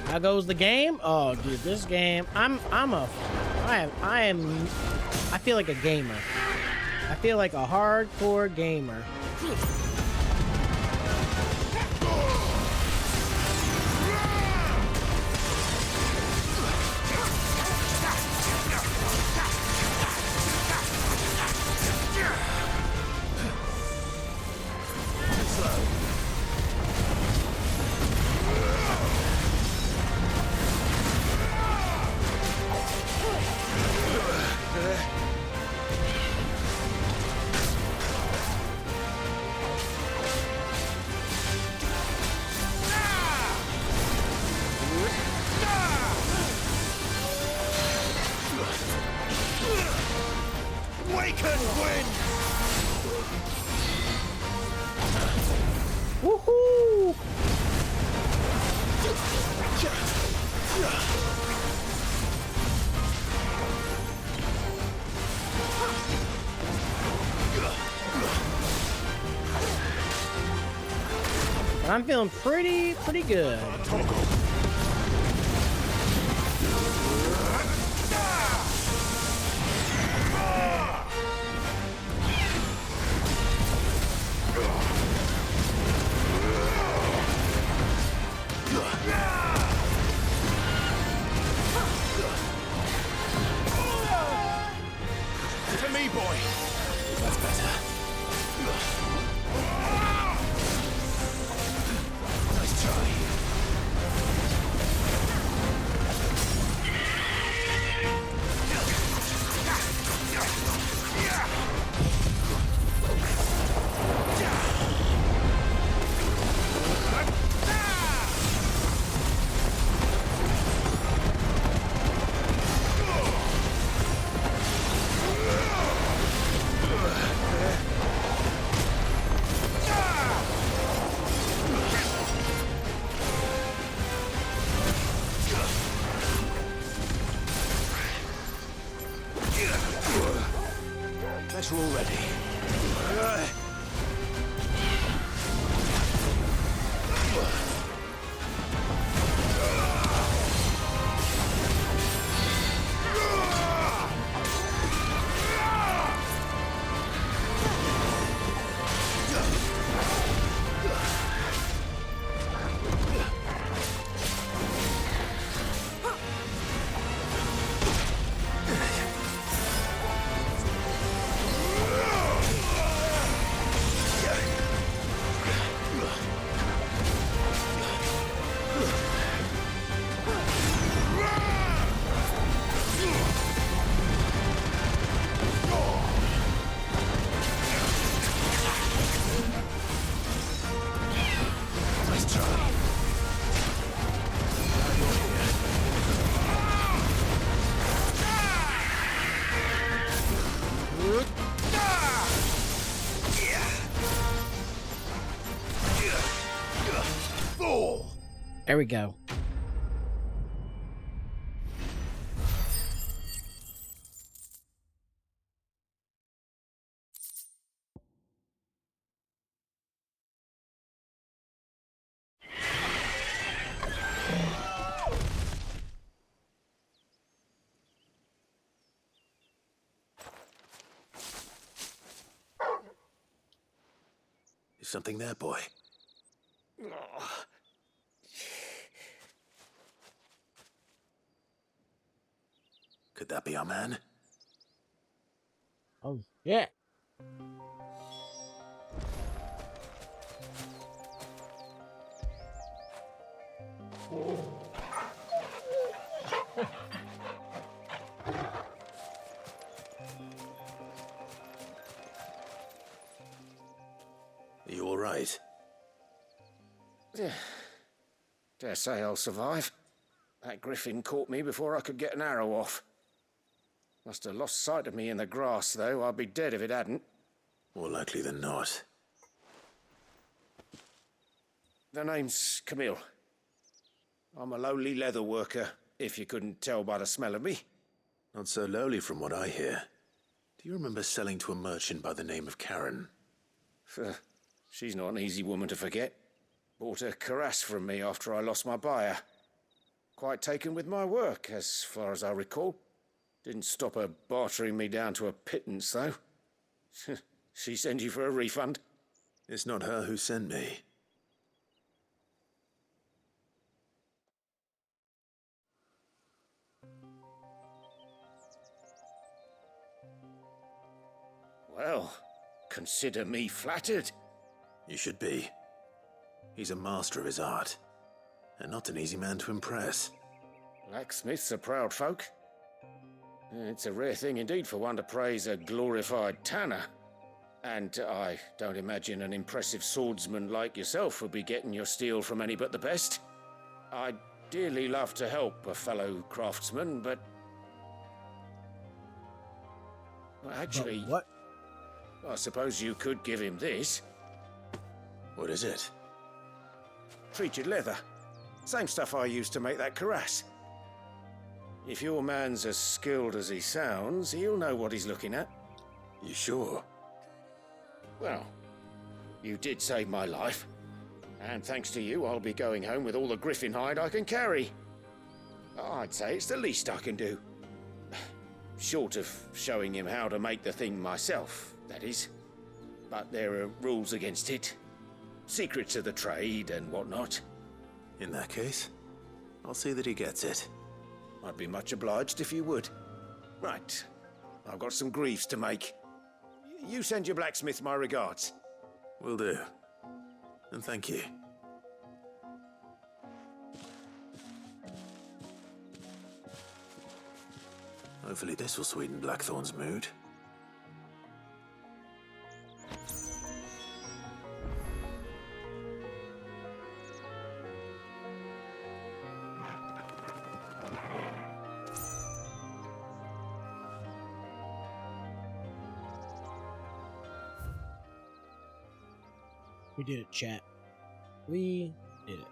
How goes the game? Oh, dude, this game. I feel like a gamer. I feel like a hardcore gamer. Woohoo! I'm feeling pretty good. To me, boy. That's better. Nice try. Better already. There we go. Is something there, boy? Could that be our man? Oh, yeah. Are you all right? Dare say I'll survive. That griffin caught me before I could get an arrow off. Must have lost sight of me in the grass, though. I'd be dead if it hadn't. More likely than not. The name's Camille. I'm a lowly leather worker, if you couldn't tell by the smell of me. Not so lowly from what I hear. Do you remember selling to a merchant by the name of Karen? She's not an easy woman to forget. Bought a cuirass from me after I lost my buyer. Quite taken with my work, as far as I recall. Didn't stop her bartering me down to a pittance, though. She sent you for a refund? It's not her who sent me. Well, consider me flattered. You should be. He's a master of his art, and not an easy man to impress. Blacksmiths are proud folk. It's a rare thing indeed for one to praise a glorified tanner. And I don't imagine an impressive swordsman like yourself would be getting your steel from any but the best. I'd dearly love to help a fellow craftsman, but... Well, actually... But what? I suppose you could give him this. What is it? Treated leather. Same stuff I used to make that cuirass. If your man's as skilled as he sounds, he'll know what he's looking at. You sure? Well, you did save my life. And thanks to you, I'll be going home with all the griffin hide I can carry. I'd say it's the least I can do. Short of showing him how to make the thing myself, that is. But there are rules against it. Secrets of the trade and whatnot. In that case, I'll see that he gets it. I'd be much obliged if you would. Right. I've got some greaves to make. You send your blacksmith my regards. Will do. And thank you. Hopefully this will sweeten Blackthorn's mood. We did it, chat. We did it.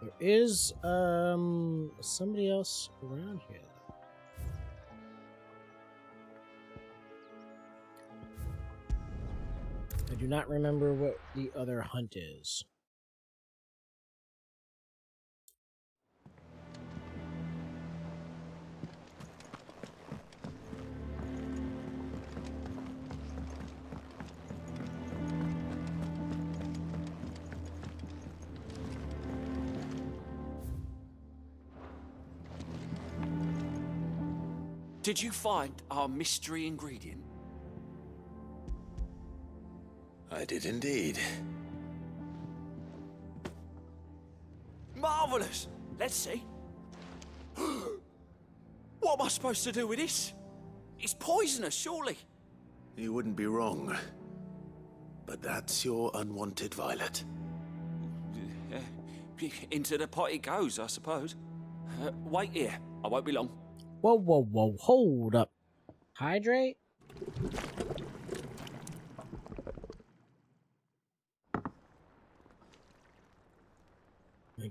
There is somebody else around here. I do not remember what the other hunt is. Did you find our mystery ingredient? I did indeed. Marvelous! Let's see. What am I supposed to do with this? It's poisonous, surely. You wouldn't be wrong. But that's your unwanted violet. Into the pot it goes, I suppose. Wait here. I won't be long. Whoa, whoa, whoa. Hold up. Hydrate?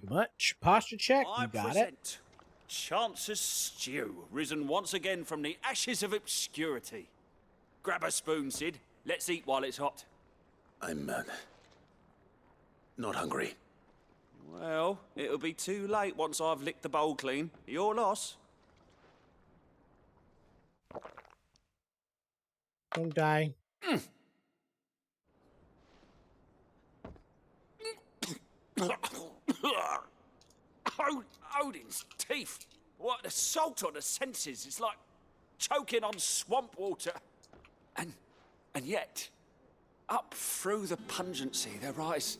you much. Posture check. I You got it. present Chance's stew, risen once again from the ashes of obscurity. Grab a spoon, Sid. Let's eat while it's hot. I'm not hungry. Well, it'll be too late once I've licked the bowl clean. Your loss. Don't die. Odin's teeth. What the salt on the senses. It's like choking on swamp water. And yet, up through the pungency, there rise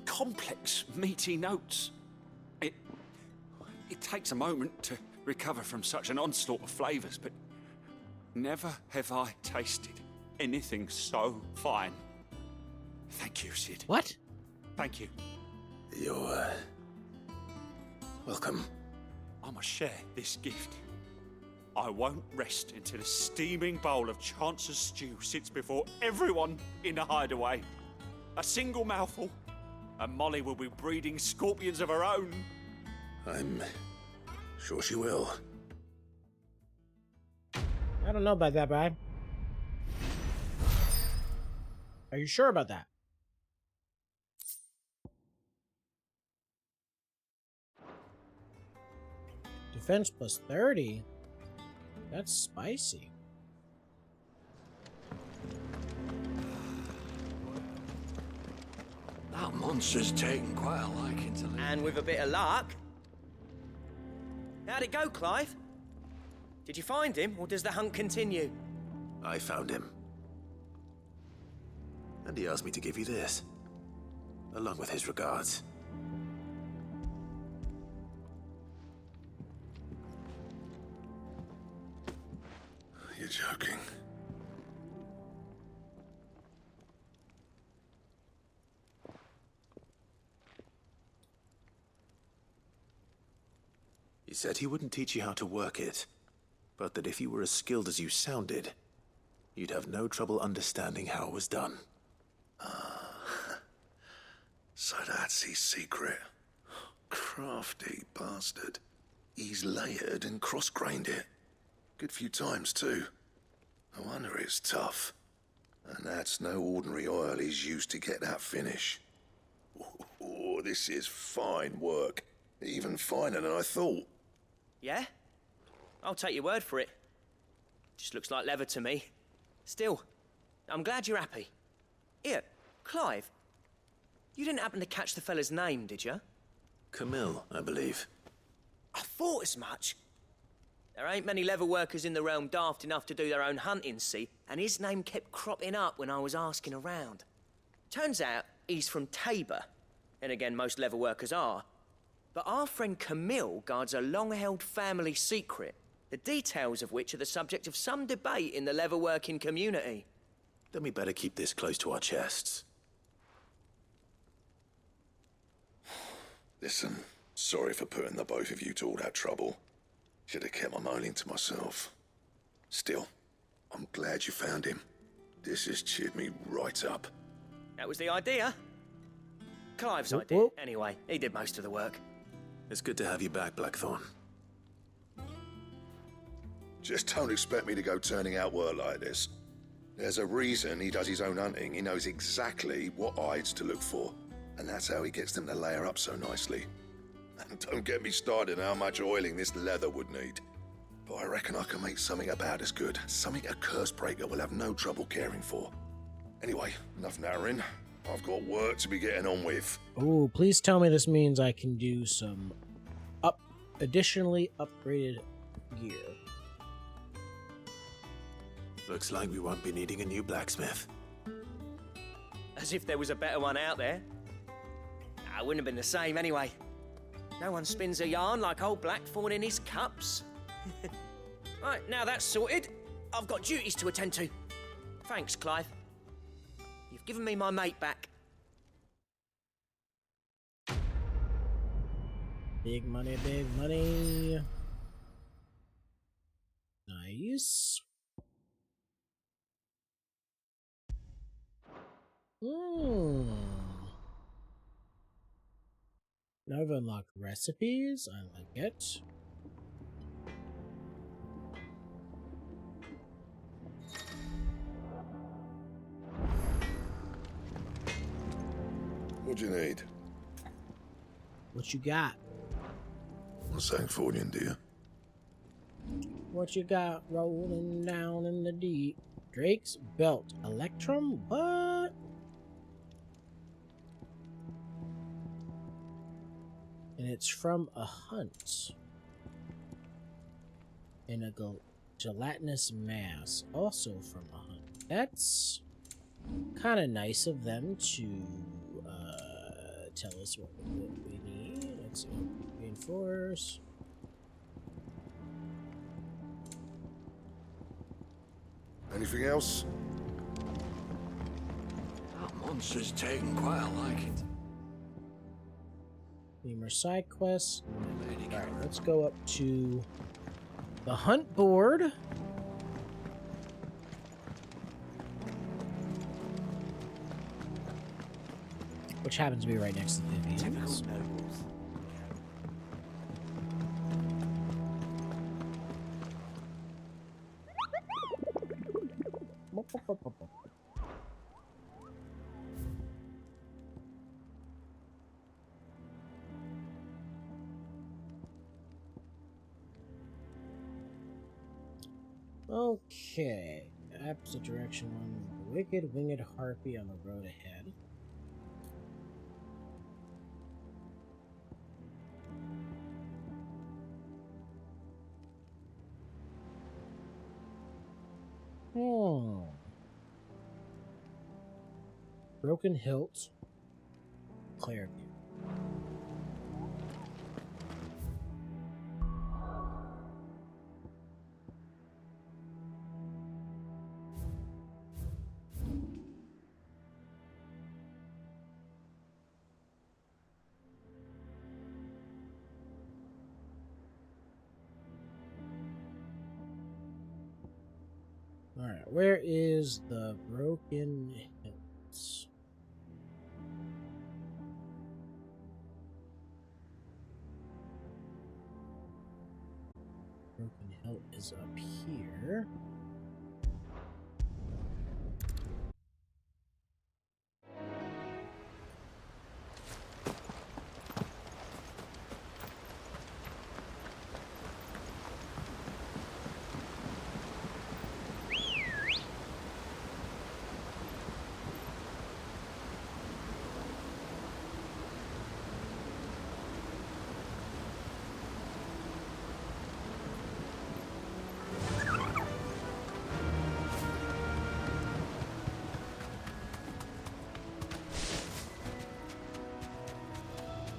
complex, meaty notes. It takes a moment to recover from such an onslaught of flavors, but never have I tasted anything so fine. Thank you, Sid. What? Thank you. You're welcome. I must share this gift. I won't rest until a steaming bowl of Chance's stew sits before everyone in the hideaway. A single mouthful, and Molly will be breeding scorpions of her own. I'm sure she will. I don't know about that, Brian. Are you sure about that? Defense plus 30. That's spicy. That monster's taken quite a liking to live. And with a bit of luck. How'd it go, Clive? Did you find him, or does the hunt continue? I found him. And he asked me to give you this, along with his regards. You're joking. He said he wouldn't teach you how to work it, but that if you were as skilled as you sounded, you'd have no trouble understanding how it was done. So that's his secret. Crafty bastard. He's layered and cross-grained it. Good few times, too. No wonder it's tough. And that's no ordinary oil he's used to get that finish. Oh, this is fine work. Even finer than I thought. Yeah? I'll take your word for it. Just looks like leather to me. Still, I'm glad you're happy. Here, Clive. You didn't happen to catch the fella's name, did you? Camille, I believe. I thought as much. There ain't many leather workers in the realm daft enough to do their own hunting, see? And his name kept cropping up when I was asking around. Turns out he's from Tabor. And again, most leather workers are. But our friend Camille guards a long-held family secret, the details of which are the subject of some debate in the leather-working community. Then we better keep this close to our chests. Listen, sorry for putting the both of you to all that trouble. Should have kept my moaning to myself. Still, I'm glad you found him. This has cheered me right up. That was the idea. Clive's idea, anyway. He did most of the work. It's good to have you back, Blackthorn. Just don't expect me to go turning out work like this. There's a reason he does his own hunting. He knows exactly what hides to look for. And that's how he gets them to layer up so nicely. And don't get me started on how much oiling this leather would need. But I reckon I can make something about as good. Something a Cursebreaker will have no trouble caring for. Anyway, enough nattering. I've got work to be getting on with. Oh, please tell me this means I can do some additionally upgraded gear. Looks like we won't be needing a new blacksmith. As if there was a better one out there. Nah, it wouldn't have been the same anyway. No one spins a yarn like old Blackthorn in his cups. Right, now that's sorted, I've got duties to attend to. Thanks, Clive. You've given me my mate back. Big money, big money. Nice. Now I've unlocked recipes. I like it. What do you need? What you got? A Sanktfordian, dear. What you got rolling down in the deep? Drake's belt. Electrum? What? And it's from a hunt. And a gelatinous mass. Also from a hunt. That's kind of nice of them to tell us what we need. Let's see. Reinforce. Anything else? That monster's taking quite a liking. Need more side quests. Alright, let's go up to the hunt board. Which happens to be right next to the Vivians. Okay, opposite direction on the wicked winged harpy on the road ahead. Broken hilt, cleric. Alright, where is the broken hilts? Broken hilt is up here.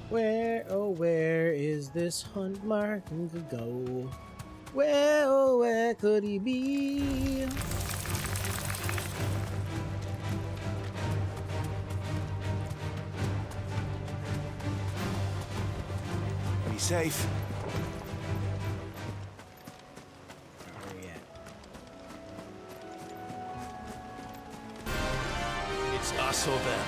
Where, oh, where is this hunt marking to go? Where, oh, where could he be? Be safe. Where he at? It's us or them.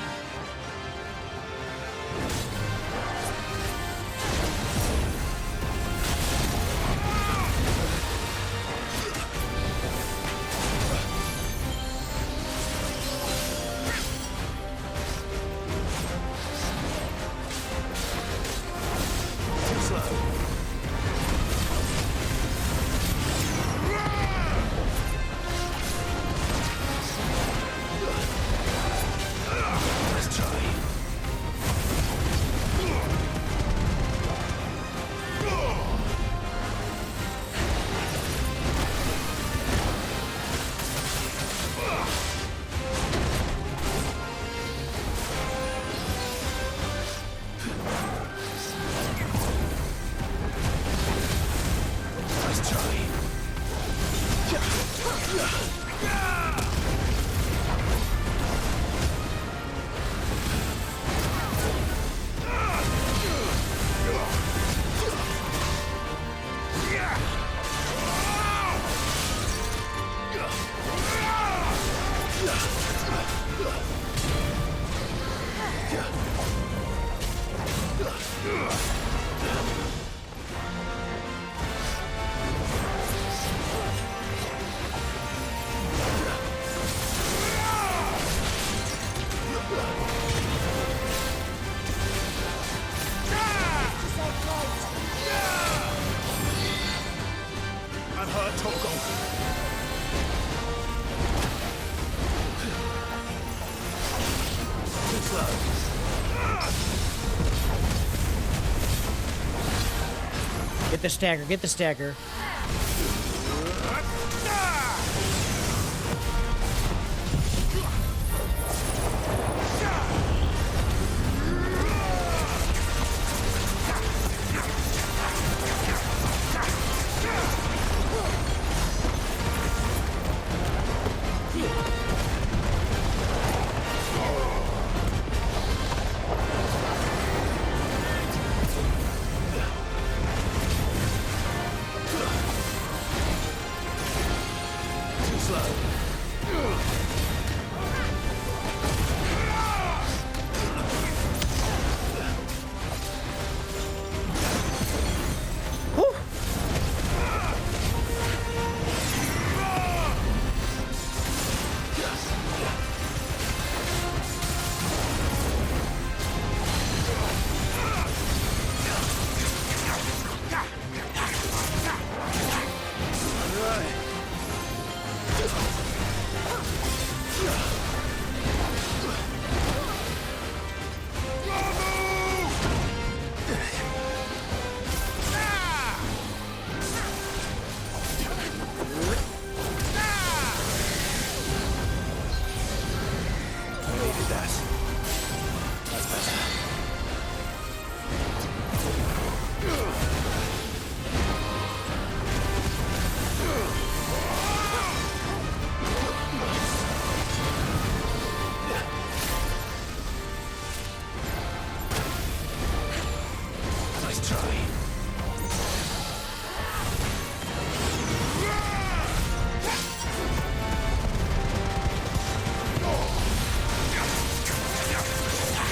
Get the stagger, get the stagger.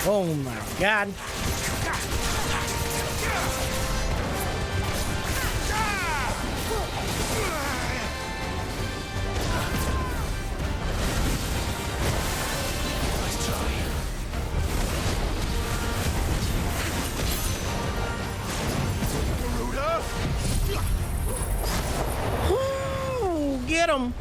Oh my god. Ooh, get him.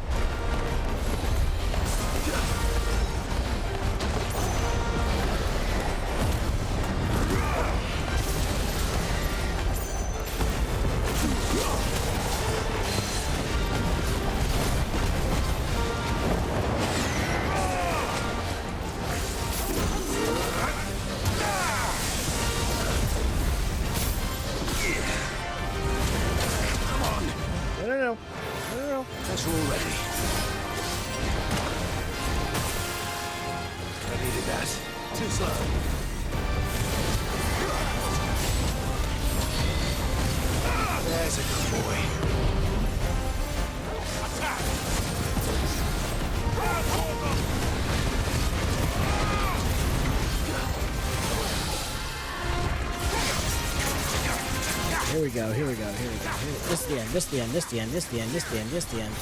Here we go, here we go, here we go. This is the end, this is the end, this is the end, this is the end, this is the end, this is the end.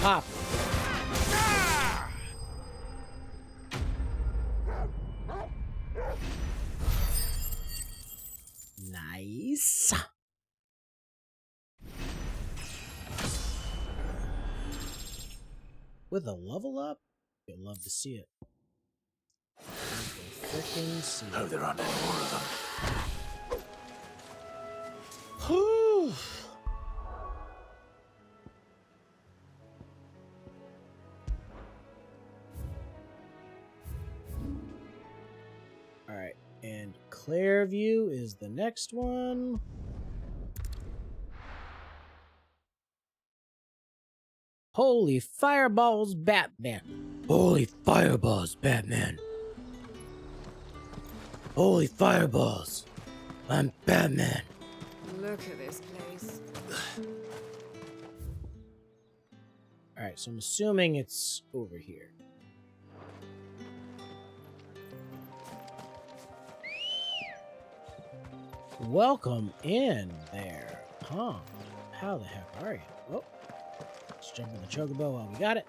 Pop. Nice. With a level up, you'll love to see it. Freaking see it. Oh, there aren't any more of them. Whew. All right, and Clairview is the next one. Holy fireballs, Batman. Holy fireballs, Batman. Holy fireballs. I'm Batman. Look at this place. Alright, so I'm assuming it's over here. Welcome in there. Huh. How the heck are you? Oh. Let's jump in the chocobo while we got it.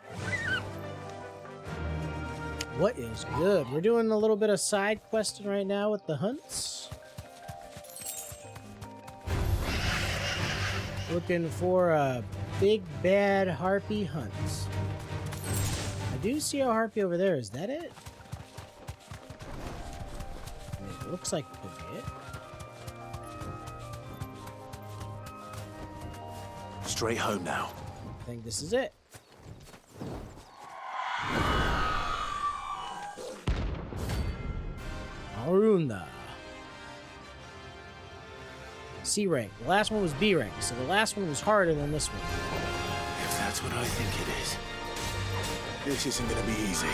What is good? We're doing a little bit of side questing right now with the hunts. Looking for a big bad harpy hunts. I do see a harpy over there. Is that it? looks like it could be it. Straight home now. I think this is it. Aruna. C rank. The last one was B rank, so the last one was harder than this one. If that's what I think it is, this isn't gonna be easy.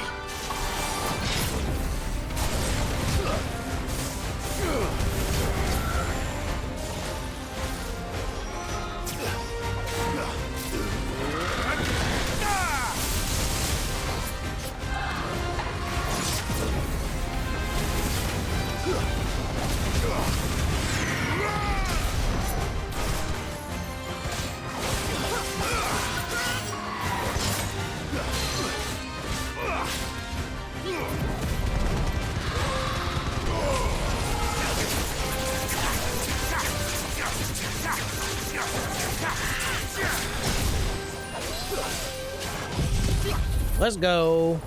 Let's go.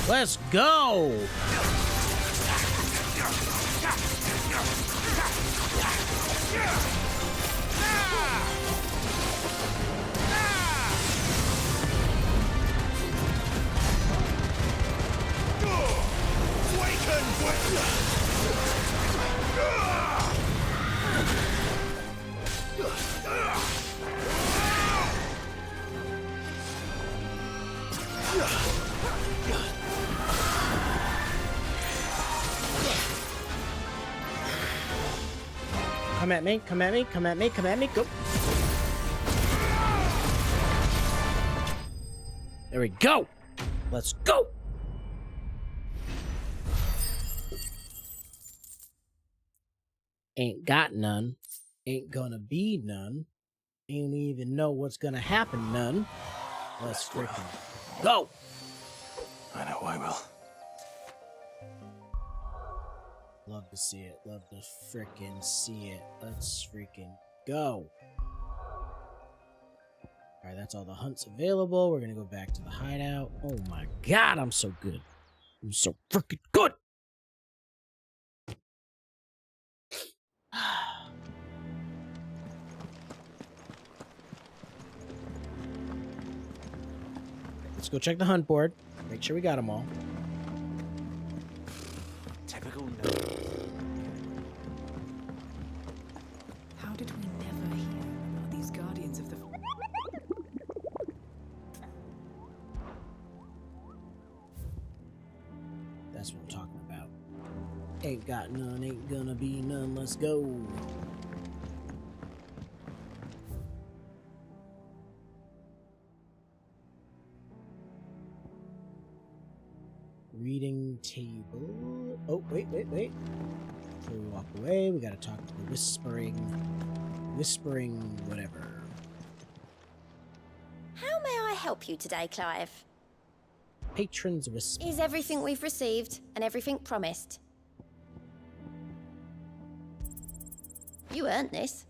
Let's go! Come at me, come at me, come at me, come at me, go. There we go. Let's go. Ain't got none. Ain't gonna be none. Ain't even know what's gonna happen none. Let's freaking go. I know I will. Love to see it. Love to freaking see it. Let's freaking go. Alright, that's all the hunts available. We're gonna go back to the hideout. Oh my god, I'm so good. I'm so freaking good. Let's go check the hunt board. Make sure we got them all. Typical nerd. How did we never hear about these guardians of the... That's what I'm talking about. Ain't got none, ain't gonna be none. Let's go. Reading table. Oh, wait. Before we walk away, we gotta talk to the whispering whatever. How may I help you today, Clive? Patrons whisper. Is everything we've received and everything promised? You earned this.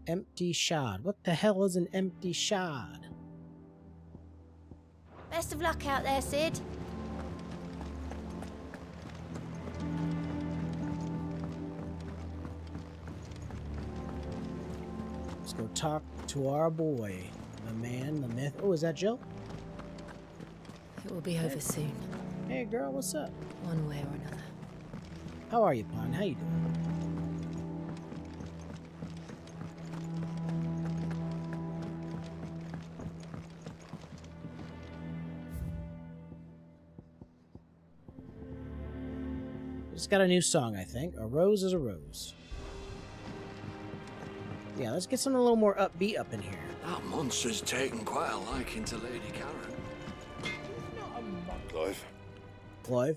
Empty shard. What the hell is an empty shard? Best of luck out there, Sid. Let's go talk to our boy. The man, the myth. Oh, is that Jill? It will be over soon. Hey, girl, what's up? One way or another. How are you, Pon? How you doing? Just got a new song, I think. A rose is a rose. Yeah, let's get something a little more upbeat up in here. That monster's taken quite a liking to Lady Karen. Clive? Clive?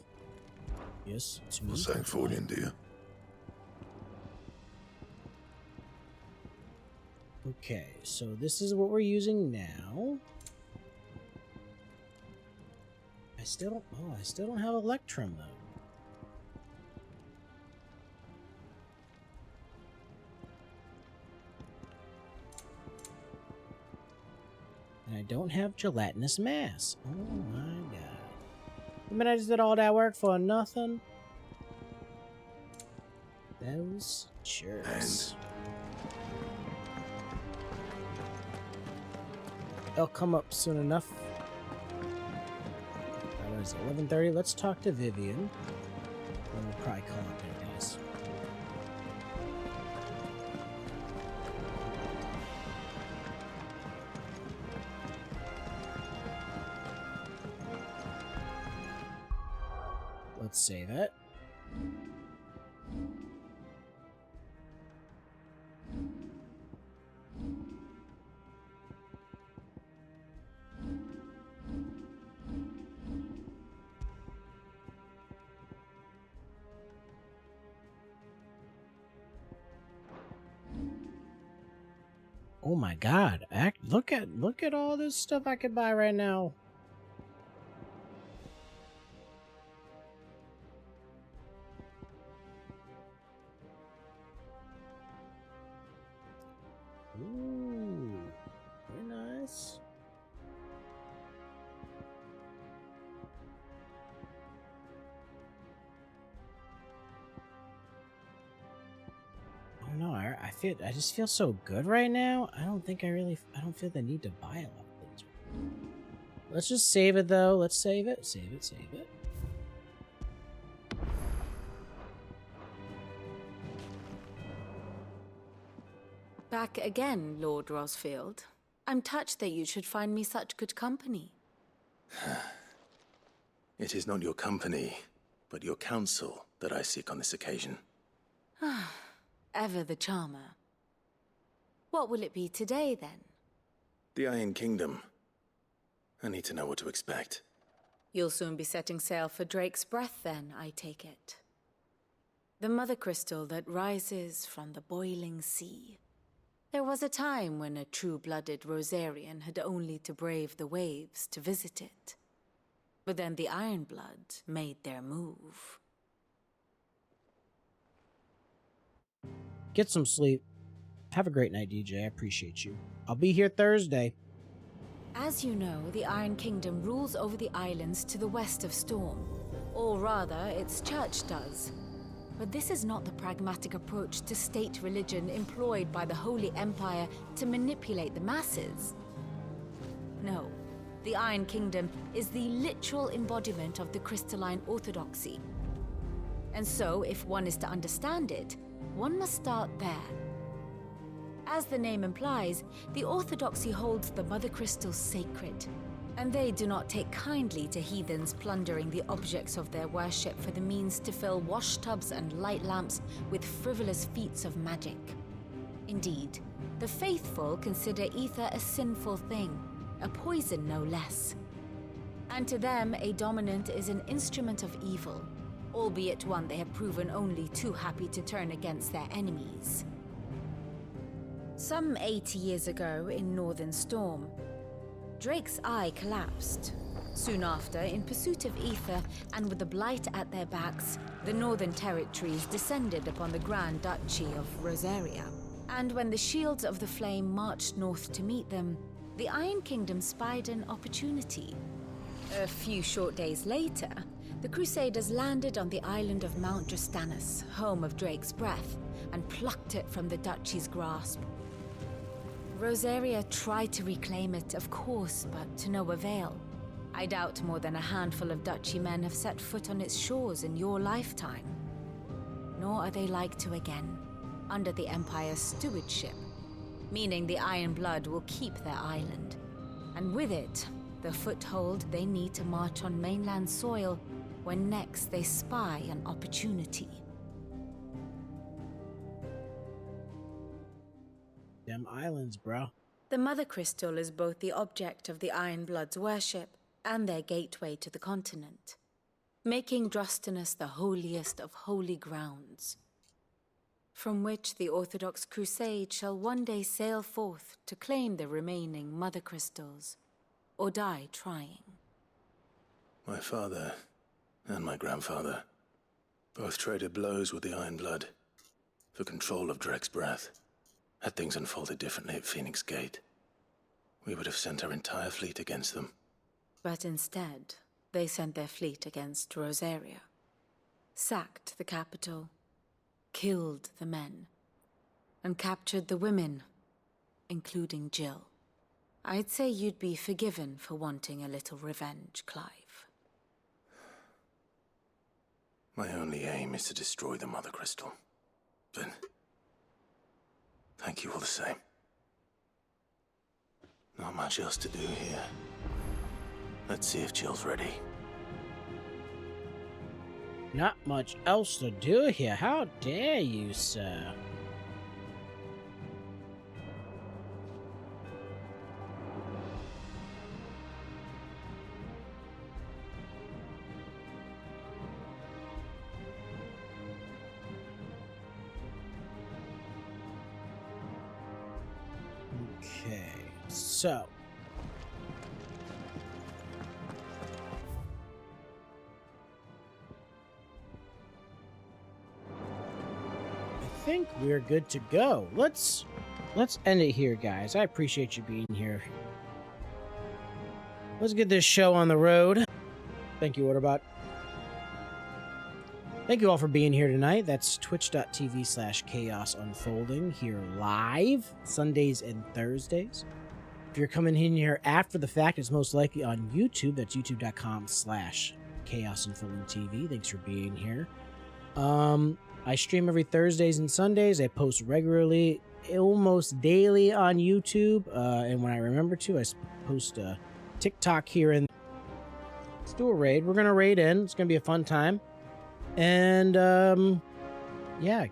Yes, it's me. What's that for you, dear? Okay, so this is what we're using now. I still don't have Electrum though. And I don't have gelatinous mass. Oh my god. I mean, I just did all that work for nothing. Those jerks. They'll come up soon enough. What is it, 11:30? Let's talk to Vivian. And we'll probably call up there, guys. Let's save it. Oh my god, look at all this stuff I could buy right now. Ooh, very nice. I don't know, I just feel so good right now. I don't feel the need to buy a lot of things. Let's just save it though. Let's save it. Save it. Back again, Lord Rosfield. I'm touched that you should find me such good company. It is not your company, but your counsel that I seek on this occasion. Ever the charmer. What will it be today, then? The Iron Kingdom. I need to know what to expect. You'll soon be setting sail for Drake's Breath, then, I take it. The Mothercrystal that rises from the boiling sea. There was a time when a true-blooded Rosarian had only to brave the waves to visit it. But then the Ironblood made their move. Get some sleep. Have a great night, DJ. I appreciate you. I'll be here Thursday. As you know, the Iron Kingdom rules over the islands to the west of Storm. Or rather, its church does. But this is not the pragmatic approach to state religion employed by the Holy Empire to manipulate the masses. No, the Iron Kingdom is the literal embodiment of the crystalline orthodoxy. And so, if one is to understand it, one must start there. As the name implies, the orthodoxy holds the Mothercrystals sacred, and they do not take kindly to heathens plundering the objects of their worship for the means to fill washtubs and light lamps with frivolous feats of magic. Indeed, the faithful consider ether a sinful thing, a poison no less. And to them, a dominant is an instrument of evil, albeit one they have proven only too happy to turn against their enemies. Some 80 years ago in Northern Storm, Drake's eye collapsed. Soon after, in pursuit of ether and with the Blight at their backs, the Northern Territories descended upon the Grand Duchy of Rosaria. And when the Shields of the Flame marched north to meet them, the Iron Kingdom spied an opportunity. A few short days later, the Crusaders landed on the island of Mount Justanus, home of Drake's breath, and plucked it from the Duchy's grasp. Rosaria tried to reclaim it, of course, but to no avail. I doubt more than a handful of Duchy men have set foot on its shores in your lifetime. Nor are they like to again, under the Empire's stewardship, meaning the Iron Blood will keep their island, and with it, the foothold they need to march on mainland soil when next they spy an opportunity. Them islands, bro. The Mother Crystal is both the object of the Iron Blood's worship and their gateway to the continent, making Drustanus the holiest of holy grounds, from which the Orthodox Crusade shall one day sail forth to claim the remaining Mother Crystals, or die trying. My father and my grandfather both traded blows with the Iron Blood for control of Drake's breath. Had things unfolded differently at Phoenix Gate, we would have sent our entire fleet against them. But instead, they sent their fleet against Rosaria, sacked the capital, killed the men, and captured the women, including Jill. I'd say you'd be forgiven for wanting a little revenge, Clive. My only aim is to destroy the Mother Crystal. But thank you all the same. Not much else to do here. Let's see if Jill's ready. Not much else to do here. How dare you, sir? Okay, so I think we're good to go. Let's end it here, guys. I appreciate you being here. Let's get this show on the road. Thank you, Orderbot. Thank you all for being here tonight. That's twitch.tv/Chaos Unfolding here live, Sundays and Thursdays. If you're coming in here after the fact, it's most likely on YouTube. That's youtube.com/Chaos Unfolding TV. Thanks for being here. I stream every Thursdays and Sundays. I post regularly, almost daily on YouTube. And when I remember to, I post a TikTok here and let's do a raid. We're going to raid in. It's going to be a fun time. And, yeah,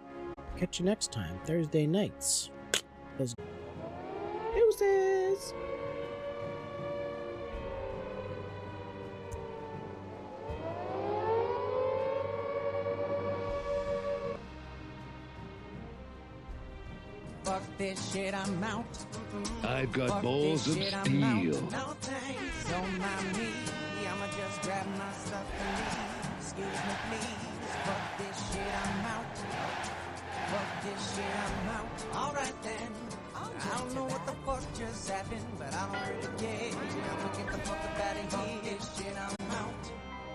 catch you next time, Thursday nights. Deuces! Fuck this shit, I'm out. I've got Fuck balls this of shit, I'm steel. out. No thanks, don't mind me. I'ma just grab my stuff and leave. Excuse me, please. Fuck this shit, I'm out. Fuck this shit, I'm out. Alright then. I don't know what the fuck just happened, but I don't really care. I'm looking the fuck about it here. Fuck this shit, I'm